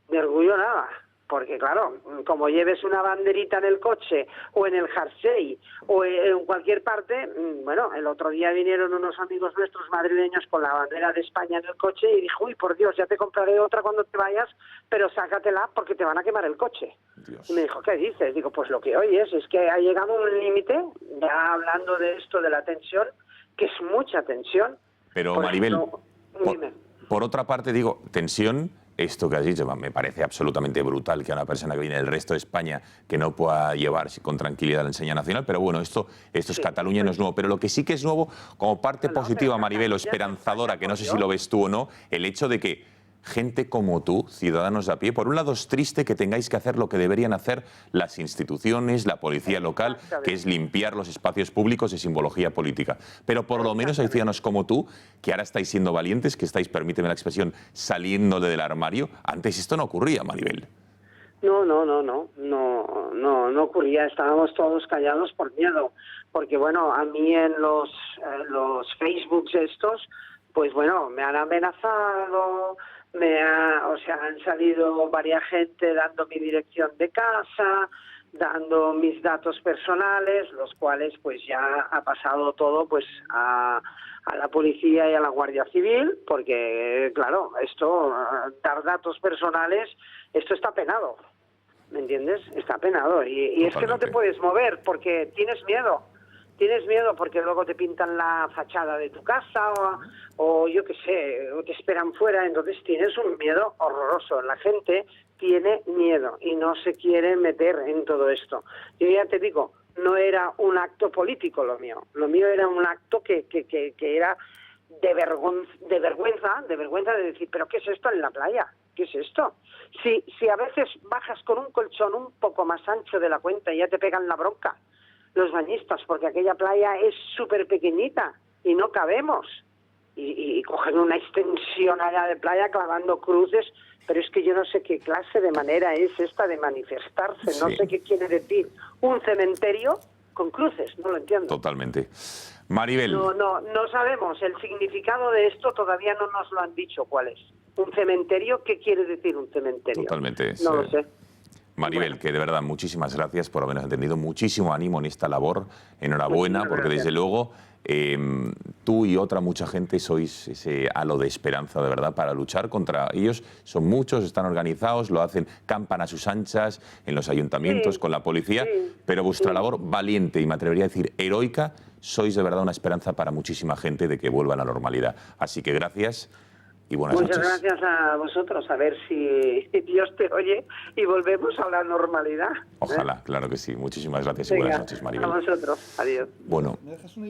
de orgullo nada. Porque claro, como lleves una banderita en el coche o en el jersey o en cualquier parte, bueno, el otro día vinieron unos amigos nuestros madrileños con la bandera de España en el coche y dijo, uy, por Dios, ya te compraré otra cuando te vayas, pero sácatela porque te van a quemar el coche. Dios. Y me dijo, ¿qué dices? Digo, pues lo que oyes es que ha llegado un límite, ya hablando de esto de la tensión, que es mucha tensión. Pero por Maribel, ejemplo, por otra parte digo, tensión. Esto que has dicho me parece absolutamente brutal, que a una persona que viene del resto de España que no pueda llevarse con tranquilidad la enseñanza nacional, pero bueno, esto es Cataluña, no es nuevo. Pero lo que sí que es nuevo, como parte positiva, Maribel, o esperanzadora, que no sé si lo ves tú o no, el hecho de que gente como tú, ciudadanos de a pie, por un lado es triste que tengáis que hacer lo que deberían hacer las instituciones, la policía local, que es limpiar los espacios públicos de simbología política. Pero por lo menos hay ciudadanos como tú, que ahora estáis siendo valientes, que estáis, permíteme la expresión, saliendo del armario. Antes esto no ocurría, Maribel. No ocurría, estábamos todos callados por miedo, porque bueno, a mí en los Facebooks estos, pues bueno, me han amenazado, han salido varias gente dando mi dirección de casa, dando mis datos personales, los cuales pues ya ha pasado todo pues a la policía y a la Guardia Civil, porque claro, esto, dar datos personales, esto está penado, ¿me entiendes? Está penado y es que no te puedes mover porque tienes miedo porque luego te pintan la fachada de tu casa o yo qué sé, o te esperan fuera, entonces tienes un miedo horroroso. La gente tiene miedo y no se quiere meter en todo esto. Yo ya te digo, no era un acto político lo mío era un acto que era de vergüenza de decir, pero ¿qué es esto en la playa? ¿Qué es esto? Si a veces bajas con un colchón un poco más ancho de la cuenta y ya te pegan la bronca los bañistas, porque aquella playa es súper pequeñita y no cabemos. Y cogen una extensión allá de playa clavando cruces, pero es que yo no sé qué clase de manera es esta de manifestarse, no sé qué quiere decir un cementerio con cruces, no lo entiendo. Totalmente. Maribel. No sabemos el significado de esto, todavía no nos lo han dicho cuál es. ¿Un cementerio? ¿Qué quiere decir un cementerio? Totalmente. No lo sé. Maribel, que de verdad muchísimas gracias por habernos entendido, muchísimo ánimo en esta labor, enhorabuena, porque desde luego tú y mucha gente sois ese halo de esperanza de verdad para luchar contra ellos. Son muchos, están organizados, lo hacen, campan a sus anchas en los ayuntamientos, con la policía, pero vuestra labor valiente y me atrevería a decir heroica, sois de verdad una esperanza para muchísima gente de que vuelva a la normalidad. Así que gracias. Y buenas Muchas noches. gracias a vosotros, a ver si Dios te oye y volvemos a la normalidad. Ojalá, claro que sí. Muchísimas gracias y Venga, buenas noches, Maribel. A vosotros, adiós. Bueno. ¿Me dejas una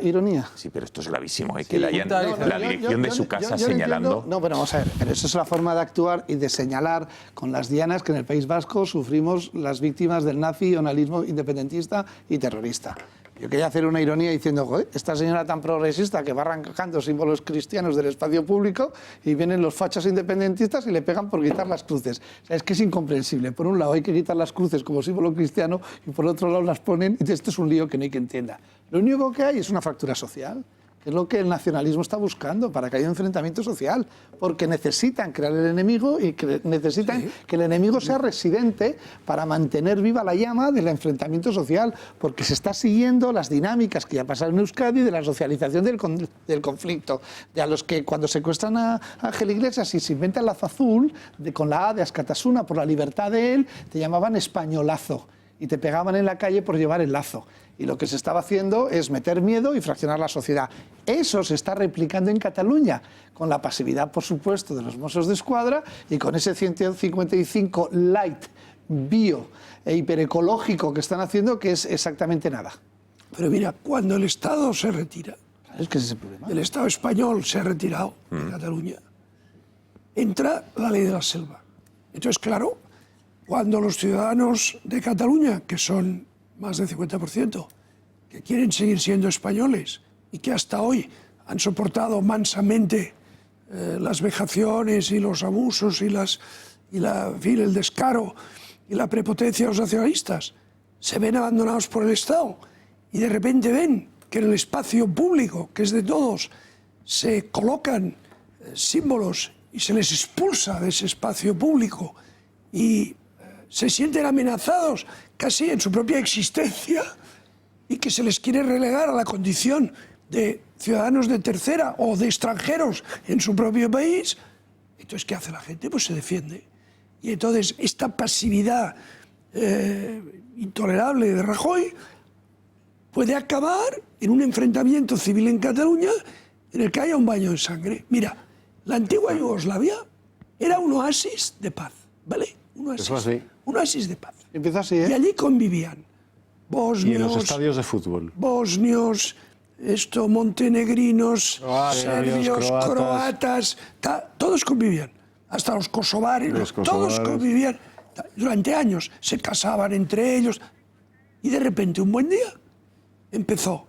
ironía? Sí, pero esto es gravísimo, ¿eh? Sí, Que la dirección de su casa señalando... No, pero vamos a ver, pero eso es la forma de actuar y de señalar con las dianas que en el País Vasco sufrimos las víctimas del nacionalismo independentista y terrorista. Yo quería hacer una ironía diciendo, joder, esta señora tan progresista que va arrancando símbolos cristianos del espacio público y vienen los fachas independentistas y le pegan por quitar las cruces. O sea, es que es incomprensible. Por un lado hay que quitar las cruces como símbolo cristiano y por otro lado las ponen y esto es un lío que no hay que entienda. Lo único que hay es una fractura social, que es lo que el nacionalismo está buscando para que haya un enfrentamiento social, porque necesitan crear el enemigo y necesitan que el enemigo sea residente para mantener viva la llama del enfrentamiento social, porque se está siguiendo las dinámicas que ya pasaron en Euskadi de la socialización del conflicto, de a los que cuando secuestran a Ángel Iglesias y se inventa el lazo azul, con la A de Askatasuna por la libertad de él, te llamaban españolazo y te pegaban en la calle por llevar el lazo. Y lo que se estaba haciendo es meter miedo y fraccionar la sociedad. Eso se está replicando en Cataluña, con la pasividad, por supuesto, de los Mossos de Escuadra y con ese 155 light, bio e hiperecológico que están haciendo, que es exactamente nada. Pero mira, cuando el Estado se retira, es que ese es el problema. El Estado español se ha retirado de Cataluña, entra la ley de la selva. Entonces, claro, cuando los ciudadanos de Cataluña, que son más del 50%, que quieren seguir siendo españoles y que hasta hoy han soportado mansamente las vejaciones y los abusos y en fin, el descaro y la prepotencia de los nacionalistas, se ven abandonados por el Estado y de repente ven que en el espacio público, que es de todos, se colocan símbolos y se les expulsa de ese espacio público y se sienten amenazados casi en su propia existencia y que se les quiere relegar a la condición de ciudadanos de tercera o de extranjeros en su propio país, entonces ¿qué hace la gente? Pues se defiende. Y entonces esta pasividad intolerable de Rajoy puede acabar en un enfrentamiento civil en Cataluña en el que haya un baño de sangre. Mira, la antigua Yugoslavia era un oasis de paz, ¿vale? Un oasis de paz. Empieza así, ¿eh? Y allí convivían bosnios, y en los estadios de fútbol. Bosnios, montenegrinos, serbios, croatas, todos convivían. Hasta los kosovares, todos convivían. Durante años se casaban entre ellos. Y de repente, un buen día, empezó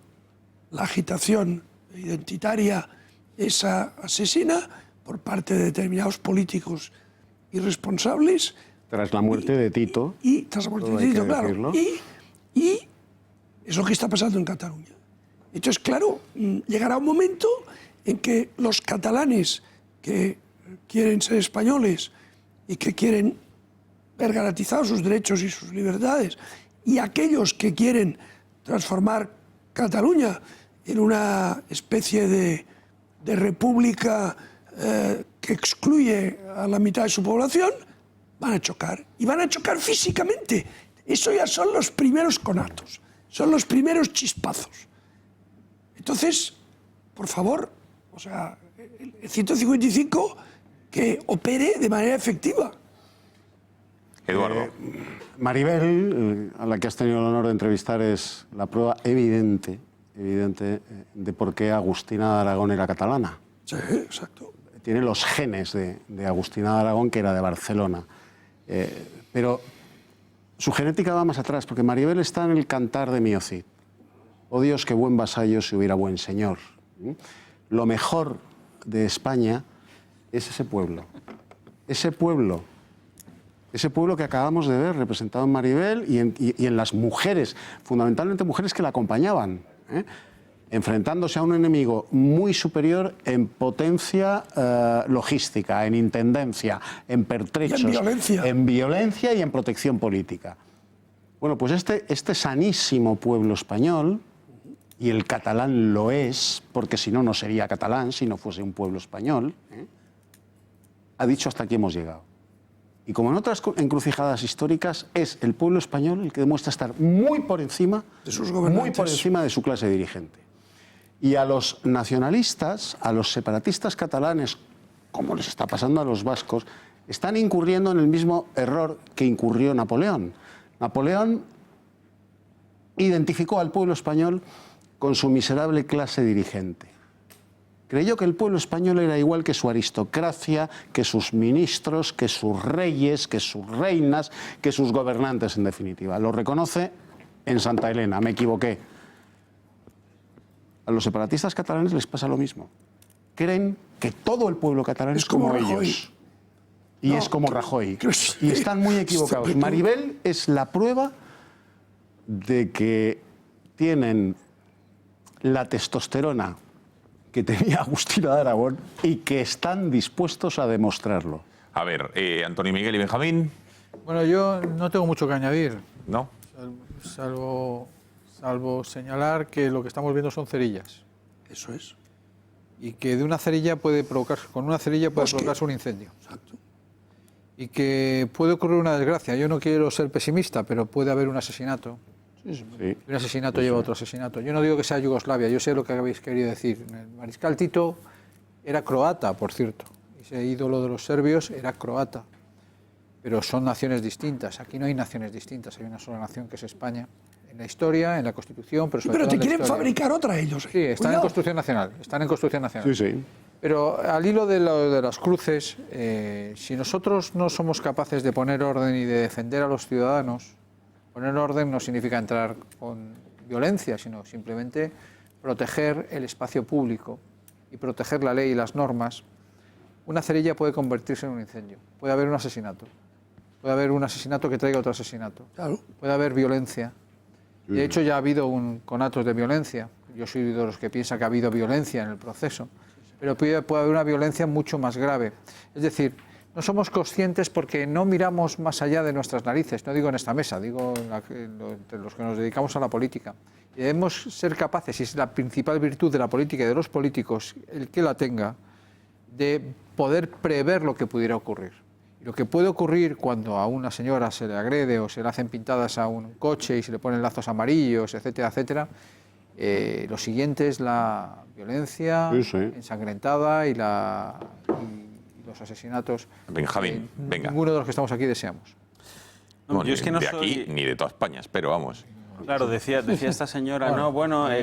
la agitación identitaria, esa asesina, por parte de determinados políticos irresponsables. Tras la muerte de Tito. Y tras la muerte de Tito, claro. Y es lo que está pasando en Cataluña. Entonces, claro, llegará un momento en que los catalanes que quieren ser españoles y que quieren ver garantizados sus derechos y sus libertades, y aquellos que quieren transformar Cataluña en una especie de república que excluye a la mitad de su población, van a chocar. Y van a chocar físicamente. Eso ya son los primeros conatos, son los primeros chispazos. Entonces, por favor, o sea, el 155 que opere de manera efectiva. Eduardo. Maribel, a la que has tenido el honor de entrevistar, es la prueba evidente de por qué Agustina de Aragón era catalana. Sí, exacto. Tiene los genes de Agustina de Aragón, que era de Barcelona. Pero su genética va más atrás, porque Maribel está en el cantar de Mio Cid. Oh Dios, qué buen vasallo si hubiera buen señor. Lo mejor de España es ese pueblo. Ese pueblo que acabamos de ver representado en Maribel y en las mujeres, fundamentalmente mujeres que la acompañaban, enfrentándose a un enemigo muy superior en potencia logística, en intendencia, en pertrechos, en violencia y en protección política. Bueno, pues este sanísimo pueblo español, y el catalán lo es, porque si no, no sería catalán si no fuese un pueblo español, ha dicho hasta aquí hemos llegado. Y como en otras encrucijadas históricas, es el pueblo español el que demuestra estar muy por encima de sus gobernantes, muy por encima de su clase dirigente. Y a los nacionalistas, a los separatistas catalanes, como les está pasando a los vascos, están incurriendo en el mismo error que incurrió Napoleón. Napoleón identificó al pueblo español con su miserable clase dirigente. Creyó que el pueblo español era igual que su aristocracia, que sus ministros, que sus reyes, que sus reinas, que sus gobernantes, en definitiva. Lo reconoce en Santa Elena, me equivoqué. A los separatistas catalanes les pasa lo mismo. Creen que todo el pueblo catalán es como ellos. Y es como Rajoy. Y están muy equivocados. Maribel es la prueba de que tienen la testosterona que tenía Agustina de Aragón y que están dispuestos a demostrarlo. A ver, Antonio Miguel y Benjamín. Bueno, yo no tengo mucho que añadir. ¿No? Salvo señalar que lo que estamos viendo son cerillas. Eso es. Y que de una cerilla con una cerilla puede provocarse un incendio. Exacto. Y que puede ocurrir una desgracia. Yo no quiero ser pesimista, pero puede haber un asesinato. Sí. Un asesinato lleva a otro asesinato. Yo no digo que sea Yugoslavia, yo sé lo que habéis querido decir. El mariscal Tito era croata, por cierto. Ese ídolo de los serbios era croata. Pero son naciones distintas. Aquí no hay naciones distintas, hay una sola nación que es España. En la historia, en la Constitución, pero sobre todo te quieren fabricar otra ellos. Sí, están en Constitución Nacional. Sí. Pero al hilo de las cruces, si nosotros no somos capaces de poner orden y de defender a los ciudadanos, poner orden no significa entrar con violencia, sino simplemente proteger el espacio público y proteger la ley y las normas. Una cerilla puede convertirse en un incendio, puede haber un asesinato, puede haber un asesinato que traiga otro asesinato, puede haber violencia. De hecho, ya ha habido conatos de violencia. Yo soy de los que piensa que ha habido violencia en el proceso, pero puede haber una violencia mucho más grave. Es decir, no somos conscientes porque no miramos más allá de nuestras narices, no digo en esta mesa, digo entre los que nos dedicamos a la política. Y debemos ser capaces, y es la principal virtud de la política y de los políticos, el que la tenga, de poder prever lo que pudiera ocurrir. Y lo que puede ocurrir cuando a una señora se le agrede o se le hacen pintadas a un coche y se le ponen lazos amarillos, etcétera, etcétera, lo siguiente es la violencia ensangrentada y los asesinatos. Benjamín, venga. Ninguno de los que estamos aquí deseamos. No, yo es que no de aquí ni de toda España, pero vamos. Claro, decía esta señora,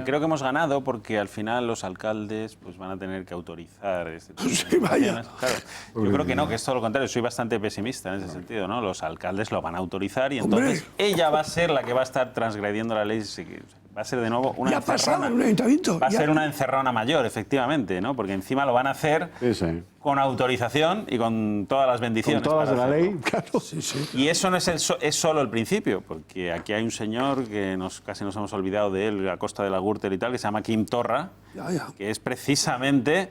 creo que hemos ganado porque al final los alcaldes pues van a tener que autorizar este tipo de situaciones. Claro, yo creo que no, que es todo lo contrario, soy bastante pesimista en ese sentido, ¿no? Los alcaldes lo van a autorizar y entonces ella va a ser la que va a estar transgrediendo la ley. Va a ser de nuevo una encerrona. Va a ser una encerrona mayor, efectivamente, ¿no? Porque encima lo van a hacer con autorización y con todas las bendiciones. Con todas de la ley, claro. Y eso no es solo el principio, porque aquí hay un señor que casi nos hemos olvidado de él a costa de la Gürtel y tal, que se llama Quim Torra, que es precisamente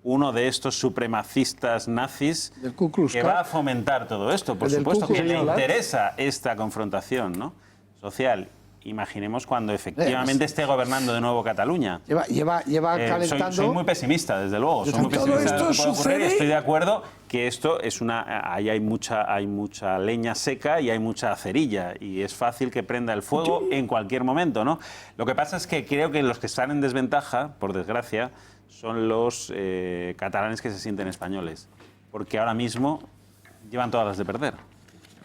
uno de estos supremacistas nazis Del Ku Klux que Klan. va a fomentar todo esto. Por El del supuesto Ku que Klux le Klan. interesa esta confrontación, ¿no?, social. Imaginemos cuando efectivamente esté gobernando de nuevo Cataluña. Lleva calentando. Soy muy pesimista, desde luego. Soy muy Todo pesimista de lo esto que puede ocurrir. sucede- Estoy de acuerdo que esto es ahí hay mucha leña seca y hay mucha cerilla y es fácil que prenda el fuego en cualquier momento, ¿no? Lo que pasa es que creo que los que están en desventaja, por desgracia, son los catalanes que se sienten españoles, porque ahora mismo llevan todas las de perder.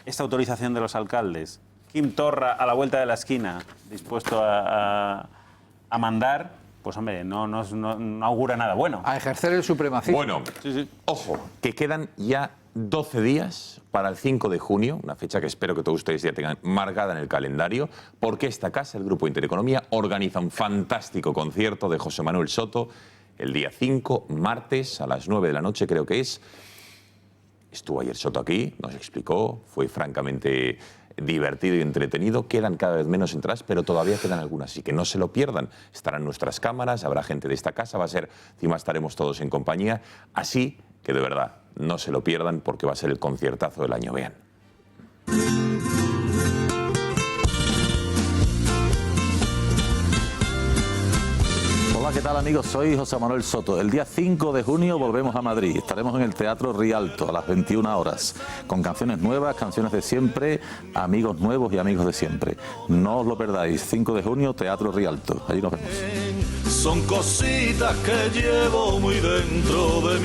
Esta autorización de los alcaldes, Quim Torra a la vuelta de la esquina, dispuesto a mandar, pues hombre, no augura nada bueno. A ejercer el supremacismo. Bueno, ojo, que quedan ya 12 días para el 5 de junio, una fecha que espero que todos ustedes ya tengan marcada en el calendario, porque esta casa, el Grupo Intereconomía, organiza un fantástico concierto de José Manuel Soto el día 5, martes, a las 9 de la noche, creo que es. Estuvo ayer Soto aquí, nos explicó, fue francamente divertido y entretenido. Quedan cada vez menos entradas, pero todavía quedan algunas, así que no se lo pierdan. Estarán nuestras cámaras, habrá gente de esta casa, encima estaremos todos en compañía, así que de verdad, no se lo pierdan porque va a ser el conciertazo del año, vean. Hola, ¿qué tal amigos? Soy José Manuel Soto. El día 5 de junio volvemos a Madrid. Estaremos en el Teatro Rialto a las 21 horas, con canciones nuevas, canciones de siempre, amigos nuevos y amigos de siempre. No os lo perdáis. 5 de junio, Teatro Rialto. Allí nos vemos. Son cositas que llevo muy dentro de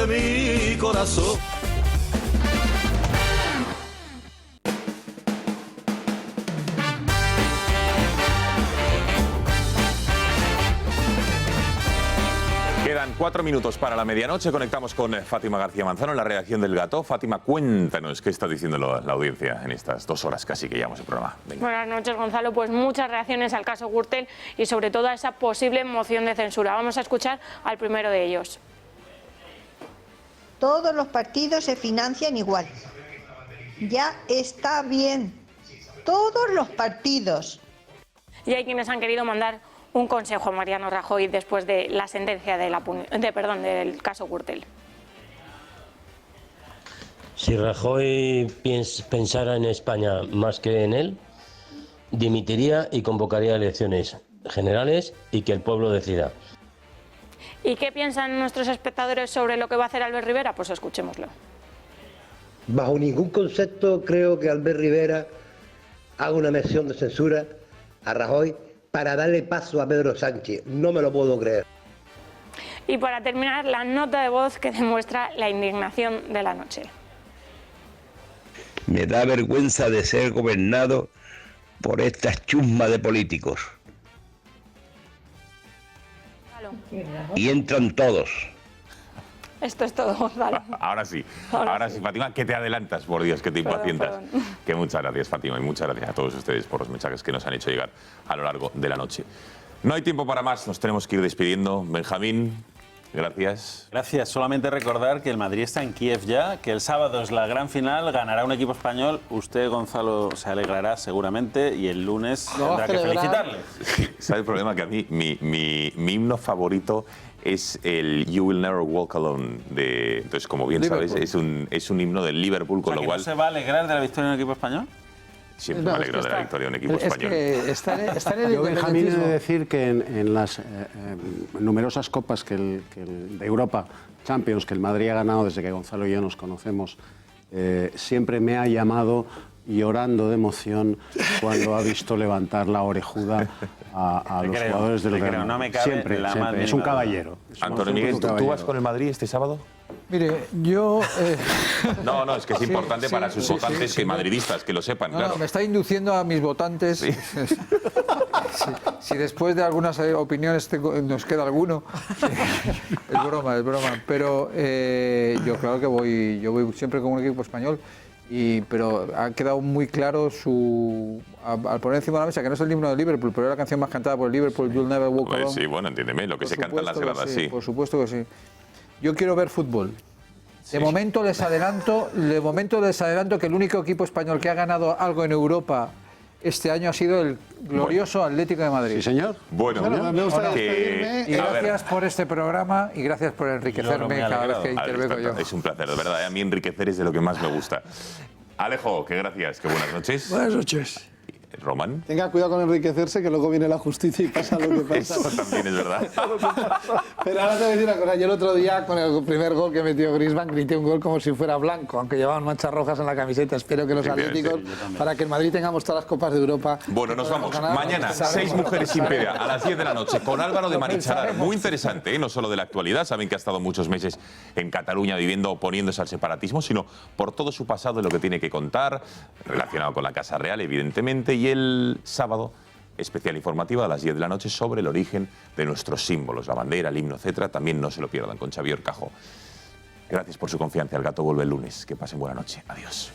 mi corazón. Quedan 4 minutos para la medianoche. Conectamos con Fátima García Manzano en la redacción del Gato. Fátima, cuéntanos qué está diciendo la audiencia en estas 2 horas casi que llevamos el programa. Venga. Buenas noches, Gonzalo. Pues muchas reacciones al caso Gürtel y sobre todo a esa posible moción de censura. Vamos a escuchar al primero de ellos. Todos los partidos se financian igual. Ya está bien. Todos los partidos. Y hay quienes han querido mandar un consejo a Mariano Rajoy después de la sentencia del caso Gürtel. Si Rajoy pensara en España más que en él, dimitiría y convocaría elecciones generales y que el pueblo decida. ¿Y qué piensan nuestros espectadores sobre lo que va a hacer Albert Rivera? Pues escuchémoslo. Bajo ningún concepto creo que Albert Rivera haga una moción de censura a Rajoy para darle paso a Pedro Sánchez. No me lo puedo creer. Y para terminar, la nota de voz que demuestra la indignación de la noche. Me da vergüenza de ser gobernado por esta chusma de políticos. Y entran todos. Esto es todo, Gonzalo. Ahora sí, Fátima, que te adelantas, por Dios, que te impacientas. Que muchas gracias, Fátima, y muchas gracias a todos ustedes por los mensajes que nos han hecho llegar a lo largo de la noche. No hay tiempo para más, nos tenemos que ir despidiendo. Benjamín, gracias. Gracias. Solamente recordar que el Madrid está en Kiev ya, que el sábado es la gran final, ganará un equipo español. Usted, Gonzalo, se alegrará seguramente y el lunes tendrá que felicitarle. Sí, ¿sabe el problema? Que a mí mi himno favorito es el You Will Never Walk Alone. Entonces, como bien Liverpool. sabes, es un himno del Liverpool, con O sea, lo que cual ¿no se va a alegrar de la victoria de un equipo español? siempre me alegro de la victoria de un equipo español. Está en el Yo, Benjamín, he de decir que en las numerosas copas de Europa, Champions, que el Madrid ha ganado desde que Gonzalo y yo nos conocemos, siempre me ha llamado llorando de emoción cuando ha visto levantar la orejuda a los jugadores del Real Madrid. No me cabe siempre, la siempre. más Es un mínima caballero. Antonio Miguel, ¿tú vas con el Madrid este sábado? Mire, yo... No, es que es importante para sus votantes y madridistas, que lo sepan, No, claro. me está induciendo a mis votantes. Si después de algunas opiniones nos queda alguno, es broma. Pero yo claro que voy siempre con un equipo español. Pero ha quedado muy claro al poner encima de la mesa que no es el himno de Liverpool, pero es la canción más cantada por el Liverpool, You'll Never Walk Alone. Sí, bueno, entiéndeme, lo que se canta en las gradas, sí. Por supuesto que sí. Yo quiero ver fútbol. De momento les adelanto que el único equipo español que ha ganado algo en Europa este año ha sido el glorioso Atlético de Madrid. Sí, señor. Bueno, me gusta despedirme. Y gracias por este programa y gracias por enriquecerme cada vez que intervengo yo. Es un placer, de verdad. A mí enriquecer es de lo que más me gusta. Alejo, que gracias, que buenas noches. Buenas noches. Román. Tenga cuidado con enriquecerse, que luego viene la justicia y pasa lo que pasa. Eso también es verdad. Pero ahora te voy a decir una cosa. Yo el otro día, con el primer gol que metió Griezmann, grité un gol como si fuera blanco, aunque llevaban manchas rojas en la camiseta. Espero que los atléticos, para que en Madrid tengamos todas las Copas de Europa. Bueno, nos vamos. Mañana, 6 mujeres sin PDA, a las 10 de la noche, con Álvaro de Marichalar. Muy interesante, ¿eh? No solo de la actualidad. Saben que ha estado muchos meses en Cataluña viviendo, oponiéndose al separatismo, sino por todo su pasado, de lo que tiene que contar, relacionado con la Casa Real, evidentemente, y el sábado, especial informativa a las 10 de la noche sobre el origen de nuestros símbolos, la bandera, el himno, etcétera. También no se lo pierdan con Xavier Cajo. Gracias por su confianza. El Gato vuelve el lunes. Que pasen buena noche. Adiós.